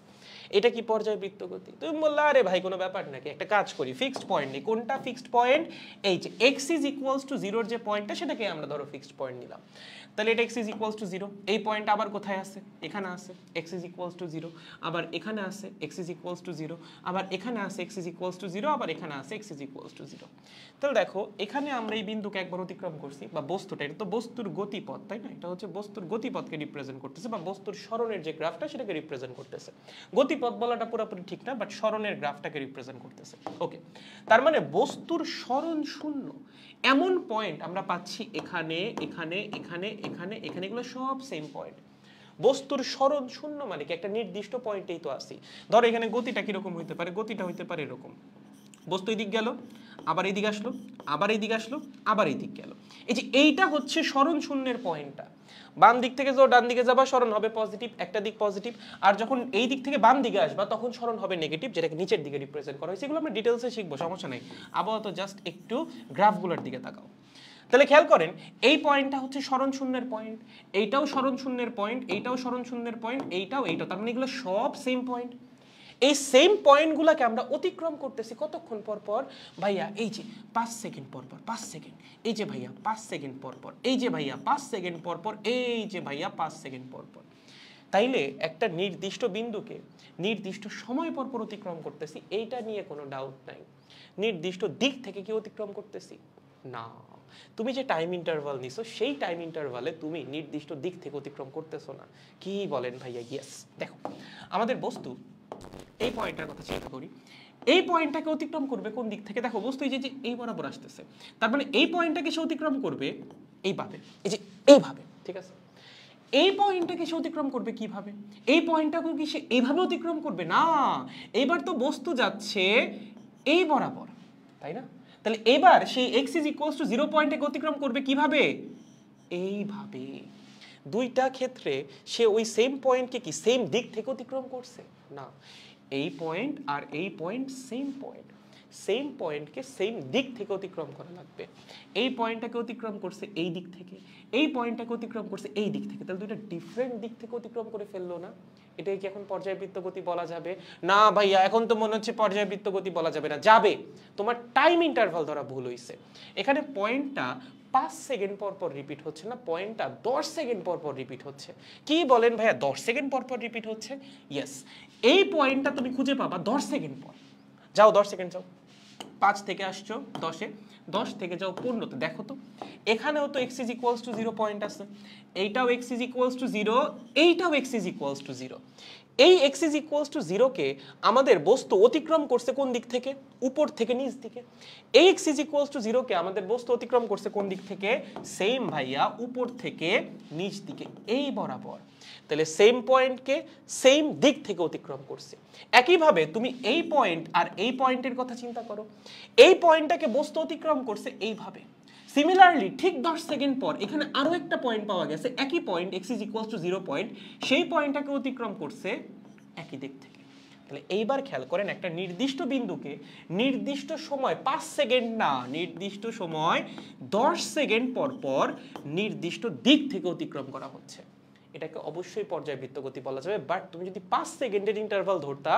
এটা কি পর্যায়বৃত্ত গতি? তুমি বললে আরে ভাই কোনো ব্যাপার নাকি, একটা কাজ করি, ফিক্সড পয়েন্ট নেই। কোনটা ফিক্সড পয়েন্ট? এই যে এক্স ইজ ইকুয়ালস টু জিরোর যে পয়েন্টটা, সেটাকে আমরা ধরো ফিক্সড পয়েন্ট নিলাম। তাহলে এটা x is equals to zero, এই পয়েন্ট আবার কোথায় আছে? এখানে আছে, x is equals to zero, আবার এখানে আছে x is equals to zero, আবার এখানে আছে x is equals to zero, আবার এখানে আছে x is equals to zero. তাহলে দেখো এখানে আমরা এই বিন্দুকে একবার অতিক্রম করছি, বা বস্তুটা, এটা তো বস্তুর গতিপথ তাই না, এটা হচ্ছে বস্তুর গতিপথকে রিপ্রেজেন্ট করতেছে, বা বস্তুর সরণের যে গ্রাফটা সেটাকে রিপ্রেজেন্ট করতেছে। গতিপথ বলাটা পুরোপুরি ঠিক না, বাট সরণের গ্রাফটাকে রিপ্রেজেন্ট করতেছে। ওকে, তার মানে বস্তুর সরণ শূন্য এমন পয়েন্ট আমরা পাচ্ছি এখানে, এখানে, এখানে, এখানে, এখানে, এগুলো সব সেম পয়েন্ট। বস্তুর সরণ শূন্য মানে কি একটা নির্দিষ্ট পয়েন্টেই তো আসি। ধরো এখানে গতিটা কিরকম হইতে পারে? গতিটা হইতে পারে এরকম, বস্তু এদিক গেল, আবার এইদিকে আসলো, আবার এইদিকে আসলো, আবার এইদিক গেল। এই যে এইটা হচ্ছে সরণ শূন্যের পয়েন্টটা। বাম দিক থেকে যাও ডান দিকে যাবা, সরণ হবে পজিটিভ, একটা দিক পজিটিভ। আর যখন এই দিক থেকে বাম দিকে আসবা তখন সরণ হবে নেগেটিভ, যেটাকে নিচের দিকে রিপ্রেজেন্ট করা হয়েছে। এগুলো আমরা ডিটেলসে শিখবো, সমস্যা নেই। আপাতত জাস্ট একটু গ্রাফগুলোর দিকে তাকাও। তাহলে খেয়াল করেন এই পয়েন্টটা হচ্ছে সরণ শূন্যের পয়েন্ট, এইটাও সরণ শূন্যের পয়েন্ট, এইটাও সরণ শূন্যের পয়েন্ট, এইটাও, এইটাও, তার মানে এগুলো সব সেম পয়েন্ট। এই সেম পয়েন্টগুলোকে আমরা অতিক্রম করতেছি কতক্ষণ পর পর? ভাইয়া এই যে 5 সেকেন্ড পর পর, 5 সেকেন্ড, এই যে ভাইয়া 5 সেকেন্ড পর পর, এই যে ভাইয়া 5 সেকেন্ড পর পর, এই যে ভাইয়া 5 সেকেন্ড পর পর। তাইলে একটা নির্দিষ্ট বিন্দুকে নির্দিষ্ট সময় পর পর অতিক্রম করতেছি, এইটা নিয়ে কোনো ডাউট নাই। নির্দিষ্ট দিক থেকে কি অতিক্রম করতেছি? না, তুমি যে টাইম ইন্টারভাল নিছো সেই টাইম ইন্টারভালে তুমি নির্দিষ্ট দিক থেকে অতিক্রম করতেছো না। কি বলেন ভাইয়া? ইয়েস। দেখো আমাদের বস্তু এই পয়েন্টটার কথা চিন্তা করি, এই পয়েন্টটাকে অতিক্রম করবে কোন দিক থেকে? দেখো বস্তু এই যে এই বরাবর আসতেছে, তার মানে এই পয়েন্টটাকে সে অতিক্রম করবে এইভাবে, এই যে এইভাবে, ঠিক আছে? এই পয়েন্টটাকে সে অতিক্রম করবে কিভাবে? এই পয়েন্টটাকেও কি সে এইভাবে অতিক্রম করবে? না, এইবার তো বস্তু যাচ্ছে এই বরাবর, তাই না? তাহলে এবার সেই x ইজ ইকুয়ালস টু 0 পয়েন্টটাকে অতিক্রম করবে কিভাবে? এইভাবে। দুইটা ক্ষেত্রে সে ওই সেম পয়েন্টকে কি সেম দিক থেকে অতিক্রম করছে? না, এই পয়েন্ট আর এই পয়েন্ট সেম পয়েন্ট, সেম পয়েন্টকে সেম দিক থেকে অতিক্রম করা লাগবে। এই পয়েন্টটাকে অতিক্রম করছে এই দিক থেকে, এই পয়েন্টটাকে অতিক্রম করছে এই দিক থেকে, তাহলে দুইটা ডিফারেন্ট দিক থেকে অতিক্রম করে ফেললো না? এটাই কি এখন পর্যায়বৃত্ত গতি বলা যাবে? না ভাইয়া, এখন তো মনে হচ্ছে পর্যায়বৃত্ত গতি বলা যাবে না। যাবে, তোমার টাইম ইন্টারভাল ধরা ভুল হইছে। এখানে পয়েন্টটা 5 সেকেন্ড পর পর রিপিট হচ্ছে না, পয়েন্টটা 10 সেকেন্ড পর পর রিপিট হচ্ছে। কি বলেন ভাইয়া, 10 সেকেন্ড পর পর রিপিট হচ্ছে? ইয়েস, এই পয়েন্টটা তুমি খুঁজে পাবা 10 সেকেন্ড পর। যাও 10 সেকেন্ড যাও, 5 থেকে আসছো 10-এ, 10 থেকে যাও 15-তে, দেখো তো এখানেও তো x is equals to 0 point আছে, এইটাও x ইজ ইকুয়ালস টু 0, এইটাও x ইজ ইকুয়ালস টু 0। এই x ইজ ইকুয়ালস টু 0 কে আমাদের বস্তু অতিক্রম করছে কোন দিক থেকে? উপর থেকে নিচ দিকে। এই x ইজ ইকুয়ালস টু 0 কে আমাদের বস্তু অতিক্রম করছে কোন দিক থেকে? সেম ভাইয়া, উপর থেকে নিচ দিকে, এই বরাবর। তাহলে সেম পয়েন্টকে সেম দিক থেকে অতিক্রম করছে। একইভাবে তুমি এই পয়েন্ট আর এই পয়েন্টের কথা চিন্তা করো, এই পয়েন্টটাকে বস্তু অতিক্রম করছে এইভাবে। সিমিলারলি ঠিক 10 সেকেন্ড পর এখানে আরো একটা পয়েন্ট পাওয়া গেছে, একই point x is equals to 0 point, সেই পয়েন্টটাকে অতিক্রম করছে একই দিক থেকে। তাহলে এইবার খেয়াল করেন, একটা নির্দিষ্ট বিন্দুকে নির্দিষ্ট সময় 5 সেকেন্ড না, নির্দিষ্ট সময় 10 সেকেন্ড পর পর নির্দিষ্ট দিক থেকে অতিক্রম করা হচ্ছে। এটাকে অবশ্যই পর্যায়বৃত্ত গতি বলা যাবে, বাট তুমি যদি 5 সেকেন্ডের ইন্টারভাল ধরতা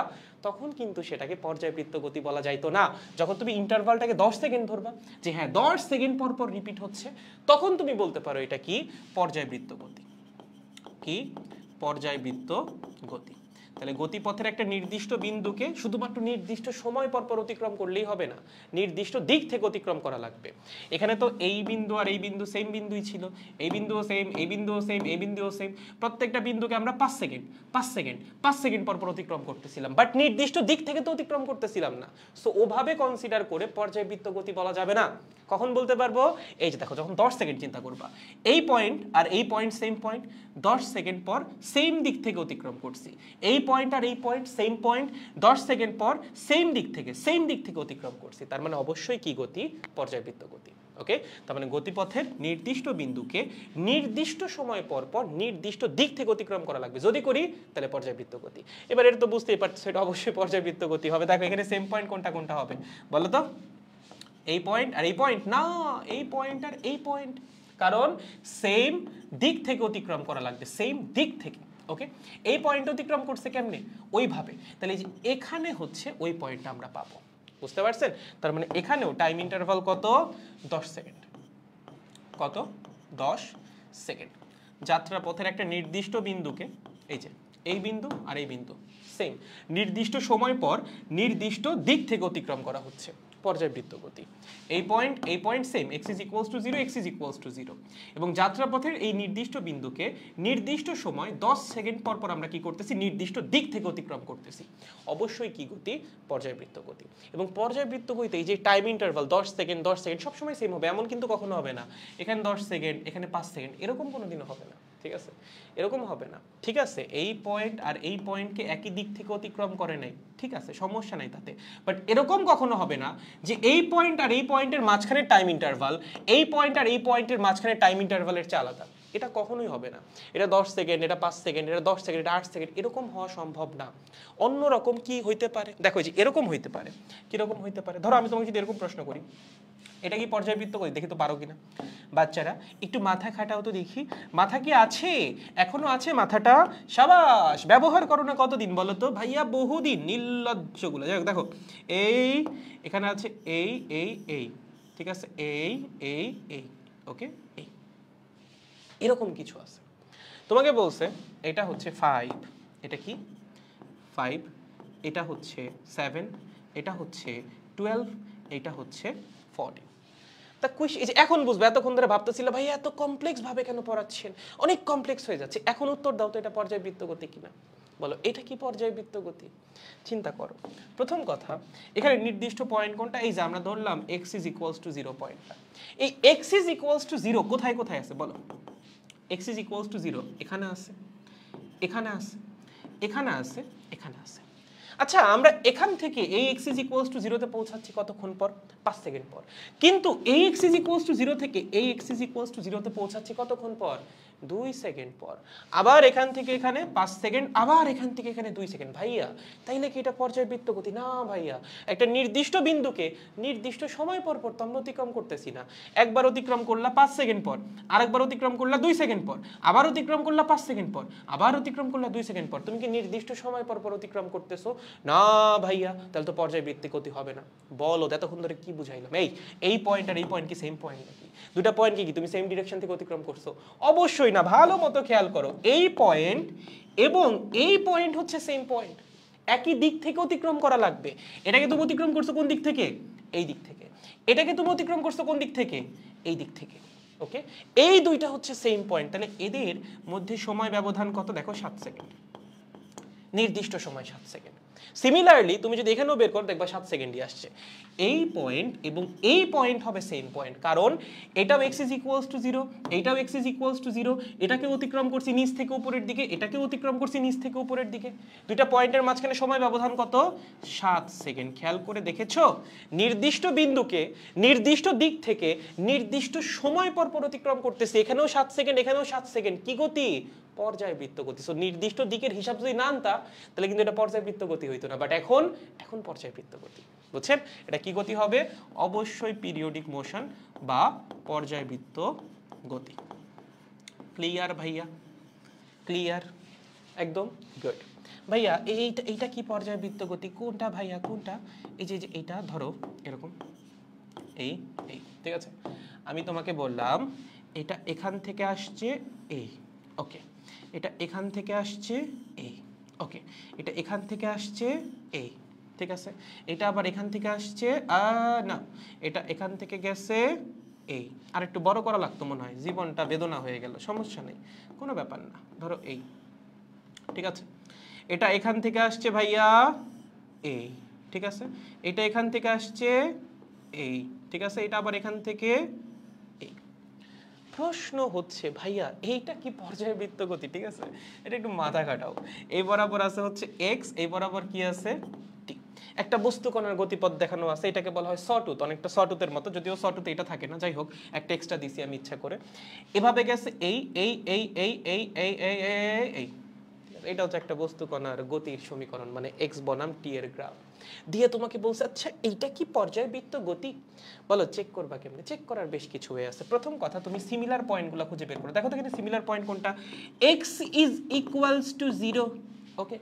তখন কিন্তু সেটাকে পর্যায়বৃত্ত গতি বলা যাইতো না। যখন তুমি ইন্টারভালটাকে 10 সেকেন্ড ধরবা, যে হ্যাঁ 10 সেকেন্ড পর পর রিপিট হচ্ছে, তখন তুমি বলতে পারো এটা কি? পর্যায়বৃত্ত গতি। কি? পর্যায়বৃত্ত গতি। তাহলে গতিপথের একটা নির্দিষ্ট বিন্দুকে শুধুমাত্র নির্দিষ্ট সময় পর পর অতিক্রম করলেই হবে না, নির্দিষ্ট দিক থেকে অতিক্রম করা লাগবে। এখানে তো এই বিন্দু আর এই বিন্দু সেম বিন্দুই ছিল, এই বিন্দুও সেম, এই বিন্দুও সেম, এই বিন্দুও সেম। প্রত্যেকটা বিন্দুকে আমরা 5 সেকেন্ড 5 সেকেন্ড 5 সেকেন্ড পর পর অতিক্রম করতেছিলাম, বাট নির্দিষ্ট দিক থেকে তো অতিক্রম করতেছিলাম না। সো ওভাবে কনসিডার করে পর্যায়বৃত্ত গতি বলা যাবে না। কখন বলতে পারবো? এই যে দেখো, যখন 10 সেকেন্ড চিন্তা করবা, এই পয়েন্ট আর এই পয়েন্ট সেম পয়েন্ট, 10 সেকেন্ড পর সেম দিক থেকে অতিক্রম করছি। এই পয়েন্ট আর এই পয়েন্ট সেম পয়েন্ট, 10 সেকেন্ড পর সেম দিক থেকে অতিক্রম করছি। তার মানে অবশ্যই কি গতি? পর্যায়বৃত্ত গতি। ওকে, তার মানে গতিপথের নির্দিষ্ট বিন্দুকে নির্দিষ্ট সময় পর পর নির্দিষ্ট দিক থেকে অতিক্রম করা লাগবে। যদি করি তাহলে পর্যায়বৃত্ত গতি। এবার এটা তো বুঝতেই পারছো, এটা অবশ্যই পর্যায়বৃত্ত গতি হবে। দেখো এখানে সেম পয়েন্ট কোনটা কোনটা হবে বলো তো? এই পয়েন্ট আর এই পয়েন্ট না, এই পয়েন্ট আর এই পয়েন্ট কারণ সেম দিক থেকে অতিক্রম করা লাগবে, সেম দিক থেকে। ওকে, এই পয়েন্ট অতিক্রম করছে কেমনে? ওইভাবে। তাহলে এই যে এখানে হচ্ছে ওই পয়েন্টটা আমরা পাবো, বুঝতে পারছেন? তার মানে এখানেও টাইম ইন্টারভাল কত? 10 সেকেন্ড। কত? 10 সেকেন্ড। যাত্রা পথের একটা নির্দিষ্ট বিন্দুকে, এই যে এই বিন্দু আর এই বিন্দু সেম, নির্দিষ্ট সময় পর নির্দিষ্ট দিক থেকে অতিক্রম করা হচ্ছে, পর্যায়বৃত্ত গতি। এই point same, x is equals to 0, x is equals to 0। এবং যাত্রাপথের এই নির্দিষ্ট বিন্দুকে নির্দিষ্ট সময় 10 সেকেন্ড পর পর আমরা কি করতেছি? নির্দিষ্ট দিক থেকে অতিক্রম করতেছি। অবশ্যই কি গতি? পর্যায়বৃত্ত গতি। এবং পর্যায়বৃত্ত গতিতে এই যে টাইম ইন্টারভাল 10 সেকেন্ড 10 সেকেন্ড সবসময় সেম হবে, এমন কিন্তু কখনো হবে না এখানে 10 সেকেন্ড এখানে 5 সেকেন্ড, এরকম কোনোদিনও হবে না, ঠিক আছে? এরকম হবে না, ঠিক আছে? এই পয়েন্ট আর এই পয়েন্টকে একই দিক থেকে অতিক্রম করে নাই, ঠিক আছে, সমস্যা নাই তাতে। বাট এরকম কখনো হবে না যে এই পয়েন্ট আর এই পয়েন্টের মাঝখানে টাইম ইন্টারভাল এই পয়েন্ট আর এই পয়েন্টের মাঝখানে টাইম ইন্টারভালের চেয়ে আলাদা। এটা কখনোই হবে না। এটা 10 সেকেন্ড, এটা 5 সেকেন্ড, এটা 10 সেকেন্ড, এটা 8 সেকেন্ড, এরকম হওয়া সম্ভব না। অন্যরকম কি হইতে পারে? দেখো যে এরকম হইতে পারে। কিরকম হইতে পারে? ধরো আমি তোমাকে যদি এরকম প্রশ্ন করি, এটা কি পর্যায়বৃত্ত গতি? দেখি তো পারো কিনা। বাচ্চারা একটু মাথা খাটাও তো দেখি, মাথা কি আছে? এখনো আছে মাথাটা? সাবাস, ব্যবহার করো না কতদিন বলো তো? ভাইয়া বহুদিন, নির্লজ্জগুলো। যাই হোক, দেখো এই এখানে আছে এই এই এই, ঠিক আছে, এই এই এই, ওকে, এই এরকম কিছু আছে। তোমাকে বলছে এটা হচ্ছে 5, এটা কি 5, এটা হচ্ছে 7, এটা হচ্ছে 12, এটা হচ্ছে 14। তা এই যে এখন বুঝবে, এতক্ষণ ধরে ভাবতেছিল ভাই এত কমপ্লেক্স ভাবে কেন পড়াচ্ছেন, অনেক কমপ্লেক্স হয়ে যাচ্ছে। এখন উত্তর দাও তো, এটা পর্যায়বৃত্ত গতি কিনা বলো, এটা কি পর্যায়বৃত্ত গতি? চিন্তা করো। প্রথম কথা, এখানে নির্দিষ্ট পয়েন্ট কোনটা? এই যে আমরা ধরলাম x ইজ ইকুয়ালস টু 0 পয়েন্টটা। এই x ইজ ইকুয়ালস টু 0 কোথায় কোথায় আছে বলো? x ইজ ইকুয়ালস টু 0 এখানে আছে, এখানে আছে, এখানে আছে, এখানে আছে। আচ্ছা, আমরা এখান থেকে এই x ইজ ইকুয়ালস টু 0 তে পৌঁছাচ্ছি কতক্ষণ পর? 5 সেকেন্ড পর। কিন্তু এই x ইজ ইকুয়ালস টু 0 থেকে এই x ইজ ইকুয়ালস টু 0 তে পৌঁছাচ্ছি কতক্ষণ পর? 2 সেকেন্ড পর। আবার এখান থেকে এখানে 5 সেকেন্ড, আবার এখান থেকে এখানে 2 সেকেন্ড। ভাইয়া তাইলে কি এটা পর্যায়বৃত্ত গতি? না ভাইয়া, একটা নির্দিষ্ট বিন্দুকে নির্দিষ্ট সময় পর পর তো আমরা অতিক্রম করতেছি না। একবার অতিক্রম করলা 5 সেকেন্ড পর, আরেকবার অতিক্রম করলা 2 সেকেন্ড পর, আবার অতিক্রম করলা 5 সেকেন্ড পর, আবার অতিক্রম করলা 2 সেকেন্ড পর। তুমি কি নির্দিষ্ট সময় পর পর অতিক্রম করতেছো? না ভাইয়া, তাহলে তো পর্যায়বৃত্ত গতি হবে না। বলো এতক্ষণ ধরে কি বুঝাইলাম? এই পয়েন্ট আর এই পয়েন্ট কি সেম পয়েন্ট নাকি? দুটা পয়েন্ট কি তুমি সেম ডিরেকশন থেকে অতিক্রম করছো? অবশ্যই না। ভালো মতো খেয়াল করো, এই পয়েন্ট এবং এই পয়েন্ট হচ্ছে সেম পয়েন্ট, একই দিক থেকে অতিক্রম করা লাগবে। এটাকে তুমি অতিক্রম করছো কোন দিক থেকে? এই দিক থেকে। এটাকে তুমি অতিক্রম করছো কোন দিক থেকে? এই দিক থেকে। ওকে, এই দুইটা হচ্ছে সেম পয়েন্ট। তাহলে এদের মধ্যে সময় ব্যবধান কত? দেখো 7 সেকেন্ড, নির্দিষ্ট সময় 7 সেকেন্ড। সিমিলারলি তুমি যদি এখানেও বের করো দেখবা 7 সেকেন্ডই আসছে। এই পয়েন্ট এবং এই পয়েন্ট হবে সেম পয়েন্ট, কারণ এটাও x ইজ ইকুয়ালস টু 0, এটাও x ইজ ইকুয়ালস টু 0। এটাকে অতিক্রম করছি নিচ থেকে উপরের দিকে, এটাকে অতিক্রম করছি নিচ থেকে উপরের দিকে। দুইটা পয়েন্টের মাঝখানে সময় ব্যবধান কত? 7 সেকেন্ড। খেয়াল করে দেখেছো? নির্দিষ্ট বিন্দুকে নির্দিষ্ট দিক থেকে নির্দিষ্ট সময় পর পর অতিক্রম করতেছি। এখানেও 7 সেকেন্ড, এখানেও 7 সেকেন্ড। কি গতি? পর্যায়বৃত্ত গতি। সো নির্দিষ্ট দিকের হিসাব যদি না আনতা তাহলে কিন্তু এটা পর্যায়বৃত্ত গতি হইতো না। বাট এখন পর্যায়বৃত্ত গতি। বুঝছেন? এটা কি গতি হবে? অবশ্যই পিরিয়ডিক মোশন বা পর্যায়বৃত্ত গতি। ক্লিয়ার ভাইয়া? ক্লিয়ার? একদম গুড। ভাইয়া এইটা কি পর্যায়বৃত্ত গতি? কোনটা ভাইয়া কোনটা? এই যে এইটা ধরো এরকম, এই এই, ঠিক আছে? আমি তোমাকে বললাম এটা এখান থেকে আসছে এই, ওকে, এটা এখান থেকে আসছে এই, ওকে, এটা এখান থেকে আসছে এই, ঠিক আছে? এটা আবার এখান থেকে আসছে না, এটা এখান থেকে গেছে এই। আর একটু বড় করা লাগতো মনে হয়, জীবনটা বেদনা হয়ে গেল। সমস্যা নেই, কোনো ব্যাপার না। ধরো এই, ঠিক আছে? এটা এখান থেকে আসছে ভাইয়া এই, ঠিক আছে? এটা এখান থেকে আসছে এই, ঠিক আছে? এটা আবার এখান থেকে এই। প্রশ্ন হচ্ছে ভাইয়া এইটা কি পর্যায়বৃত্ত গতি? ঠিক আছে, এটা একটু মাথা খাটাও। এই বরাবর আছে হচ্ছে x, এই বরাবর কি আছে? t। একটা বস্তুকণার গতিপথ দেখানো আছে, এটাকে বলা হয় সটুথ, অনেকটা সটুথের মতো, যদিও সটুথে এটা থাকে না। যাই হোক, একটা এক্সট্রা দিছি আমি ইচ্ছা করে। এভাবে গেছে এই এই এই এই এই এই এই এই এই, এটা হচ্ছে একটা বস্তু কণার গতির সমীকরণ, মানে এক্স বনাম টি এর গ্রাফ দিয়ে তোমাকে বলছে আচ্ছা এইটা কি পর্যায়বৃত্ত গতি, বলো চেক করবা কেমনে? চেক করার বেশ কিছু ওয়ে আছে। প্রথম কথা, তুমি সিমিলার পয়েন্টগুলো খুঁজে বের করো। দেখো তো এখানে সিমিলার পয়েন্ট কোনটা, এক্স ইজ ইকুয়ালস টু 0। ওকে,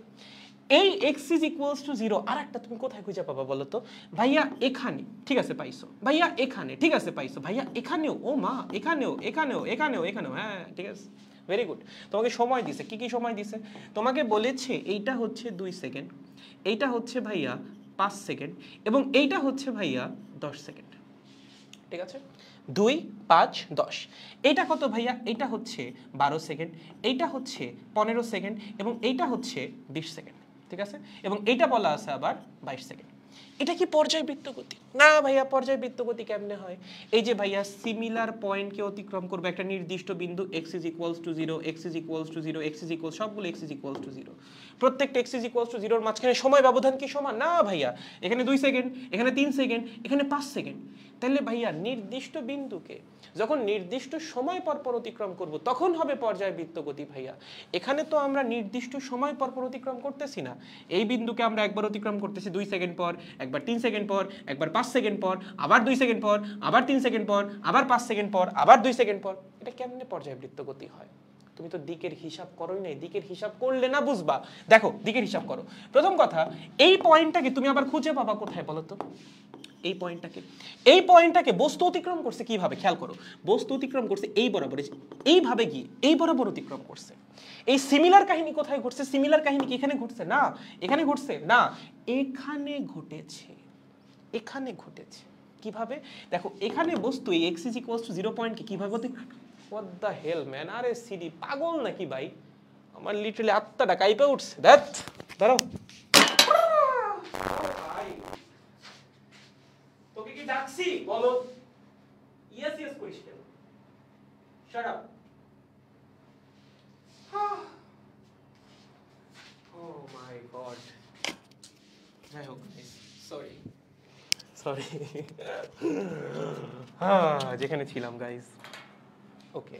এই x ইজ ইকুয়ালস টু 0 আর একটা তুমি কোথায় খুঁজে পাবা বলো তো? ভাইয়া এখানে, ঠিক আছে পাইছো। ভাইয়া এখানে, ঠিক আছে পাইছো। ভাইয়া এখানেও, ও মা এখানেও এখানেও এখানেও এখানেও, হ্যাঁ ঠিক আছে, ভেরি গুড। তোমাকে সময় দিছে, কি কি সময় দিছে? তোমাকে বলেছে এইটা হচ্ছে 2 সেকেন্ড, এইটা হচ্ছে ভাইয়া 5 সেকেন্ড এবং এইটা হচ্ছে ভাইয়া 10 সেকেন্ড। ঠিক আছে, 2, 5, 10। এইটা কত ভাইয়া? এইটা হচ্ছে 12 সেকেন্ড, এইটা হচ্ছে 15 সেকেন্ড এবং এইটা হচ্ছে 20 সেকেন্ড। ঠিক আছে, এবং এইটা বলা আছে আবার 22 সেকেন্ড। এটা কি পর্যায়বৃত্ত গতি? না ভাইয়া, পর্যায়বৃত্ত গতি কেমনে হয়? এই যে ভাইয়া সিমিলার পয়েন্টকে অতিক্রম করবে একটা নির্দিষ্ট বিন্দু x is equals to 0, x is equals to 0, x is equals, সবগুলো x ইজ ইকুয়ালস টু 0। প্রত্যেকটা x ইজ ইকুয়ালস টু 0 এর মাঝখানে সময় ব্যবধান কি সমান? না ভাইয়া, এখানে 2 সেকেন্ড, এখানে 3 সেকেন্ড, এখানে 5 সেকেন্ড। তাহলে ভাইয়া নির্দিষ্ট বিন্দুকে যখন নির্দিষ্ট সময় পর পর অতিক্রম করব তখন হবে পর্যায়বৃত্ত গতি। ভাইয়া এখানে তো আমরা নির্দিষ্ট সময় পর পর অতিক্রম করতেছি না, এই বিন্দুকে আমরা একবার অতিক্রম করতেছি 2 সেকেন্ড পর, একবার 3 সেকেন্ড পর, একবার 5 সেকেন্ড পর, আবার 2 সেকেন্ড পর, আবার 3 সেকেন্ড পর, আবার 5 সেকেন্ড পর, আবার 2 সেকেন্ড পর। এটা কেমনে পর্যায়বৃত্ত গতি হয়? তুমি তো দিকের হিসাব করোই নাই, দিকের হিসাব করলে না বুঝবা। দেখো দিকের হিসাব করো। প্রথম কথা, এই পয়েন্টটাকে তুমি আবার খুঁজে পাবা কোথায় বলো তো? এই পয়েন্টটাকে বস্তু অতিক্রম করছে কিভাবে খেয়াল করো। বস্তু অতিক্রম করছে এই বরাবর, এইভাবে গিয়ে এই বরাবর অতিক্রম করছে। এই সিমিলার কাহিনী কোথায় ঘটছে? সিমিলার কাহিনী কি এখানে ঘটছে? না। এখানে ঘটছে? না, এখানে ঘটেছে। এখানে ঘটেছে কিভাবে? দেখো এখানে বস্তু এই x is equals to 0 point কে কিভাবে অতিক্রম, what the hell man, আরে সিডি পাগল নাকি ভাই? আমার লিটারালি আত্মাটা কাইপে উঠছে। দাঁড়াও, তোকে কি ডাকছি বলো? ইয়েস ইয়েস করিস কেন? Shut up. ও মাই গড, যাই হোক, সরি যেখানে ছিলাম গাইস। ওকে,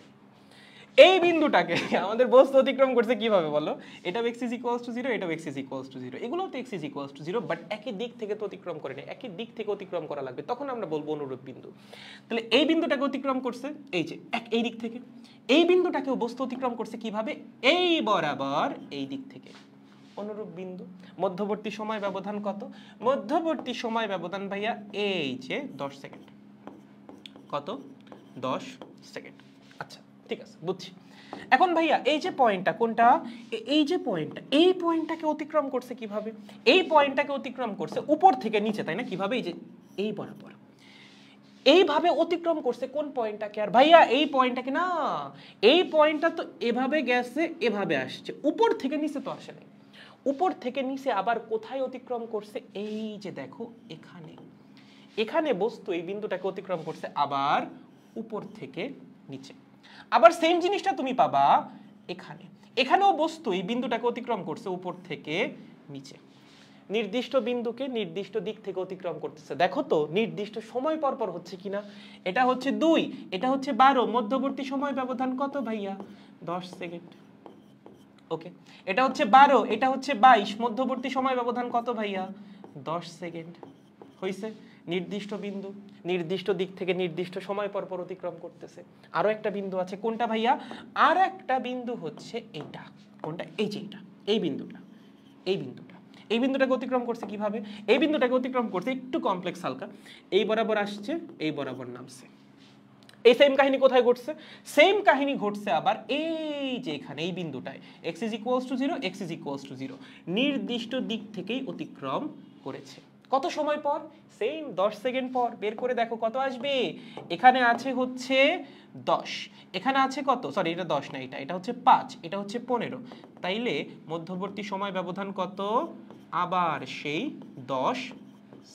এই বিন্দুটাকে আমাদের বস্তু অতিক্রম করছে কিভাবে বলো? এটা x is equals to 0, এটা x is equals to 0, এগুলোও তো x is equals to 0, but একই দিক থেকে তো অতিক্রম করে না, একই দিক থেকে অতিক্রম করা লাগবে, তখন আমরা বলবো অনুরূপ বিন্দু। তাহলে এই বিন্দুটাকে অতিক্রম করছে এই যে এই দিক থেকে, এই বিন্দুটাকেও বস্তু অতিক্রম করছে কিভাবে? এই বরাবর এই দিক থেকে, অনুরূপ বিন্দু। মধ্যবর্তী সময় ব্যবধান কত? মধ্যবর্তী সময় ব্যবধান ভাইয়া এই যে 10 সেকেন্ড। কত? 10 সেকেন্ড। আচ্ছা ঠিক আছে, বুঝছি। এখন ভাইয়া এই যে পয়েন্টটা কোনটা, এই যে পয়েন্টটা, এই পয়েন্টটাকে অতিক্রম করছে কিভাবে? এই পয়েন্টটাকে অতিক্রম করছে উপর থেকে নিচে, তাই না? কিভাবে? এই যে এই বরাবর এইভাবে অতিক্রম করছে কোন পয়েন্টটাকে? আর ভাইয়া এই পয়েন্টটাকে না, এই পয়েন্টটা তো এভাবে গেছে, এভাবে আসছে, উপর থেকে নিচে তো আসে নাই। উপর থেকে নিচে আবার কোথায় অতিক্রম করছে? এই যে দেখো এখানে, এখানে বস্তু এই বিন্দুটাকে অতিক্রম করছে আবার উপর থেকে নিচে। আবার সেম জিনিসটা তুমি পাবা এখানে, এখানেও বস্তু এই বিন্দুটাকে অতিক্রম করছে উপর থেকে নিচে। নির্দিষ্ট বিন্দুকে নির্দিষ্ট দিক থেকে অতিক্রম করতেছে। দেখো তো নির্দিষ্ট সময় পর পর হচ্ছে কিনা। এটা হচ্ছে 2, এটা হচ্ছে 12, মধ্যবর্তী সময় ব্যবধান কত ভাইয়া? 10 সেকেন্ড। ওকে, এটা হচ্ছে 12, এটা হচ্ছে 22, মধ্যবর্তী সময় ব্যবধান কত ভাইয়া? 10 সেকেন্ড। হইছে? নির্দিষ্ট বিন্দু নির্দিষ্ট দিক থেকে নির্দিষ্ট সময় পর পর অতিক্রম করতেছে। আরো একটা বিন্দু আছে, কোনটা ভাইয়া? আর একটা বিন্দু হচ্ছে এইটা। কোনটা? এই যে এটা, এই বিন্দুটা, এই বিন্দুটা, এই বিন্দুটাকে অতিক্রম করছে কিভাবে? এই বিন্দুটাকে অতিক্রম করছে একটু কমপ্লেক্স হালকা, এই বরাবর আসছে, এই বরাবর নামছে। এই সেম কাহিনী কোথায় ঘটছে? সেম কাহিনী ঘটছে আবার এই যে এখানে, এই বিন্দুটায় x is equals to 0, x is equals to 0, নির্দিষ্ট দিক থেকেই অতিক্রম করেছে। কত সময় পর? সেম 10 সেকেন্ড পর। বের করে দেখো কত আসবে। এখানে আছে হচ্ছে 10, এখানে আছে কত? সরি, এটা 10 না, এটা হচ্ছে 5, এটা হচ্ছে 15। তাইলে মধ্যবর্তী সময় ব্যবধান কত? আবার সেই 10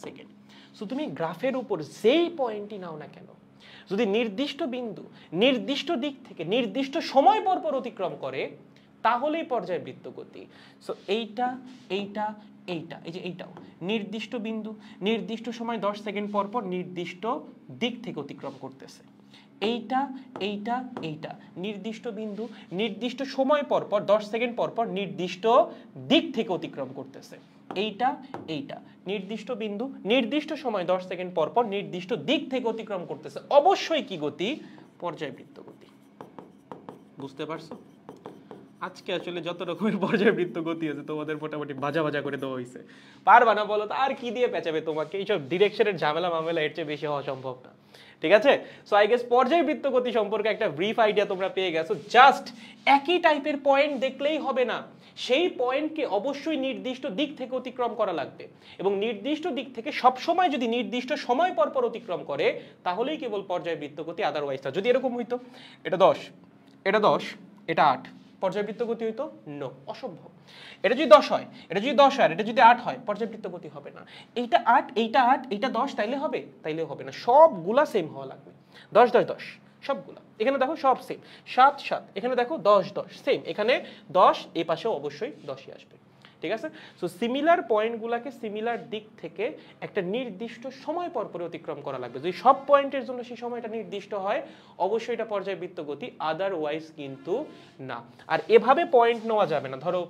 সেকেন্ড। সো তুমি গ্রাফের উপর যেই পয়েন্টই নাও না কেন, যদি নির্দিষ্ট বিন্দু নির্দিষ্ট দিক থেকে নির্দিষ্ট সময় পর পর অতিক্রম করে তাহলেই পর্যায়বৃত্ত গতি। সো এইটা এইটা এইটা, এই যে এইটাও নির্দিষ্ট বিন্দু নির্দিষ্ট সময় 10 সেকেন্ড পর পর নির্দিষ্ট দিক থেকে অতিক্রম করতেছে। এইটা এইটা এইটা নির্দিষ্ট বিন্দু নির্দিষ্ট সময় পর পর 10 সেকেন্ড পর পর নির্দিষ্ট দিক থেকে অতিক্রম করতেছে। এইটা এইটা নির্দিষ্ট বিন্দু নির্দিষ্ট সময় 10 সেকেন্ড পর পর নির্দিষ্ট দিক থেকে অতিক্রম করতেছে। অবশ্যই কি গতি? পর্যায়বৃত্ত গতি। বুঝতে পারছো? আজকে আসলে যত রকমের পর্যায়বৃত্ত গতি আছে তোমাদের মোটামুটি ভাজা ভাজা করে দেওয়া হয়েছে। পারবা না বলো তো? আর কি দিয়ে পেঁচাবে তোমাকে? এইসব ডিরেকশনের ঝামেলা মামেলা এর চেয়ে বেশি হওয়া সম্ভব না। ঠিক আছে? সো আই গেস পর্যায়বৃত্ত গতি সম্পর্কে একটা ব্রিফ আইডিয়া তোমরা পেয়ে গেছো। জাস্ট একই টাইপের পয়েন্ট দেখলেই হবে না, সেই পয়েন্টকে অবশ্যই নির্দিষ্ট দিক থেকে অতিক্রম করা লাগবে এবং নির্দিষ্ট দিক থেকে সব সময় যদি নির্দিষ্ট সময় পর পর অতিক্রম করে তাহলেই কেবল পর্যায়বৃত্ত গতি। আদারওয়াইজ যদি এরকম হইতো এটা 10 এটা 10 এটা 8, পর্যায়বৃত্ত গতি হইতো? নো, অসম্ভব। এটা যদি 10 হয়, এটা যদি 10 হয়, এটা যদি 8 হয়, পর্যায়বৃত্ত গতি হবে না। এইটা 8 এইটা 8 এইটা 10 তাইলে হবে? তাইলেও হবে না। সবগুলা সেম হওয়া লাগবে। 10 10 10 সবগুলা। এখানে দেখো সব সেম। 7 7 এখানে দেখো 10 10 সেম। এখানে 10 এই পাশেও অবশ্যই 10ই আসবে। ঠিক আছে? সো সিমিলার পয়েন্টগুলোকে সিমিলার দিক থেকে একটা নির্দিষ্ট সময় পর পর অতিক্রম করা লাগবে। যদি সব পয়েন্টের জন্য সেই সময়টা নির্দিষ্ট হয় অবশ্যই এটা পর্যায়বৃত্ত গতি, আদারওয়াইজ কিন্তু না। আর এভাবে পয়েন্ট নেওয়া যাবে না। ধরো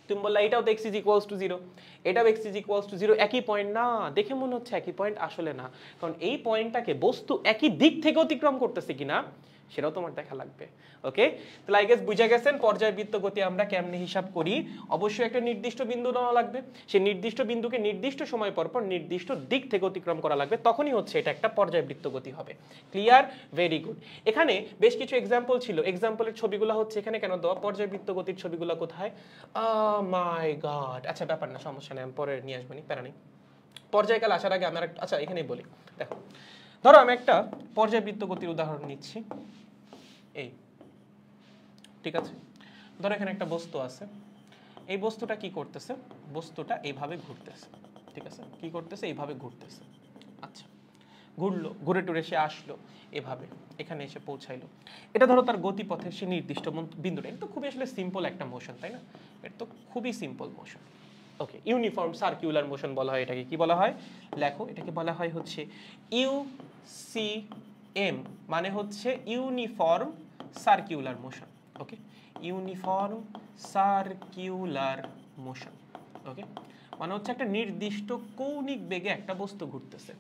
তুমি বললা এটাও তো x ইজ ইকুয়ালস টু 0, এটাও x ইজ ইকুয়ালস টু 0, একই পয়েন্ট না। দেখে মনে হচ্ছে একই পয়েন্ট, আসলে না। কারণ এই পয়েন্টটাকে বস্তু একই দিক থেকে অতিক্রম করতেছে কিনা সেটাও তোমার দেখা লাগবে। ওকে, তাহলে আই গেস বুঝা গেছেন পর্যায়বৃত্ত গতি আমরা কেমনে হিসাব করি। অবশ্যই একটা নির্দিষ্ট বিন্দু নেওয়া লাগবে, সেই নির্দিষ্ট বিন্দুকে নির্দিষ্ট সময় পর পর নির্দিষ্ট দিক থেকে অতিক্রম করা লাগবে, তখনই হচ্ছে এটা একটা পর্যায়বৃত্ত গতি হবে। ক্লিয়ার? Very good. এখানে বেশ কিছু এক্সাম্পল ছিল, এক্সাম্পলের ছবিগুলো হচ্ছে এখানে কেন দেওয়া, পর্যায়বৃত্ত গতির ছবিগুলো কোথায়? মাই গড, আচ্ছা ব্যাপার না, সমস্যা নেই, আমি পরে নিয়ে আসবো, প্যারা নেই। পর্যায়কাল আসার আগে আমার আচ্ছা এখানেই বলি। দেখো ধরো আমি একটা পর্যায়বৃত্ত গতির উদাহরণ নিচ্ছি। এই ঠিক আছে, ধরো এখানে একটা বস্তু আছে, এই বস্তুটা কি করতেছে? বস্তুটা এইভাবে ঘুরতেছে। ঠিক আছে, কি করতেছে? এইভাবে ঘুরতেছে। আচ্ছা, ঘুরলো, ঘুরে টুরে সে আসলো এভাবে, এখানে এসে পৌঁছাইলো। এটা ধরো তার গতিপথের সে নির্দিষ্ট বিন্দুটা। এটা তো খুবই আসলে সিম্পল একটা মোশন, তাই না? এটা তো খুবই সিম্পল মোশন। ওকে, ইউনিফর্ম সার্কুলার মোশন বলা হয় এটাকে। কি বলা হয়? লেখো, এটাকে বলা হয় হচ্ছে ইউসিএম, মানে হচ্ছে ইউনিফর্ম সার্কুলার মোশন। ওকে, ইউনিফর্ম সার্কুলার মোশন। ওকে, মানে হচ্ছে একটা নির্দিষ্ট কৌণিক বেগে একটা বস্তু ঘুরতেছে।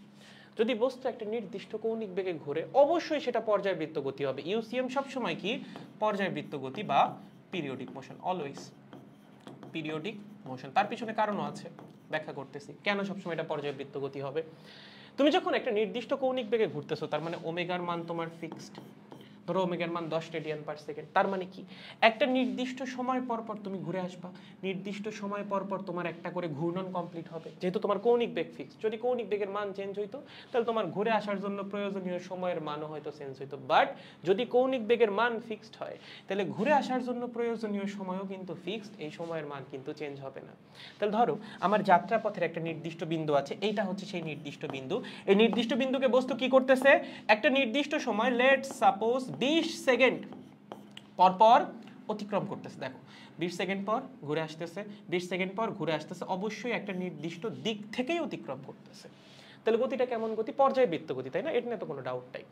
যদি বস্তু একটা নির্দিষ্ট কৌণিক বেগে ঘুরে অবশ্যই সেটা পর্যায়বৃত্ত গতি হবে। ইউসিএম সবসময় কি? পর্যায়বৃত্ত গতি বা periodic motion, always periodic motion. তার পিছনে কারণও আছে, ব্যাখ্যা করতেছি কেন সবসময় এটা পর্যায়বৃত্ত গতি হবে। তুমি যখন একটা নির্দিষ্ট কৌণিক বেগে ঘুরতেছো তার মানে ওমেগার মান তোমার ফিক্সড। ধরো ওমেগার মান 10 রেডিয়ান পার সেকেন্ড। তার মানে কি? একটা নির্দিষ্ট সময় পর পর তুমি ঘুরে আসবা, নির্দিষ্ট সময় পর পর তোমার একটা করে ঘূর্ণন কমপ্লিট হবে, যেহেতু তোমার কৌণিক বেগ ফিক্স। যদি কৌণিক বেগের মান চেঞ্জ হইতো তাহলে তোমার ঘুরে আসার জন্য প্রয়োজনীয় সময়ের মানও হয়তো চেঞ্জ হইতো। বাট যদি কৌণিক বেগের মান ফিক্সড হয় তাহলে ঘুরে আসার জন্য প্রয়োজনীয় সময়ও কিন্তু ফিক্সড, এই সময়ের মান কিন্তু চেঞ্জ হবে না। তাহলে ধরো আমার যাত্রাপথের একটা নির্দিষ্ট বিন্দু আছে, এইটা হচ্ছে সেই নির্দিষ্ট বিন্দু। এই নির্দিষ্ট বিন্দুকে বস্তু কি করতেছে? একটা নির্দিষ্ট সময়, লেটস সাপোজ 20 সেকেন্ড পর পর অতিক্রম করতেছে। দেখো 20 সেকেন্ড পর ঘুরে আসতেছে, 20 সেকেন্ড পর ঘুরে আসতেছে, অবশ্যই একটা নির্দিষ্ট দিক থেকেই অতিক্রম করতেছে। তাহলে গতিটা কেমন গতি? পর্যায়বৃত্ত গতি, তাই না? এটা নিয়ে তো কোনো ডাউট নাই।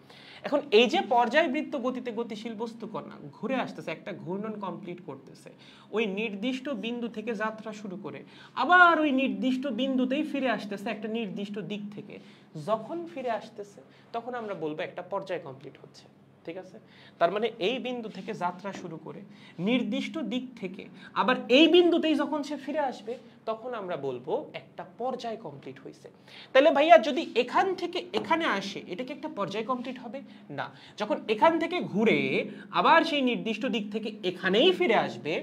এখন এই যে পর্যায়বৃত্ত গতিতে গতিশীল বস্তু কণা ঘুরে আসতেছে, একটা ঘূর্ণন কমপ্লিট করতেছে, ওই নির্দিষ্ট বিন্দু থেকে যাত্রা শুরু করে আবার ওই নির্দিষ্ট বিন্দুতেই ফিরে আসতেছে একটা নির্দিষ্ট দিক থেকে। যখন ফিরে আসতেছে তখন আমরা বলবো একটা পর্যায় কমপ্লিট হচ্ছে। ঠিক আছে, তার মানে এই বিন্দু থেকে যাত্রা শুরু করে নির্দিষ্ট দিক থেকে আবার এই বিন্দুতেই যখন সে ফিরে আসবে তখন আমরা বলবো একটা পর্যায় কমপ্লিট হয়েছে। তাহলে ভাইয়া যদি এখান থেকে এখানে আসে এটা কি একটা পর্যায় কমপ্লিট হবে? না। যখন এখান থেকে ঘুরে আবার সেই নির্দিষ্ট দিক থেকে এখানেই ফিরে আসবে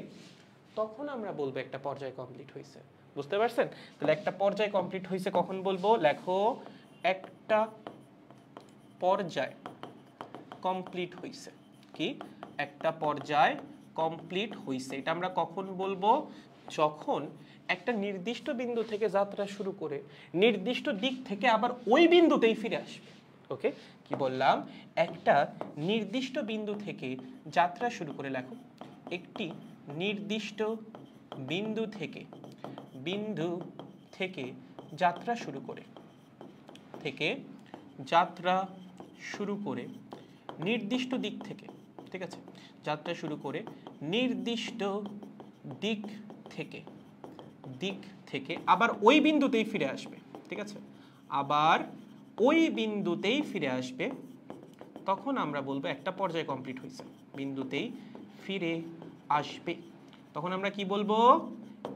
তখন আমরা বলবো একটা পর্যায় কমপ্লিট হয়েছে। বুঝতে পারছেন? তাহলে একটা পর্যায় কমপ্লিট হয়েছে কখন বলবো? লেখো, একটা পর্যায় কমপ্লিট হইছে। কি? একটা পর্যায় কমপ্লিট হইছে। এটা আমরা কখন বলবো? যখন একটা নির্দিষ্ট বিন্দু থেকে যাত্রা শুরু করে নির্দিষ্ট দিক থেকে আবার ওই বিন্দুতেই ফিরে আসবে। ওকে, কি বললাম? একটা নির্দিষ্ট বিন্দু থেকে যাত্রা শুরু করে, লেখো, একটি নির্দিষ্ট বিন্দু থেকে যাত্রা শুরু করে নির্দিষ্ট দিক থেকে, ঠিক আছে, যাত্রা শুরু করে নির্দিষ্ট দিক থেকে আবার ওই বিন্দুতেই ফিরে আসবে, ঠিক আছে, আবার ওই বিন্দুতেই ফিরে আসবে, তখন আমরা বলবো একটা পর্যায় কমপ্লিট হয়েছে। বিন্দুতেই ফিরে আসবে, তখন আমরা কি বলবো?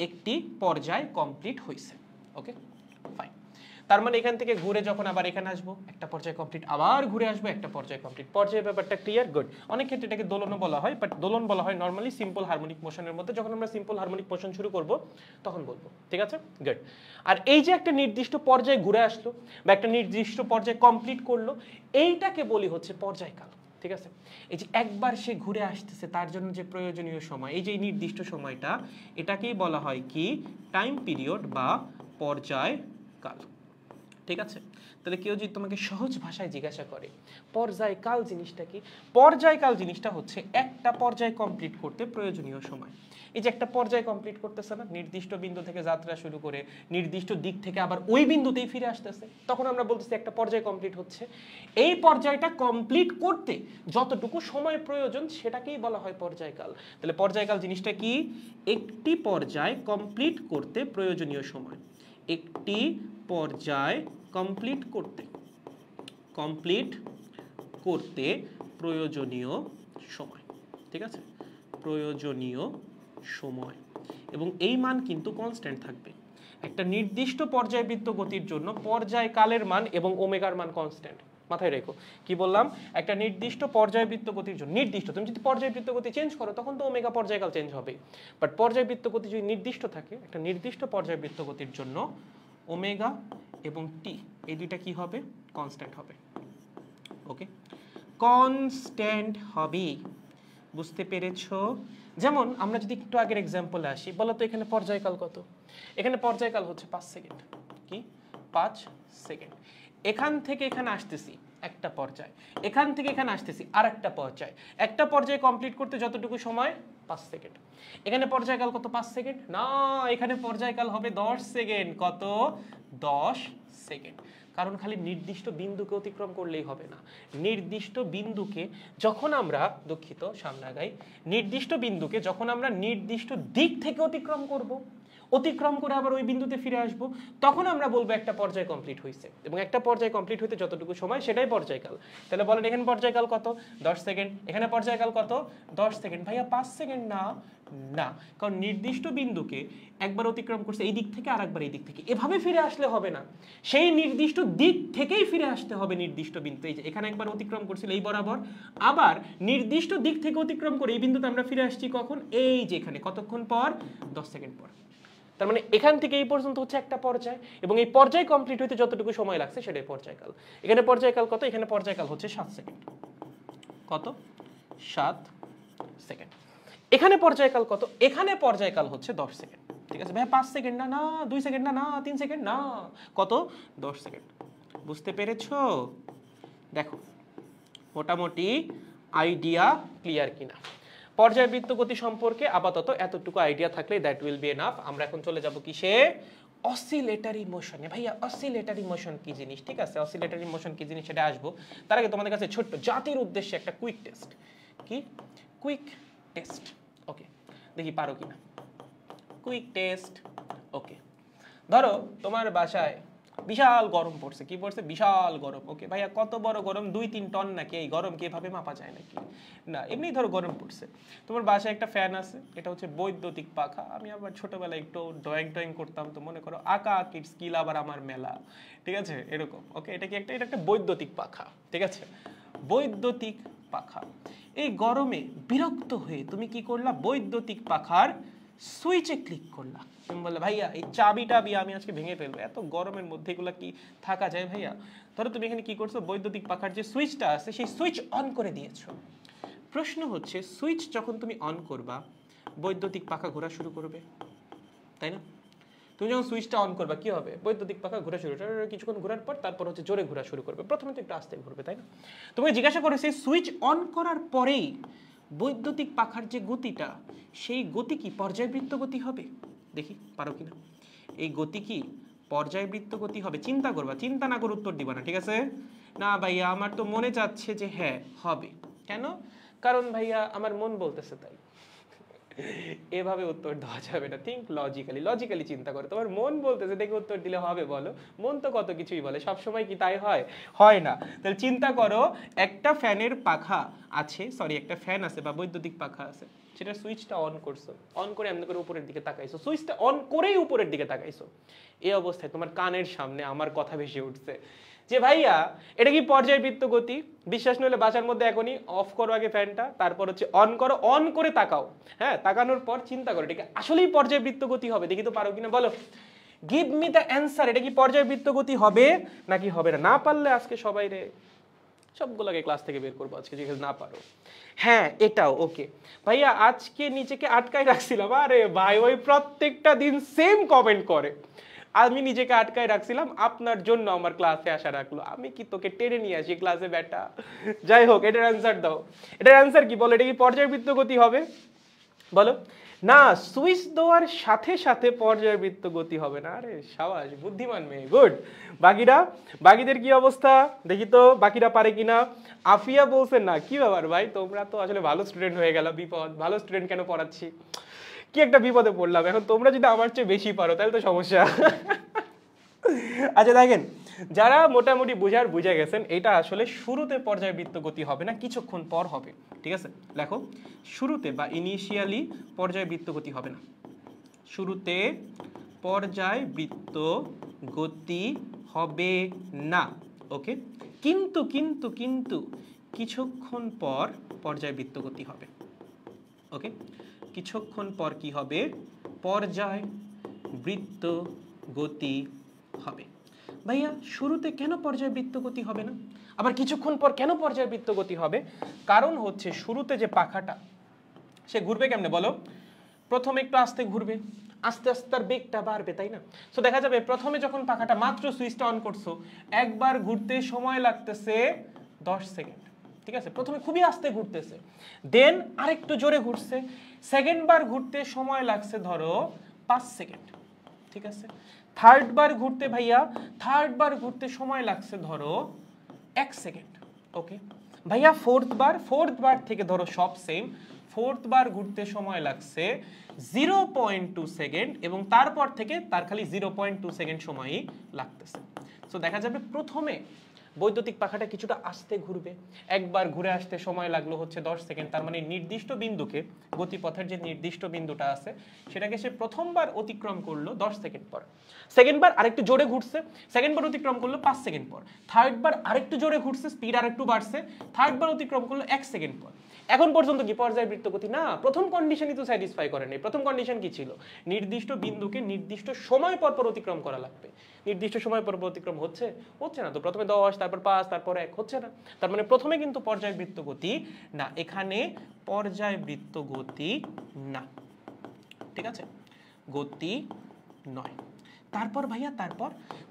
একটি পর্যায় কমপ্লিট হয়েছে। Okay fine. তার মানে এখান থেকে ঘুরে যখন আবার এখানে আসবো, একটা পর্যায় কমপ্লিট, আবার ঘুরে আসবো, একটা পর্যায় কমপ্লিট। পর্যায়ের ব্যাপারটা ক্লিয়ার? গুড। অনেক ক্ষেত্রে এটাকে দোলনও বলা হয়, বাট দোলন বলা হয় নর্মালি সিম্পল হারমোনিক মোশনের মধ্যে। যখন আমরা সিম্পল হারমোনিক মোশন শুরু করব তখন বলবো, ঠিক আছে, গুড। আর এই যে একটা নির্দিষ্ট পর্যায়ে ঘুরে আসলো বা একটা নির্দিষ্ট পর্যায়ে কমপ্লিট করলো, এইটাকে বলি হচ্ছে পর্যায়কাল, ঠিক আছে। এই যে একবার সে ঘুরে আসতেছে, তার জন্য যে প্রয়োজনীয় সময়, এই যে নির্দিষ্ট সময়টা, এটাকেই বলা হয় কি? টাইম পিরিয়ড বা পর্যায়কাল, ঠিক আছে। তাহলে কেউ যদি তোমাকে সহজ ভাষায় জিজ্ঞাসা করে পর্যায়কাল জিনিসটা কি, পর্যায়কাল জিনিসটা হচ্ছে একটা পর্যায় কমপ্লিট করতে প্রয়োজনীয় সময়। এই যে একটা পর্যায় কমপ্লিট করতেছে না, নির্দিষ্ট বিন্দু থেকে যাত্রা শুরু করে নির্দিষ্ট দিক থেকে আবার ওই বিন্দুতেই ফিরে আসতেছে, তখন আমরা বলতেছি একটা পর্যায় কমপ্লিট হচ্ছে। এই পর্যায়টা কমপ্লিট করতে যতটুকু সময় প্রয়োজন সেটাকেই বলা হয় পর্যায়কাল। তাহলে পর্যায়কাল জিনিসটা কি? একটি পর্যায় কমপ্লিট করতে প্রয়োজনীয় সময়, একটি পর্যায় কমপ্লিট করতে প্রয়োজনীয় সময়, ঠিক আছে, প্রয়োজনীয় সময়। এবং এই মান কিন্তু কনস্ট্যান্ট থাকবে। একটা নির্দিষ্ট পর্যায়বৃত্ত গতির জন্য পর্যায়কালের মান এবং ওমেগার মান কনস্ট্যান্ট। মাথায় রেখো কি বললাম? একটা নির্দিষ্ট পর্যায়বৃত্ত গতির জন্য, নির্দিষ্ট, তুমি যদি পর্যায়বৃত্ত গতি চেঞ্জ করো তখন তো ওমেগা পর্যায়কাল চেঞ্জ হবে, বাট পর্যায়বৃত্ত গতি যদি নির্দিষ্ট থাকে, একটা নির্দিষ্ট পর্যায়বৃত্ত গতির জন্য ওমেগা এবং টি এই দুইটা কি হবে? কনস্ট্যান্ট হবে। ওকে, কনস্ট্যান্ট হবে, বুঝতে পেরেছো? যেমন আমরা যদি একটু আগের এক্সাম্পলে আসি, বলো তো এখানে পর্যায়কাল কত? এখানে পর্যায়কাল হচ্ছে 5 সেকেন্ড। কি? 5 সেকেন্ড। এখান থেকে এখানে আসতেছি একটা পর্যায়, এখান থেকে এখানে আসতেছি আর একটা পর্যায়। একটা পর্যায় কমপ্লিট করতে যতটুকু সময় 5 সেকেন্ড। এখানে পর্যায়কাল কত? 5 সেকেন্ড না, এখানে পর্যায়কাল হবে 10 সেকেন্ড। কত? 10 সেকেন্ড। কারণ খালি নির্দিষ্ট বিন্দুকে অতিক্রম করলেই হবে না, নির্দিষ্ট বিন্দুকে যখন আমরা, দুঃখিত সামনে আগাই, নির্দিষ্ট বিন্দুকে যখন আমরা নির্দিষ্ট দিক থেকে অতিক্রম করব, অতিক্রম করে আবার ওই বিন্দুতে ফিরে আসব, তখন আমরা বলবো একটা পর্যায় কমপ্লিট হয়েছে। এবং একটা পর্যায় কমপ্লিট হইতে যতটুকু সময় সেটাই পর্যায়কাল। তাহলে বলেন এখানে পর্যায়কাল কত? 10 সেকেন্ড। এখানে পর্যায়কাল কত? 10 সেকেন্ড। ভাইয়া 5 সেকেন্ড না? না, কারণ নির্দিষ্ট বিন্দুকে একবার অতিক্রম করছে এই দিক থেকে আর একবার এই দিক থেকে, এভাবে ফিরে আসলে হবে না, সেই নির্দিষ্ট দিক থেকেই ফিরে আসতে হবে নির্দিষ্ট বিন্দু। এই যে এখানে একবার অতিক্রম করছিল এই বরাবর, আবার নির্দিষ্ট দিক থেকে অতিক্রম করে এই বিন্দুতে আমরা ফিরে আসছি কখন? এই যে এখানে। কতক্ষণ পর? 10 সেকেন্ড পর। তার মানে এখান থেকে এই পর্যন্ত হচ্ছে একটা পর্যায়, এবং এই পর্যায় কমপ্লিট হইতে যতটুকু সময় লাগছে সেটাই পর্যায়কাল। এখানে পর্যায়কাল কত? এখানে পর্যায়কাল হচ্ছে 7 সেকেন্ড। কত? 7 সেকেন্ড। এখানে পর্যায়কাল কত? এখানে পর্যায়কাল হচ্ছে 10 সেকেন্ড। ঠিক আছে ভাই, 5 সেকেন্ড না, না 2 সেকেন্ড না, না 3 সেকেন্ড না, কত? 10 সেকেন্ড। বুঝতে পেরেছো? দেখো মোটামুটি আইডিয়া ক্লিয়ার কিনা। পর্যায়বৃত্ত গতি সম্পর্কে আপাতত এতটুকু আইডিয়া থাকলে দ্যাট উইল বি এনাফ। আমরা এখন চলে যাব কিসে? অসিলেটরি মোশনে। ভাইয়া অসিলেটরি মোশন কি জিনিস? ঠিক আছে, অসিলেটরি মোশন কি জিনিস সেটা আসবো। তার আগে তোমাদের কাছে ছোট্ট জাতির উদ্দেশ্যে একটা কুইক টেস্ট। কি? Quick test. ওকে, দেখি পারো কিনা। Quick test. ওকে, ধরো তোমার বাসায় বিশাল গরম পড়ছে। কি পড়ছে? বিশাল গরম। ওকে ভাইয়া, কত বড় গরম? 2-3 টন নাকি? এই গরম কি এভাবে মাপা যায় নাকি? না, এমনি ধরো গরম পড়ছে। তোমার বাসায় একটা ফ্যান আছে, এটা হচ্ছে বৈদ্যুতিক পাখা। আমি আবার ছোটবেলায় একটু ড্রয়িং করতাম, তো মনে করো আঁকা আঁকির স্কিল আবার আমার মেলা, ঠিক আছে, এরকম। ওকে, এটা কি একটা, এটা একটা বৈদ্যুতিক পাখা, ঠিক আছে, বৈদ্যুতিক পাখা। এই গরমে বিরক্ত হয়ে তুমি কি করলা? বৈদ্যুতিক পাখার সুইচে ক্লিক করলা। তুমি বললে ভাইয়া এই চাবিটা আমি আজকে ভেঙে ফেলবো, এত গরমের মধ্যে এগুলা কি থাকা যায় ভাইয়া? ধরো তুমি এখানে কি করছো? বৈদ্যুতিক পাখার যে সুইচটা আছে সেই সুইচ অন করে দিয়েছো। প্রশ্ন হচ্ছে, সুইচ যখন তুমি অন করবা বৈদ্যুতিক পাখা ঘোরা শুরু করবে, তাই না? তুমি যখন সুইচটা অন করবা কি হবে? বৈদ্যুতিক পাখা ঘোরা শুরু করবে, কিছুক্ষণ ঘোরার পর তারপর হচ্ছে জোরে ঘোরা শুরু করবে। প্রথমে তো একটু আস্তে ঘুরবে, তাই না? তোমাকে জিজ্ঞাসা করে সেই সুইচ অন করার পরেই বৈদ্যুতিক পাখার যে গতিটা, সেই গতি কি পর্যায়বৃত্ত গতি হবে? দেখি পারো কিনা। এই গতি কি পর্যায়বৃত্ত গতি হবে, চিন্তা করবা, চিন্তা না করে উত্তর দিবা না, ঠিক আছে? না ভাইয়া আমার তো মনে চাচ্ছে যে হ্যাঁ হবে। কেন? কারণ ভাইয়া আমার মন বলতেছে তাই। এভাবে উত্তর দেওয়া যাবে না, থিঙ্ক লজিক্যালি, লজিক্যালি চিন্তা করো। তোমার মন বলতেছে দেখে উত্তর দিলে হবে বলো? মন তো কত কিছুই বলে, সবসময় কি তাই হয়? হয় না। তাহলে চিন্তা করো একটা ফ্যানের পাখা আছে, সরি একটা ফ্যান আছে বা বৈদ্যুতিক পাখা আছে, সেটা সুইচটা অন করছো, অন করে এমনি করে উপরের দিকে তাকাইছো, সুইচটা অন করেই উপরের দিকে তাকাইছো, এই অবস্থায় তোমার কানের সামনে আমার কথা ভেসে উঠছে যে ভাইয়া এটা কি পর্যায়বৃত্ত গতি? বিশ্বাস নইলে বাসার মধ্যে এখনই অফ করো আগে ফ্যানটা, তারপর হচ্ছে অন করো, অন করে তাকাও, হ্যাঁ তাকানোর পর চিন্তা করো এটা কি আসলেই পর্যায়বৃত্ত গতি হবে, দেখি তো পারো কিনা, বলো গিভ মি দ্য অ্যান্সার, এটা কি পর্যায়বৃত্ত গতি হবে নাকি হবে না? না পারলে আজকে সবাই রে সবগুলোকে ক্লাস থেকে বের করবো আজকে, যদি না পারো। হ্যাঁ এটাও ওকে ভাইয়া, আজকে নিজেকে আটকায় রাখছিলাম, আরে ভাই ওই প্রত্যেকটা দিন সেম কমেন্ট করে, আমি নিজেকে আটকায় রাখছিলাম আপনার জন্য আমার ক্লাসে আসা রাখলো, আমি কি তোকে টেনে নিয়ে আসি ক্লাসে বেটা? যাই হোক এটার অ্যান্সার দাও, এটার অ্যান্সার কি বলো? এটা কি পর্যায়বৃত্ত গতি হবে বলো? না, সুইচ দেওয়ার সাথে সাথে পর্যায়বৃত্ত গতি হবে না। আরে সাবাস, বুদ্ধিমান মেয়ে, গুড। বাকিরা, বাকিদের কি অবস্থা দেখি তো, বাকিরা পারে কিনা? আফিয়া বলছে না, কি ব্যাপার ভাই তোমরা তো আসলে ভালো স্টুডেন্ট হয়ে গেল, বিপদ, ভালো স্টুডেন্ট কেন পড়াচ্ছি, কি একটা বিপদে পড়লাম, এখন তোমরা যদি আমার চেয়ে বেশি পারো তাহলে তো সমস্যা। আচ্ছা দেখেন, যারা মোটামুটি বুঝে গেছেন এটা আসলে শুরুতে পর্যায়বৃত্ত গতি হবে না, কিছুক্ষণ পর হবে, ঠিক আছে? লেখো, শুরুতে বা ইনিশিয়ালি পর্যায়বৃত্ত গতি হবে না, শুরুতে পর্যায়বৃত্ত গতি হবে না, ওকে? কিন্তু কিন্তু কিন্তু কিছুক্ষণ পর পর্যায়বৃত্ত গতি হবে, ওকে? কিছুক্ষণ পর কি হবে? পর্যায়বৃত্ত গতি হবে। ভাইয়া শুরুতে কেন পর্যায়বৃত্ত গতি হবে না, আবার কিছুক্ষণ পর কেন পর্যায়বৃত্ত গতি হবে? কারণ হচ্ছে শুরুতে যে পাখাটা সে ঘুরবে কেমনে বলো? প্রথমে একটু আস্তে ঘুরবে, আস্তে আস্তে তার বেগটা বাড়বে, তাই না? সো দেখা যাবে প্রথমে যখন পাখাটা মাত্র সুইচটা অন করছো, একবার ঘুরতে সময় লাগতেছে 10 সেকেন্ড, ঠিক আছে? প্রথমে খুবই আস্তে ঘুরতেছে, দেন আরেকটু জোরে ঘুরছে, সেকেন্ড বার ঘুরতে সময় লাগছে ধরো 5 সেকেন্ড, ঠিক আছে? থার্ড বার ঘুরতে ভাইয়া, থার্ড বার ঘুরতে সময় লাগছে ধরো 1 সেকেন্ড, ওকে ভাইয়া? ফোর্থ বার থেকে ধরো সব সেম, ফোর্থ বার ঘুরতে সময় লাগছে 0.2 সেকেন্ড এবং তারপর থেকে তার খালি 0.2 সেকেন্ড সময়ই লাগতেছে। সো দেখা যাবে প্রথমে বৈদ্যুতিক পাখাটা কিছুটা আস্তে ঘুরবে, একবার ঘুরে আসতে সময় লাগলো হচ্ছে 10 সেকেন্ড, তার মানে নির্দিষ্ট বিন্দুকে, গতিপথের যে নির্দিষ্ট বিন্দুটা আছে সেটাকে সে প্রথমবার অতিক্রম করলো 10 সেকেন্ড পর, সেকেন্ড বার আরেকটু জোরে ঘুরছে, সেকেন্ড বার অতিক্রম করলো 5 সেকেন্ড পর, থার্ড বার আরেকটু জোরে ঘুরছে, স্পিড আরেকটু বাড়ছে, থার্ড বার অতিক্রম করলো 1 সেকেন্ড পর। এখন পর্যন্ত কি পর্যায়বৃত্ত গতি? না, প্রথম কন্ডিশনই তো স্যাটিসফাই করে নাই। প্রথম কন্ডিশন কি ছিল? নির্দিষ্ট বিন্দুকে নির্দিষ্ট সময় পর পর অতিক্রম করা লাগবে। নির্দিষ্ট সময় পর অতিক্রম হচ্ছে হচ্ছে না, তো প্রথমে 10 তারপর 5 তারপর 1 হচ্ছে না, তার মানে প্রথমে কিন্তু পর্যায়বৃত্ত গতি না, এখানে পর্যায়বৃত্ত গতি না, ঠিক আছে? গতি নয়। তারপর ভাইয়া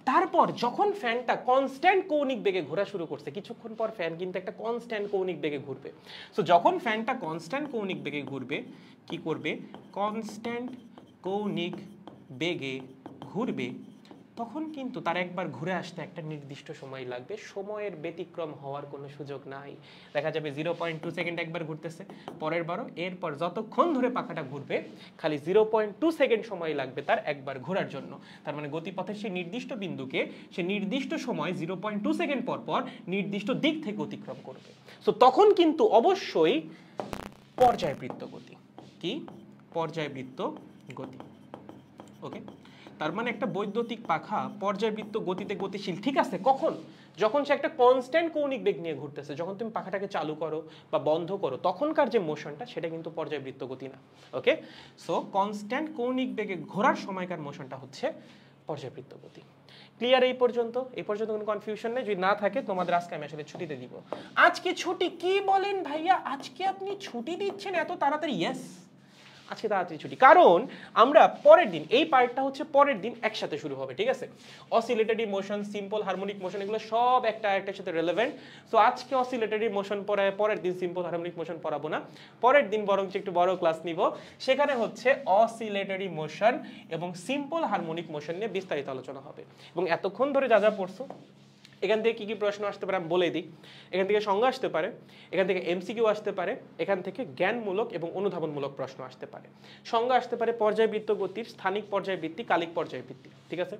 তারপর যখন ফ্যানটা কনস্ট্যান্ট কৌণিক বেগে ঘোরা শুরু করছে, কিছুক্ষণ পর ফ্যান কিন্তু একটা কনস্ট্যান্ট কৌণিক বেগে ঘুরবে। সো যখন ফ্যানটা কনস্ট্যান্ট কৌণিক বেগে ঘুরবে, কি করবে? কনস্ট্যান্ট কৌণিক বেগে ঘুরবে, তখন কিন্তু তার একবার ঘুরে আসতে একটা নির্দিষ্ট সময় লাগবে, সময়ের ব্যতিক্রম হওয়ার কোনো সুযোগ নাই। দেখা যাবে 0.2 সেকেন্ড একবার ঘুরতেছে, পরের বারও, এরপর যতক্ষণ ধরে পাখাটা ঘুরবে খালি 0.2 সেকেন্ড সময় লাগবে তার একবার ঘোরার জন্য। তার মানে গতিপথের সেই নির্দিষ্ট বিন্দুকে সে নির্দিষ্ট সময় 0.2 সেকেন্ড পর পর নির্দিষ্ট দিক থেকে অতিক্রম করবে। সো তখন কিন্তু অবশ্যই পর্যায়বৃত্ত গতি। কি? পর্যায়বৃত্ত গতি, ওকে? তার মানে একটা বৈদ্যুতিক পাখা পর্যায়বৃত্ত গতিতে গতিশীল, ঠিক আছে? কখন? যখন সে একটা কনস্ট্যান্ট কৌণিক বেগ নিয়ে ঘুরতেছে। যখন তুমি পাখাটাকে চালু করো বা বন্ধ করো তখনকার যে মোশনটা সেটা কিন্তু পর্যায়বৃত্ত গতি না, ওকে? সো কনস্ট্যান্ট কৌণিক বেগে ঘোরার সময়কার মোশনটা হচ্ছে পর্যায়বৃত্ত গতি। ক্লিয়ার? এই পর্যন্ত কোনো কনফিউশন নেই? যদি না থাকে তোমাদের আজকে আমি আসলে ছুটিতে দিব। আজকে ছুটি? কি বলেন ভাইয়া, আজকে আপনি ছুটি দিচ্ছেন এত তাড়াতাড়ি? ইয়েস, আজকে তাড়াতাড়ি ছুটি, কারণ আমরা পরের দিন, এই পার্টটা হচ্ছে পরের দিন একসাথে শুরু হবে, ঠিক আছে? Oscillatory motion, simple harmonic motion, এগুলো সব একটা একটার সাথে রিলেভেন্ট। সো আজকে অসিলেটরি মোশন পড়ায়, পরের দিন সিম্পল হারমোনিক মোশন পড়াবো না, পরের দিন বরঞ্চ একটু বড় ক্লাস নিব, সেখানে হচ্ছে অসিলেটরি মোশন এবং সিম্পল হারমোনিক মোশন নিয়ে বিস্তারিত আলোচনা হবে। এবং এতক্ষণ ধরে যা যা পড়ছো, এখান থেকে কি কি প্রশ্ন আসতে পারে আমি বলে দিই। এখান থেকে সংজ্ঞা আসতে পারে, এখান থেকে এমসিকিউ আসতে পারে, এখান থেকে জ্ঞানমূলক এবং অনুধাবনমূলক প্রশ্ন আসতে পারে। সংজ্ঞা আসতে পারে পর্যায়বৃত্ত গতির, স্থানিক পর্যায়বৃত্তি, কালিক পর্যায়বৃত্তি, ঠিক আছে?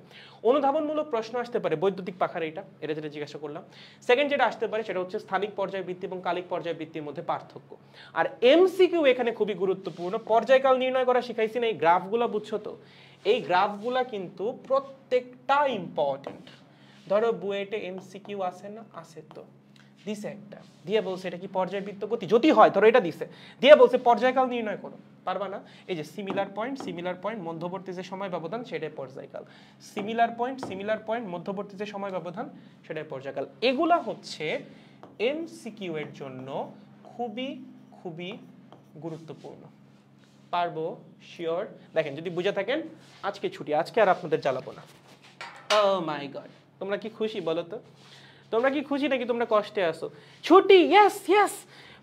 অনুধাবনমূলক প্রশ্ন আসতে পারে বৈদ্যুতিক পাখার, এটা যেটা জিজ্ঞাসা করলাম। সেকেন্ড যেটা আসতে পারে সেটা হচ্ছে স্থানিক পর্যায়বৃত্তি এবং কালিক পর্যায়বৃত্তির মধ্যে পার্থক্য। আর এমসিকিউ এখানে খুবই গুরুত্বপূর্ণ, পর্যায়কাল নির্ণয় করা শিখাইছি না, এই গ্রাফগুলো বুঝছো তো? এই গ্রাফগুলা কিন্তু প্রত্যেকটা ইম্পর্টেন্ট। ধরো বুয়েটে এমসিকিউ আসে না, আসে তো, দিছে একটা দিয়ে বলছে এটা কি পর্যায়বৃত্ত গতি, যদি হয় ধরো এটা দিছে, দিয়ে বলছে পর্যায়কাল নির্ণয় করো, পারবা না? এই যে সিমিলার পয়েন্ট মধ্যবর্তী যে সময় ব্যবধান সেটাই পর্যায়কাল, সিমিলার পয়েন্ট মধ্যবর্তী যে সময় ব্যবধান সেটাই পর্যায়কাল। এগুলা হচ্ছে এমসিকিউ এর জন্য খুবই খুবই গুরুত্বপূর্ণ। পারবো শিওর? দেখেন যদি বুঝে থাকেন, আজকে ছুটি, আজকে আর আপনাদের জ্বালাবো না। ও মাই গড, তোমরা কি খুশি বলো তো? তোমরা কি খুশি নাকি তোমরা কষ্টে আছো? ছুটি, ইয়েস ইয়েস,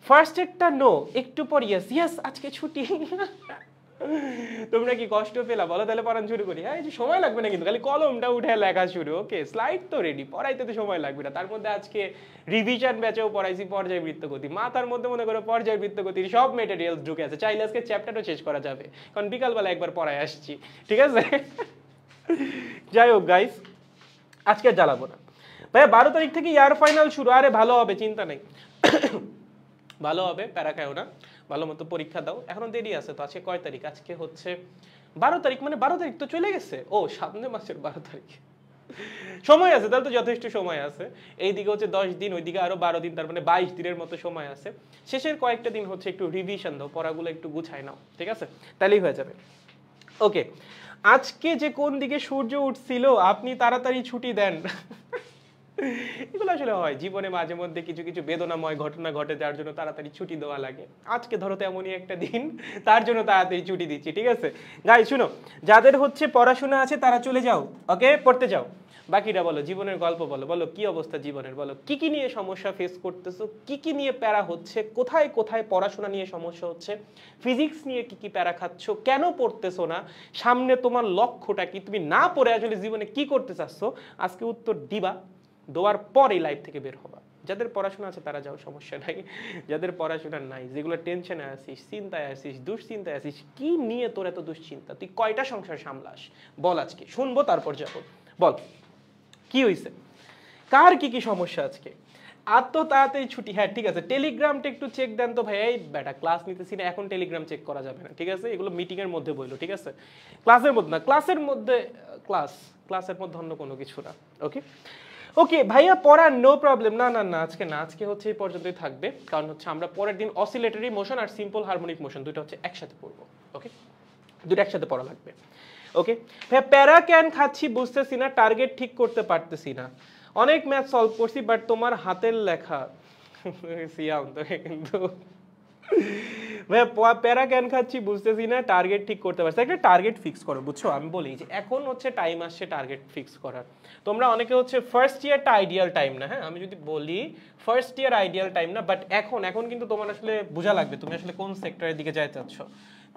ফার্স্ট এডটা নো, একটু পর ইয়েস ইয়েস, আজকে ছুটি। তোমরা কি কষ্ট পেলা বলো? তাহলে পড়ান শুরু করি। হ্যাঁ, সময় লাগবে না কিন্তু, খালি কলমটা উঠে লেখা শুরু। ওকে, স্লাইড তো রেডি, পড়াইতে তো সময় লাগবে না। তার মধ্যে আজকে রিভিশন ব্যাচেও পড়াইছি পর্যায়বৃত্ত গতি, মাথার মধ্যে মনে করো পর্যায়বৃত্ত গতির সব মেটেরিয়ালস ঢুকে আছে, চাইলে আজকে চ্যাপ্টারও শেষ করা যাবে, কারণ বিকালবেলা একবার পড়ায় আসছি, ঠিক আছে? যাই হোক গাইস, আজকে জ্বালাবো না ভাইয়া। 12 তারিখ থেকে ইয়ার ফাইনাল শুরু, আরে ভালো হবে, চিন্তা নেই, ভালো হবে, প্যারা খাও না, ভালো মতো পরীক্ষা দাও। এখনো দেরি আছে তো, আজকে কয় তারিখ? আজকে হচ্ছে 12 তারিখ, মানে 12 তারিখ তো চলে গেছে। ও, সামনে মাসের 12 তারিখ, সময় আছে, তাহলে তো যথেষ্ট সময় আছে। এইদিকে হচ্ছে 10 দিন, ওইদিকে আরো 12 দিন, তার মানে 22 দিনের মতো সময় আছে। শেষের কয়েকটা দিন হচ্ছে একটু রিভিশন দাও, পড়াগুলো একটু গুছাই নাও, ঠিক আছে? তাহলেই হয়ে যাবে। ওকে, আজকে যে কোন দিকে সূর্য উঠছিল, আপনি তাড়াতাড়ি ছুটি দেন। এগুলো আসলে হয় জীবনে, মাঝে মধ্যে কিছু কিছু বেদনাময় ঘটনা ঘটে যার জন্য তাড়াতাড়ি ছুটি দেওয়া লাগে। আজকে ধরো তেমনই একটা দিন, তার জন্য তাড়াতাড়ি ছুটি দিচ্ছি, ঠিক আছে? গাইস শুনো, যাদের হচ্ছে পড়াশোনা আছে তারা চলে যাও, ওকে, পড়তে যাও। বাকিটা বলো, জীবনের গল্প বলো, বলো কি অবস্থা জীবনের, বলো কি কি নিয়ে সমস্যা ফেস করতেছো, কি কি নিয়ে প্যারা হচ্ছে, কোথায় কোথায় পড়াশোনা নিয়ে সমস্যা হচ্ছে, ফিজিক্স নিয়ে কি কি প্যারা খাচ্ছ, কেন পড়তেছো না, সামনে তোমার লক্ষ্যটা কি, তুমি না পড়ে আসলে জীবনে কি করতে চাচ্ছ, আজকে উত্তর দিবা, দেওয়ার পর এই লাইফ থেকে বের হবা। যাদের পড়াশোনা আছে তারা যাও, সমস্যা নাই। যাদের পড়াশোনা নাই, যেগুলো টেনশনে আসিস, চিন্তায় আসিস, দুশ্চিন্তায় আসিস, কি নিয়ে তোর এত দুশ্চিন্তা, তুই কয়টা সংসার সামলাস বল, আজকে শুনবো তারপর যাবো। বল কি হয়েছে, কার কি কি সমস্যা আজকে? আর তো তাড়াতাড়ি ছুটি। হ্যাঁ ঠিক আছে, টেলিগ্রামটা একটু চেক দেন তো ভাই। এই বেটা ক্লাস নিতেছি না, এখন টেলিগ্রাম চেক করা যাবে না, ঠিক আছে? এগুলো মিটিং এর মধ্যে বললো, ঠিক আছে? ক্লাসের মধ্যে না, ক্লাসের মধ্যে, ক্লাসের মধ্যে অন্য কোনো কিছু না। ওকে ওকে ভাইয়া, পড়ার নো প্রবলেম। না না না, আজকে না, আজকে হচ্ছে এই পর্যন্তই থাকবে, কারণ হচ্ছে আমরা পরের দিন অসিলেটরি মোশন আর সিম্পল হারমোনিক মোশন দুটো হচ্ছে একসাথে পড়বো। ওকে, দুটো একসাথে পড়া লাগবে। ওকে ভাইয়া, প্যারা ক্যান খাচ্ছি বুঝতেছি না, টার্গেট ঠিক করতে পারতেছি না, অনেক ম্যাথ সলভ করছি, বাট তোমার হাতের লেখা সিয়াম তো কিন্তু ভাইয়া প্যারা ক্যান খাচ্ছি বুঝতেছি না, টার্গেট ঠিক করতে পারছি। একটা টার্গেট ফিক্স করো, বুঝছো? আমি বলি যে এখন হচ্ছে টাইম আসছে টার্গেট ফিক্স করার। তোমরা অনেকে হচ্ছে ফার্স্ট ইয়ারটা আইডিয়াল টাইম না, হ্যাঁ আমি যদি বলি ফার্স্ট ইয়ার আইডিয়াল টাইম না, বাট এখন কিন্তু তোমার আসলে বোঝা লাগবে তুমি আসলে কোন সেক্টরের দিকে যাইতে চাচ্ছ।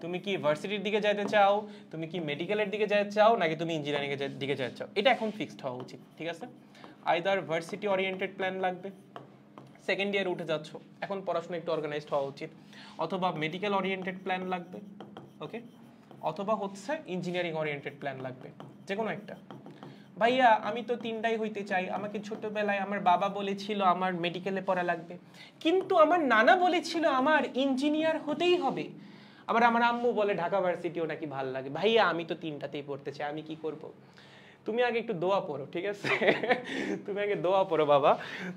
তুমি কি ভার্সিটির দিকে যাইতে চাও, তুমি কি মেডিকেলের দিকে যাইতে চাও, নাকি তুমি ইঞ্জিনিয়ারিং এর দিকে যাইতে চাও, এটা এখন ফিক্সড হওয়া উচিত, ঠিক আছে? আইদার ভার্সিটি ওরিয়েন্টেড প্ল্যান লাগবে, সেকেন্ড ইয়ার উঠে যাচ্ছ, এখন পড়াশোনা একটু অর্গানাইজড হওয়া উচিত, অথবা মেডিকেল ওরিয়েন্টেড প্ল্যান লাগবে, ওকে, অথবা হচ্ছে ইঞ্জিনিয়ারিং ওরিয়েন্টেড প্ল্যান লাগবে, যে কোনো একটা। ভাইয়া আমি তো তিনটাই হইতে চাই, আমাকে ছোটবেলায় আমার বাবা বলেছিল আমার মেডিকেলে পড়া লাগবে, কিন্তু আমার নানা বলেছিল আমার ইঞ্জিনিয়ার হতেই হবে, আবার আমার আম্মু বলে ঢাকা ভার্সিটিও নাকি ভাল লাগে। ভাইয়া আমি তো তিনটাতেই পড়তে চাই, আমি কি করব? তুমি আগে একটু দোয়া পড়ো, ঠিক আছে? তুমি আগে দোয়া পড়ো বাবা,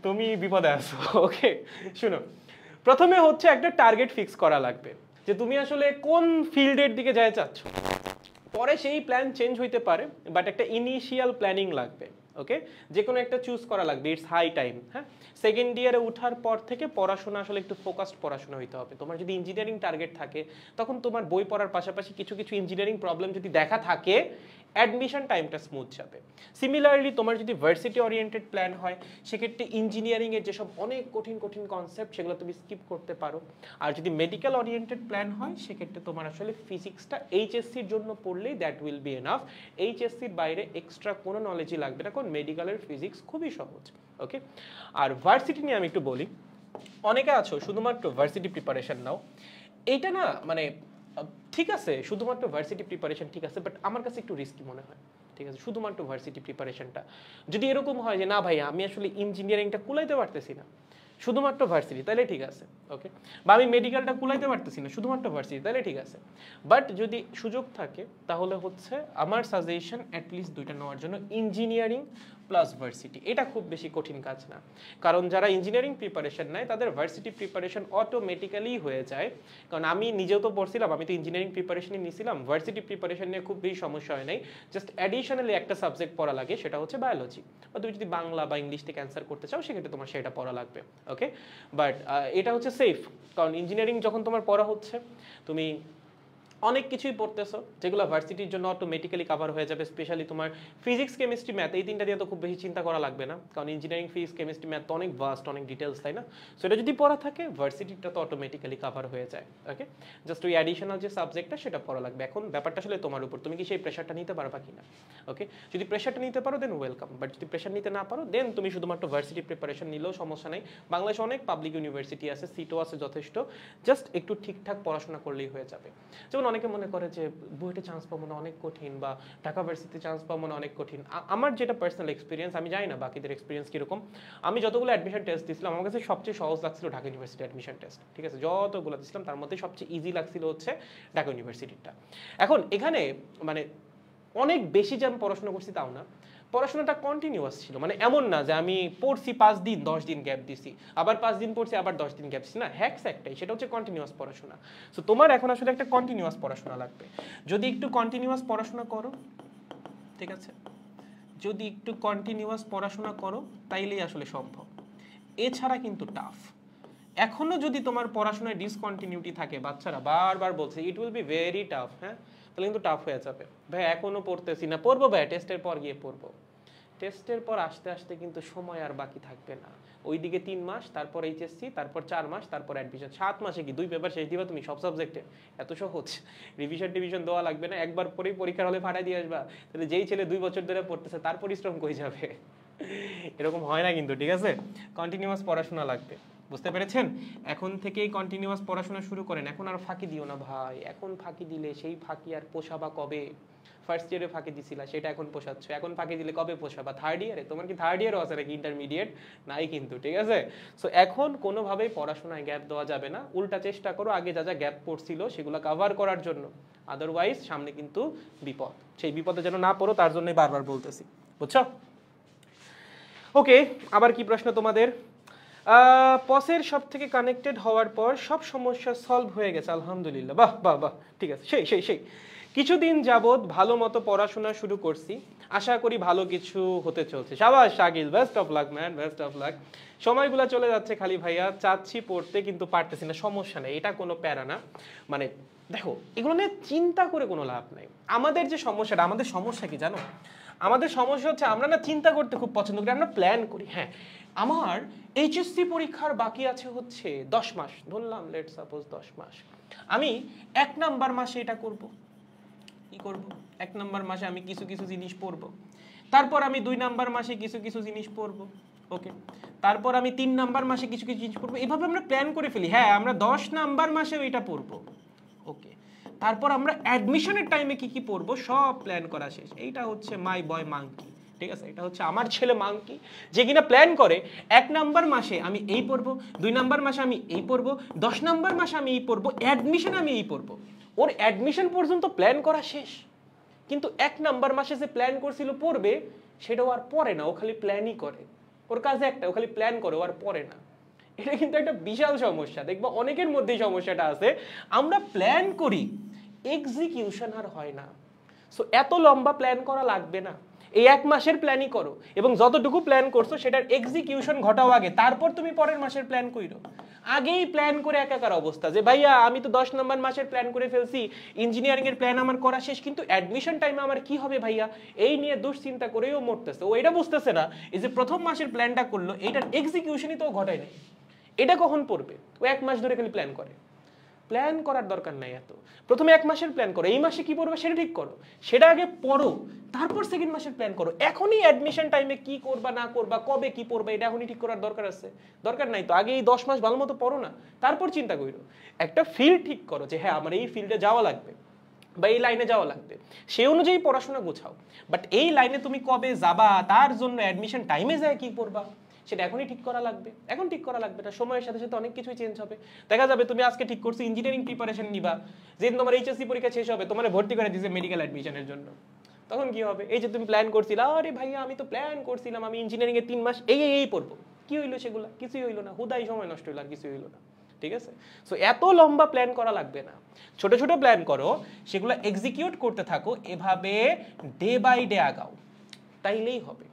তুমি বিপদে আছো। ওকে শুনো, প্রথমে হচ্ছে একটা টার্গেট ফিক্স করা লাগবে যে তুমি আসলে কোন ফিল্ডের দিকে যাইতে চাচ্ছ। পরে সেই প্ল্যান চেঞ্জ হইতে পারে, বাট একটা ইনিশিয়াল প্ল্যানিং লাগবে, ওকে, যে কোনো একটা চুজ করা লাগবে, ইটস হাই টাইম। হ্যাঁ, সেকেন্ড ইয়ারে ওঠার পর থেকে পড়াশোনা আসলে একটু ফোকাসড পড়াশোনা হইতে হবে। তোমার যদি ইঞ্জিনিয়ারিং টার্গেট থাকে তখন তোমার বই পড়ার পাশাপাশি কিছু কিছু ইঞ্জিনিয়ারিং প্রবলেম যদি দেখা থাকে, অ্যাডমিশন টাইমটা স্মুথ যাবে। সিমিলারলি তোমার যদি ভার্সিটি ওরিয়েন্টেড প্ল্যান হয়, সেক্ষেত্রে ইঞ্জিনিয়ারিংয়ের যেসব অনেক কঠিন কঠিন কনসেপ্ট সেগুলো তুমি স্কিপ করতে পারো। আর যদি মেডিকেল ওরিয়েন্টেড প্ল্যান হয়, সেক্ষেত্রে তোমার আসলে ফিজিক্সটা এইচএসসির জন্য পড়লেই দ্যাট উইল বি এনাফ। এইচএসসির বাইরে এক্সট্রা কোনো নলেজই লাগবে না, কারণ মেডিকেলের ফিজিক্স খুবই সহজ। ওকে, আর ভার্সিটি নিয়ে আমি একটু বলি। অনেকে আছো শুধুমাত্র ভার্সিটি প্রিপারেশন নাও, এইটা না মানে ঠিক আছে, শুধুমাত্র ভার্সিটি প্রিপারেশন ঠিক আছে, বাট আমার কাছে একটু রিস্কি মনে হয়। ঠিক আছে, শুধুমাত্র ভার্সিটি প্রিপারেশনটা যদি এরকম হয় যে না ভাই আমি আসলে ইঞ্জিনিয়ারিংটা কুলাইতে পারতেছি না, শুধুমাত্র ভার্সিটি, তাহলে ঠিক আছে। ওকে, বা আমি মেডিকেলটা কুলাইতে পারতেছি না, শুধুমাত্র ভার্সিটি, তাহলে ঠিক আছে। বাট যদি সুযোগ থাকে তাহলে হচ্ছে আমার সাজেশন অ্যাটলিস্ট দুইটা নেওয়ার জন্য, ইঞ্জিনিয়ারিং প্লাস ভার্সিটি। এটা খুব বেশি কঠিন কাজ না, কারণ যারা ইঞ্জিনিয়ারিং প্রিপারেশন নেয় তাদের ভার্সিটি প্রিপারেশন অটোমেটিক্যালি হয়ে যায়। কারণ আমি নিজেও তো পড়ছিলাম, আমি তো ইঞ্জিনিয়ারিং প্রিপারেশনই নিয়েছিলাম, ভার্সিটি প্রিপারেশন নিয়ে খুব বেশি সমস্যা হয় নাই। জাস্ট অ্যাডিশনালি একটা সাবজেক্ট পড়া লাগে, সেটা হচ্ছে বায়োলজি। বা তুমি যদি বাংলা বা ইংলিশ থেকে অ্যান্সার করতে চাও, সেক্ষেত্রে তোমার সেটা পড়া লাগবে। ওকে, বাট এটা হচ্ছে সেফ, কারণ ইঞ্জিনিয়ারিং যখন তোমার পড়া হচ্ছে, তুমি অনেক কিছুই পড়তেছো যেগুলো ভার্সিটির জন্য অটোমেটিক্যালি কভার হয়ে যাবে। স্পেশালি তোমার ফিজিক্স, কেমিস্ট্রি, ম্যাথ, এই তিনটা দিয়ে তো খুব বেশি চিন্তা করা লাগবে না, কারণ ইঞ্জিনিয়ারিং ফিজিক্স, কেমিস্ট্রি, ম্যাথ তো অনেক ভাস্ট, অনেক ডিটেলস, তাই না? সো এটা যদি পড়া থাকে, ভার্সিটিটা তো অটোমেটিক্যালি কভার হয়ে যায়। ওকে, জাস্ট ওই অ্যাডিশনাল যে সাবজেক্টটা সেটা পড়া লাগবে। এখন ব্যাপারটা আসলে তোমার উপর, তুমি কি সেই প্রেশারটা নিতে পারবা কিনা। ওকে, যদি প্রেশারটা নিতে পারো দেন ওয়েলকাম, বাট যদি প্রেশার নিতে না পারো দেন তুমি শুধুমাত্র ভার্সিটি প্রিপারেশন নিলেও সমস্যা নেই। বাংলাদেশে অনেক পাবলিক ইউনিভার্সিটি আছে, সিটও আছে যথেষ্ট, জাস্ট একটু ঠিকঠাক পড়াশোনা করলেই হয়ে যাবে। যেমন অনেকে মনে করে যে বুয়েটে চান্স পাবো না অনেক কঠিন, বা ঢাকা ভার্সিটিতে চান্স পাবো না অনেক কঠিন। আমার যেটা পার্সোনাল এক্সপিরিয়েন্স, আমি জানি না বাকিদের এক্সপিরিয়েন্স কিরকম, আমি যতগুলো অ্যাডমিশন টেস্ট দিয়েছিলাম আমার কাছে সবচেয়ে সহজ লাগছিল ঢাকা ইউনিভার্সিটি অ্যাডমিশন টেস্ট। ঠিক আছে, যতগুলো দিয়েছিলাম তার মধ্যে সবচেয়ে ইজি লাগছিল হচ্ছে ঢাকা ইউনিভার্সিটিটা। এখন এখানে মানে অনেক বেশি যে আমি পড়াশোনা করছি তাও না, পড়াশোনাটা কন্টিনিউয়াস ছিল। মানে এমন না যে আমি পড়ছি 5 দিন 10 দিন গ্যাপ দিছি, আবার 5 দিন পড়ছি আবার 10 দিন গ্যাপ দিছি, না, হ্যাক্স একটাই, সেটা হচ্ছে কন্টিনিউয়াস পড়াশোনা। সো তোমার এখন আসলে একটা কন্টিনিউয়াস পড়াশোনা লাগবে। যদি একটু কন্টিনিউয়াস পড়াশোনা করো, ঠিক আছে, যদি একটু কন্টিনিউয়াস পড়াশোনা করো তাইলেই আসলে সম্ভব, এছাড়া কিন্তু টাফ। এখনো যদি তোমার পড়াশোনায় ডিসকন্টিনিউটি থাকে, বাচ্চারা বারবার বলছে it will be very tough, হ্যাঁ, তাহলে কিন্তু টাফ হয়ে যাবে। ভাই এখনো পড়তেছি না, পড়বো ভাই টেস্টের পর গিয়ে পড়বো। টেস্টের পর আসতে আসতে কিন্তু সময় আর বাকি থাকবে না, ওইদিকে 3 মাস, তারপর এইচএসসি, তারপর 4 মাস, তারপর অ্যাডমিশন। 7 মাসে কি 2 পেপার শেষ দিবা তুমি সব সাবজেক্টে? এত সহজ? রিভিশন টিভিশন দেওয়া লাগবে না, একবার পরেই পরীক্ষার হলে ফাটাই দিয়ে আসবা। তাহলে যেই ছেলে 2 বছর ধরে পড়তেছে তার পরিশ্রম কই যাবে? এরকম হয় না কিন্তু, ঠিক আছে, কন্টিনিউয়াস পড়াশোনা লাগবে। বুঝতে পেরেছেন? এখন থেকেই কন্টিনিউয়াস পড়াশোনা শুরু করেন, এখন আর ফাঁকি দিও না ভাই। এখন ফাঁকি দিলে সেই ফাঁকি আর পোষাবা কবে? ফার্স্ট ইয়ারে ফাঁকি দিছিলা, সেটা এখন পোষাচ্ছ, এখন ফাঁকি দিলে কবে পোষাবা? থার্ড ইয়ারে? তোমার কি থার্ড ইয়ারও আছে নাকি ইন্টারমিডিয়েট? নাই কিন্তু, ঠিক আছে? সো এখন কোনোভাবেই পড়াশোনায় গ্যাপ দেওয়া যাবে না, উল্টা চেষ্টা করো আগে যা যা গ্যাপ পড়ছিল সেগুলো কভার করার জন্য। আদারওয়াইজ সামনে কিন্তু বিপদ, সেই বিপদে যেন না পড়ো তার জন্যই বারবার বলতেছি, বুঝছো? ওকে, আবার কি প্রশ্ন তোমাদের? পসের সব থেকে কানেক্টেড হওয়ার পর সব সমস্যা সলভ হয়ে গেছে, আলহামদুলিল্লাহ, বাহ বাহ বাহ, ঠিক আছে, সেই সেই সেই। কিছুদিন যাবত ভালো মতো পড়াশোনা শুরু করছি, আশা করি ভালো কিছু হতে চলছে। শাবাশ Shakil, best of luck man, best of luck. সময়গুলো চলে যাচ্ছে খালি ভাইয়া, চাচ্ছি পড়তে কিন্তু পারতেছি না, সমস্যা নেই, এটা কোনো প্যারা না। মানে দেখো এগুলো নিয়ে চিন্তা করে কোনো লাভ নাই। আমাদের যে সমস্যাটা, আমাদের সমস্যা কি জানো? আমাদের সমস্যা হচ্ছে আমরা না চিন্তা করতে খুব পছন্দ করি, আমরা প্ল্যান করি। হ্যাঁ, আমার এইচএসসি পরীক্ষার বাকি আছে হচ্ছে 10 মাস, ধরলাম লেট সাপোজ 10 মাস, আমি 1 নাম্বার মাসে এটা করব। কি করব? 1 নাম্বার মাসে আমি কিছু কিছু জিনিস পড়বো, তারপর আমি 2 নাম্বার মাসে কিছু কিছু জিনিস পড়বো, ওকে, তারপর আমি 3 নাম্বার মাসে কিছু কিছু জিনিস পড়বো। এইভাবে আমরা প্ল্যান করে ফেলি। হ্যাঁ, আমরা 10 নাম্বার মাসেও এটা পড়বো, ওকে, তারপর আমরা অ্যাডমিশনের টাইমে কি কি পড়বো সব প্ল্যান করা শেষ। এইটা হচ্ছে মাই বয় মাঙ্কি, ঠিক আছে, এটা হচ্ছে আমার ছেলে মাঙ্কি, যে কিনা প্ল্যান করে 1 নাম্বার মাসে আমি এই পড়বো, 2 নাম্বার মাসে আমি এই পড়বো, 10 নাম্বার মাসে আমি এই পড়বো, অ্যাডমিশন আমি এই পড়বো। ওর অ্যাডমিশন পর্যন্ত প্ল্যান করা শেষ, কিন্তু 1 নাম্বার মাসে যে প্ল্যান করছিল পড়বে সেটাও আর পড়ে না, ও খালি প্ল্যানই করে। ওর কাজে একটা, ও খালি প্ল্যান করে, ও আর পড়ে না। এটা কিন্তু একটা বিশাল সমস্যা, দেখবা অনেকের মধ্যেই সমস্যাটা আছে, আমরা প্ল্যান করি, এক্সিকিউশন আর হয় না। সো এত লম্বা প্ল্যান করা লাগবে না, এই 1 মাসের প্ল্যানই করো এবং যতটুকু প্ল্যান করছো সেটার এক্সিকিউশন ঘটাও আগে, তারপর তুমি পরের মাসের প্ল্যান কইরো। আগেই প্ল্যান করে একাকার অবস্থা যে ভাইয়া আমি তো 10 নম্বর মাসের প্ল্যান করে ফেলছি, ইঞ্জিনিয়ারিং এর প্ল্যান আমার করা শেষ, কিন্তু অ্যাডমিশন টাইমে আমার কি হবে ভাইয়া, এই নিয়ে দুশ্চিন্তা করেও মরতেছে। ও এটা বুঝতেছে না এই যে প্রথম মাসের প্ল্যানটা করলো এটার এক্সিকিউশনই তো ঘটায় নাই, এটা কখন পড়বে? ও 1 মাস ধরে খালি প্ল্যান করে। প্ল্যান করার দরকার নাই এত, প্রথমে 1 মাসের প্ল্যান করো, এই মাসে কি পড়বে সেটা ঠিক করো, সেটা আগে পড়ো, তারপর সেকেন্ড মাসের প্ল্যান করো। এখনই অ্যাডমিশন টাইমে কি করবা না করবা, কবে কি পড়বা এটা এখনই ঠিক করার দরকার আছে? দরকার নাই তো, আগে এই 10 মাস ভালো মতো পড়ো না, তারপর চিন্তা করো। একটা ফিল্ড ঠিক করো যে হ্যাঁ আমার এই ফিল্ডে যাওয়া লাগবে বা এই লাইনে যাওয়া লাগবে, সেই অনুযায়ী পড়াশোনা গোছাও। বাট এই লাইনে তুমি কবে যাবা তার জন্য অ্যাডমিশন টাইমে যায় কি করবা সেটা এখনই ঠিক করা লাগবে। এখন ঠিক করা লাগবে না, সময়ের সাথে সাথে অনেক কিছুই চেঞ্জ হবে। দেখা যাবে তুমি আজকে ঠিক করছো ইঞ্জিনিয়ারিং প্রিপারেশন নিবা, যেদিন তোমার এইচএসসি পরীক্ষা শেষ হবে তোমার ভর্তি করে দিয়েছে মেডিকেল অ্যাডমিশনের জন্য, তখন কি হবে? এই যে তুমি প্ল্যান করছিলা, আরে ভাইয়া আমি তো প্ল্যান করছিলাম আমি ইঞ্জিনিয়ারিং এর 3 মাস এই পড়বো, কি হইলো সেগুলা? কিছুই হইলো না, হুদাই সময় নষ্ট হইলো, আর কিছুই হইলো না। ঠিক আছে, সো এত লম্বা প্ল্যান করা লাগবে না, ছোট ছোট প্ল্যান করো, সেগুলো এক্সিকিউট করতে থাকো, এভাবে ডে বাই ডে আগাও, তাইলেই হবে।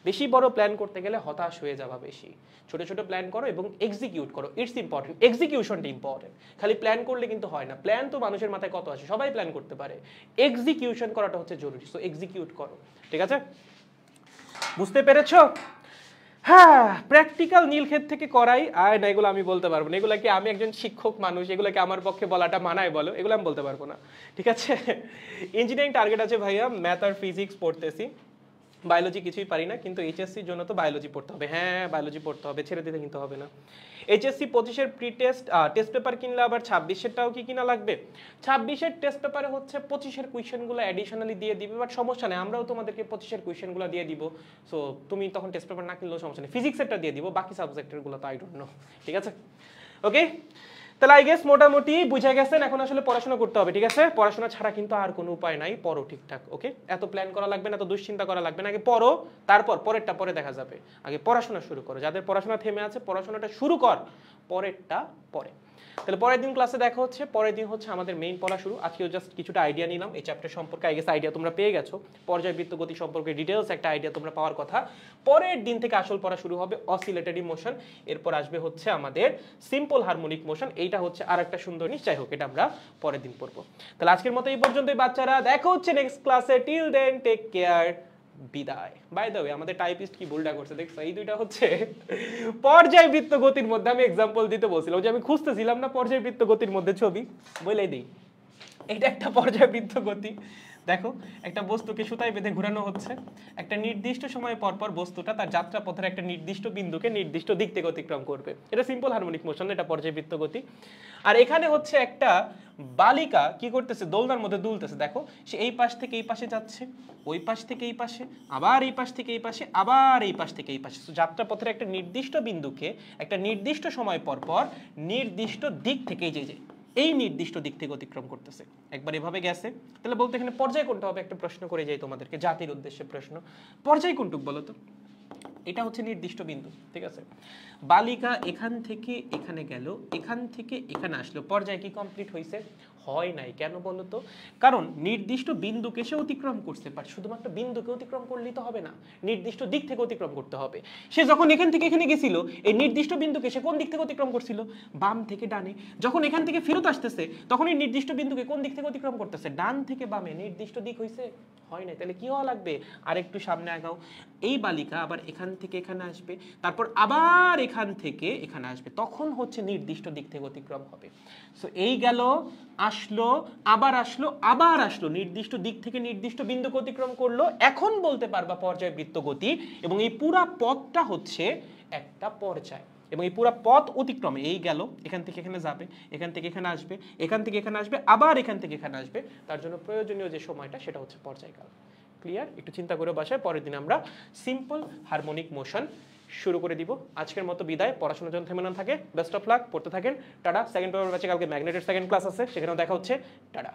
বেশি বড় প্ল্যান করতে গেলে হতাশ হয়ে যাবা বেশি, ছোট ছোট প্ল্যান করো এবং এক্সিকিউট করো, ইটস ইম্পর্টেন্ট, এক্সিকিউশনটা ইম্পর্টেন্ট। খালি প্ল্যান করলে কিন্তু হয় না, প্ল্যান তো মানুষের মাথায় কত আছে, সবাই প্ল্যান করতে পারে, এক্সিকিউশন করাটা হচ্ছে জরুরি। সো এক্সিকিউট করো, ঠিক আছে? বুঝতে পেরেছো? হ্যাঁ, প্র্যাকটিক্যাল নীলক্ষেত থেকে করাই আর না, এগুলো আমি বলতে পারবো না, এগুলো কি আমি একজন শিক্ষক মানুষ, এগুলোকে আমার পক্ষে বলাটা মানায় বলো, এগুলো আমি বলতে পারবো না, ঠিক আছে? ইঞ্জিনিয়ারিং টার্গেট আছে ভাইয়া, ম্যাথ আর ফিজিক্স পড়তেছি, বায়োলজি কিছুই পারি না, কিন্তু এইচএসসির জন্য তো বায়োলজি পড়তে হবে, হ্যাঁ বায়োলজি পড়তে হবে, ছেড়ে দিতে কিন্তু হবে না। এইচএসসি 25-এর প্রি টেস্ট টেস্ট পেপার কিনলে আবার 26-এরটাও কি কিনা লাগবে? 26-এর টেস্ট পেপারে হচ্ছে 25-এর কোয়েশ্চেনগুলো অ্যাডিশনালি দিয়ে দিবে, বাট সমস্যা নেই, আমরাও তোমাদেরকে 25-এর কোয়েশ্চেনগুলো দিয়ে দিব। সো তুমি তখন টেস্ট পেপার না কিনলেও সমস্যা নেই, ফিজিক্সেরটা দিয়ে দিব, বাকি সাবজেক্টেরগুলো তো আই ডোন্ট নো, ঠিক আছে? ওকে, তাহলে আই গেস মোটামুটি বুঝে গেছেন, এখন আসলে পড়াশোনা করতে হবে, ঠিক আছে? পড়াশোনা ছাড়া কিন্তু আর কোনো উপায় নাই, পড়ো ঠিকঠাক, ওকে? এত প্ল্যান করা লাগবে না, এত দুশ্চিন্তা করা লাগবে না, আগে পড়ো, তারপর পরেরটা পরে দেখা যাবে, আগে পড়াশোনা শুরু করো। যাদের পড়াশোনা থেমে আছে পড়াশোনাটা শুরু কর, পরেরটা পরে। তাহলে পরের দিন ক্লাসে দেখা হচ্ছে, পরের দিন হচ্ছে আমাদের মেইন পড়া শুরু। আজকেও জাস্ট কিছুটা আইডিয়া নিলাম এই চ্যাপ্টার সম্পর্কে, আই গেস আইডিয়া তোমরা পেয়ে গেছো, পর্যায়বৃত্ত গতি সম্পর্কে ডিটেলস একটা আইডিয়া তোমরা পাওয়ার কথা। পরের দিন থেকে আসল পড়া শুরু হবে, অসিলেটরি মোশন, এরপর আসবে হচ্ছে আমাদের সিম্পল হারমোনিক মোশন, এইটা হচ্ছে আর একটা সুন্দর জিনিস, যাই হোক এটা আমরা পরের দিন পড়বো। তাহলে আজকের মতো এই পর্যন্তই বাচ্চারা, দেখা হচ্ছে নেক্সট ক্লাসে, টিল দেন টেক কেয়ার, বিদায়। বাই দ্য ওয়ে আমাদের টাইপিস্ট কি ভুলটা করছে দেখছো, এই দুইটা হচ্ছে পর্যায়বৃত্ত গতির মধ্যে, আমি এক্সাম্পল দিতে বলছিলাম যে আমি খুঁজতেছিলাম না পর্যায়বৃত্ত গতির মধ্যে ছবি, বলেই দিই এটা একটা পর্যায়বৃত্ত গতি। দেখো একটা বস্তুকে সুতায় বেঁধে ঘোরানো হচ্ছে, একটা নির্দিষ্ট সময় পর পর বস্তুটা তার যাত্রা পথের একটা নির্দিষ্ট বিন্দুকে নির্দিষ্ট দিক থেকে অতিক্রম করবে, এটা সিম্পল হারমোনিক মোশন, এটা পর্যায়বৃত্ত গতি। আর এখানে হচ্ছে একটা বালিকা কি করতেছে, দোলনার মধ্যে দুলতেছে, দেখো সে এই পাশ থেকে এই পাশে যাচ্ছে, ওই পাশ থেকে এই পাশে, আবার এই পাশ থেকে এই পাশে, আবার এই পাশ থেকে এই পাশে। যাত্রা পথের একটা নির্দিষ্ট বিন্দুকে একটা নির্দিষ্ট সময় পর পর নির্দিষ্ট দিক থেকে এই নির্দিষ্ট দিক থেকে অতিক্রম করতেছে। একবার এভাবে গেছে, তাহলে বলতে এখানে পর্যায় কোনটা হবে, একটা প্রশ্ন করে যাই তোমাদেরকে, জাতির উদ্দেশ্যে প্রশ্ন, পর্যায় কোনটুক বলো তো? এটা হচ্ছে নির্দিষ্ট বিন্দু, ঠিক আছে? বালিকা এখান থেকে এখানে গেল, এখান থেকে এখানে আসলো, পর্যায় কি কমপ্লিট হয়েছে? হয় নাই। কেন বলো তো? কারণ নির্দিষ্ট বিন্দুকে সে অতিক্রম করছে, বাট শুধুমাত্র বিন্দুকে অতিক্রম করলেই তো হবে না, নির্দিষ্ট দিক থেকে অতিক্রম করতে হবে। সে যখন এখান থেকে এখানে গেছিল, এই নির্দিষ্ট বিন্দুকে সে কোন দিক থেকে অতিক্রম করছিল? বাম থেকে ডানে। যখন এখান থেকে ফেরত আসতেছে তখন এই নির্দিষ্ট বিন্দুকে কোন দিক থেকে অতিক্রম করতেছে? ডান থেকে বামে। নির্দিষ্ট দিক হয়েছে? হয় নাই। তাহলে কি হওয়া লাগবে? আর একটু সামনে আগাও, এই বালিকা আবার এখান থেকে এখানে আসবে, তারপর আবার এখান থেকে এখানে আসবে, তখন হচ্ছে নির্দিষ্ট দিক থেকে অতিক্রম হবে। সো এই গেল, আসলো, আবার আসলো, আবার আসলো, নির্দিষ্ট দিক থেকে নির্দিষ্ট বিন্দুকে অতিক্রম করলো, এখন বলতে পারবা পর্যায়বৃত্ত গতি। এবং এই পুরা পথটা হচ্ছে একটা পর্যায়, এবং এই পুরা পথ অতিক্রমে এই গেল, এখান থেকে এখানে যাবে, এখান থেকে এখানে আসবে, এখান থেকে এখানে আসবে, আবার এখান থেকে এখানে আসবে, তার জন্য প্রয়োজনীয় যে সময়টা সেটা হচ্ছে পর্যায়কাল। ক্লিয়ার? একটু চিন্তা করে বাসায় পরের দিন আমরা সিম্পল হারমোনিক মোশন শুরু করে দিব। আজকের মতো বিদায়, পড়াশোনার জন্য থেমে না থাকে, বেস্ট অফ লাক, পড়তে থাকেন, টাটা। সেকেন্ড পেপার ব্যাচে কালকে ম্যাগনেটের সেকেন্ড ক্লাস আছে, সেখানেও দেখা হচ্ছে, টাটা।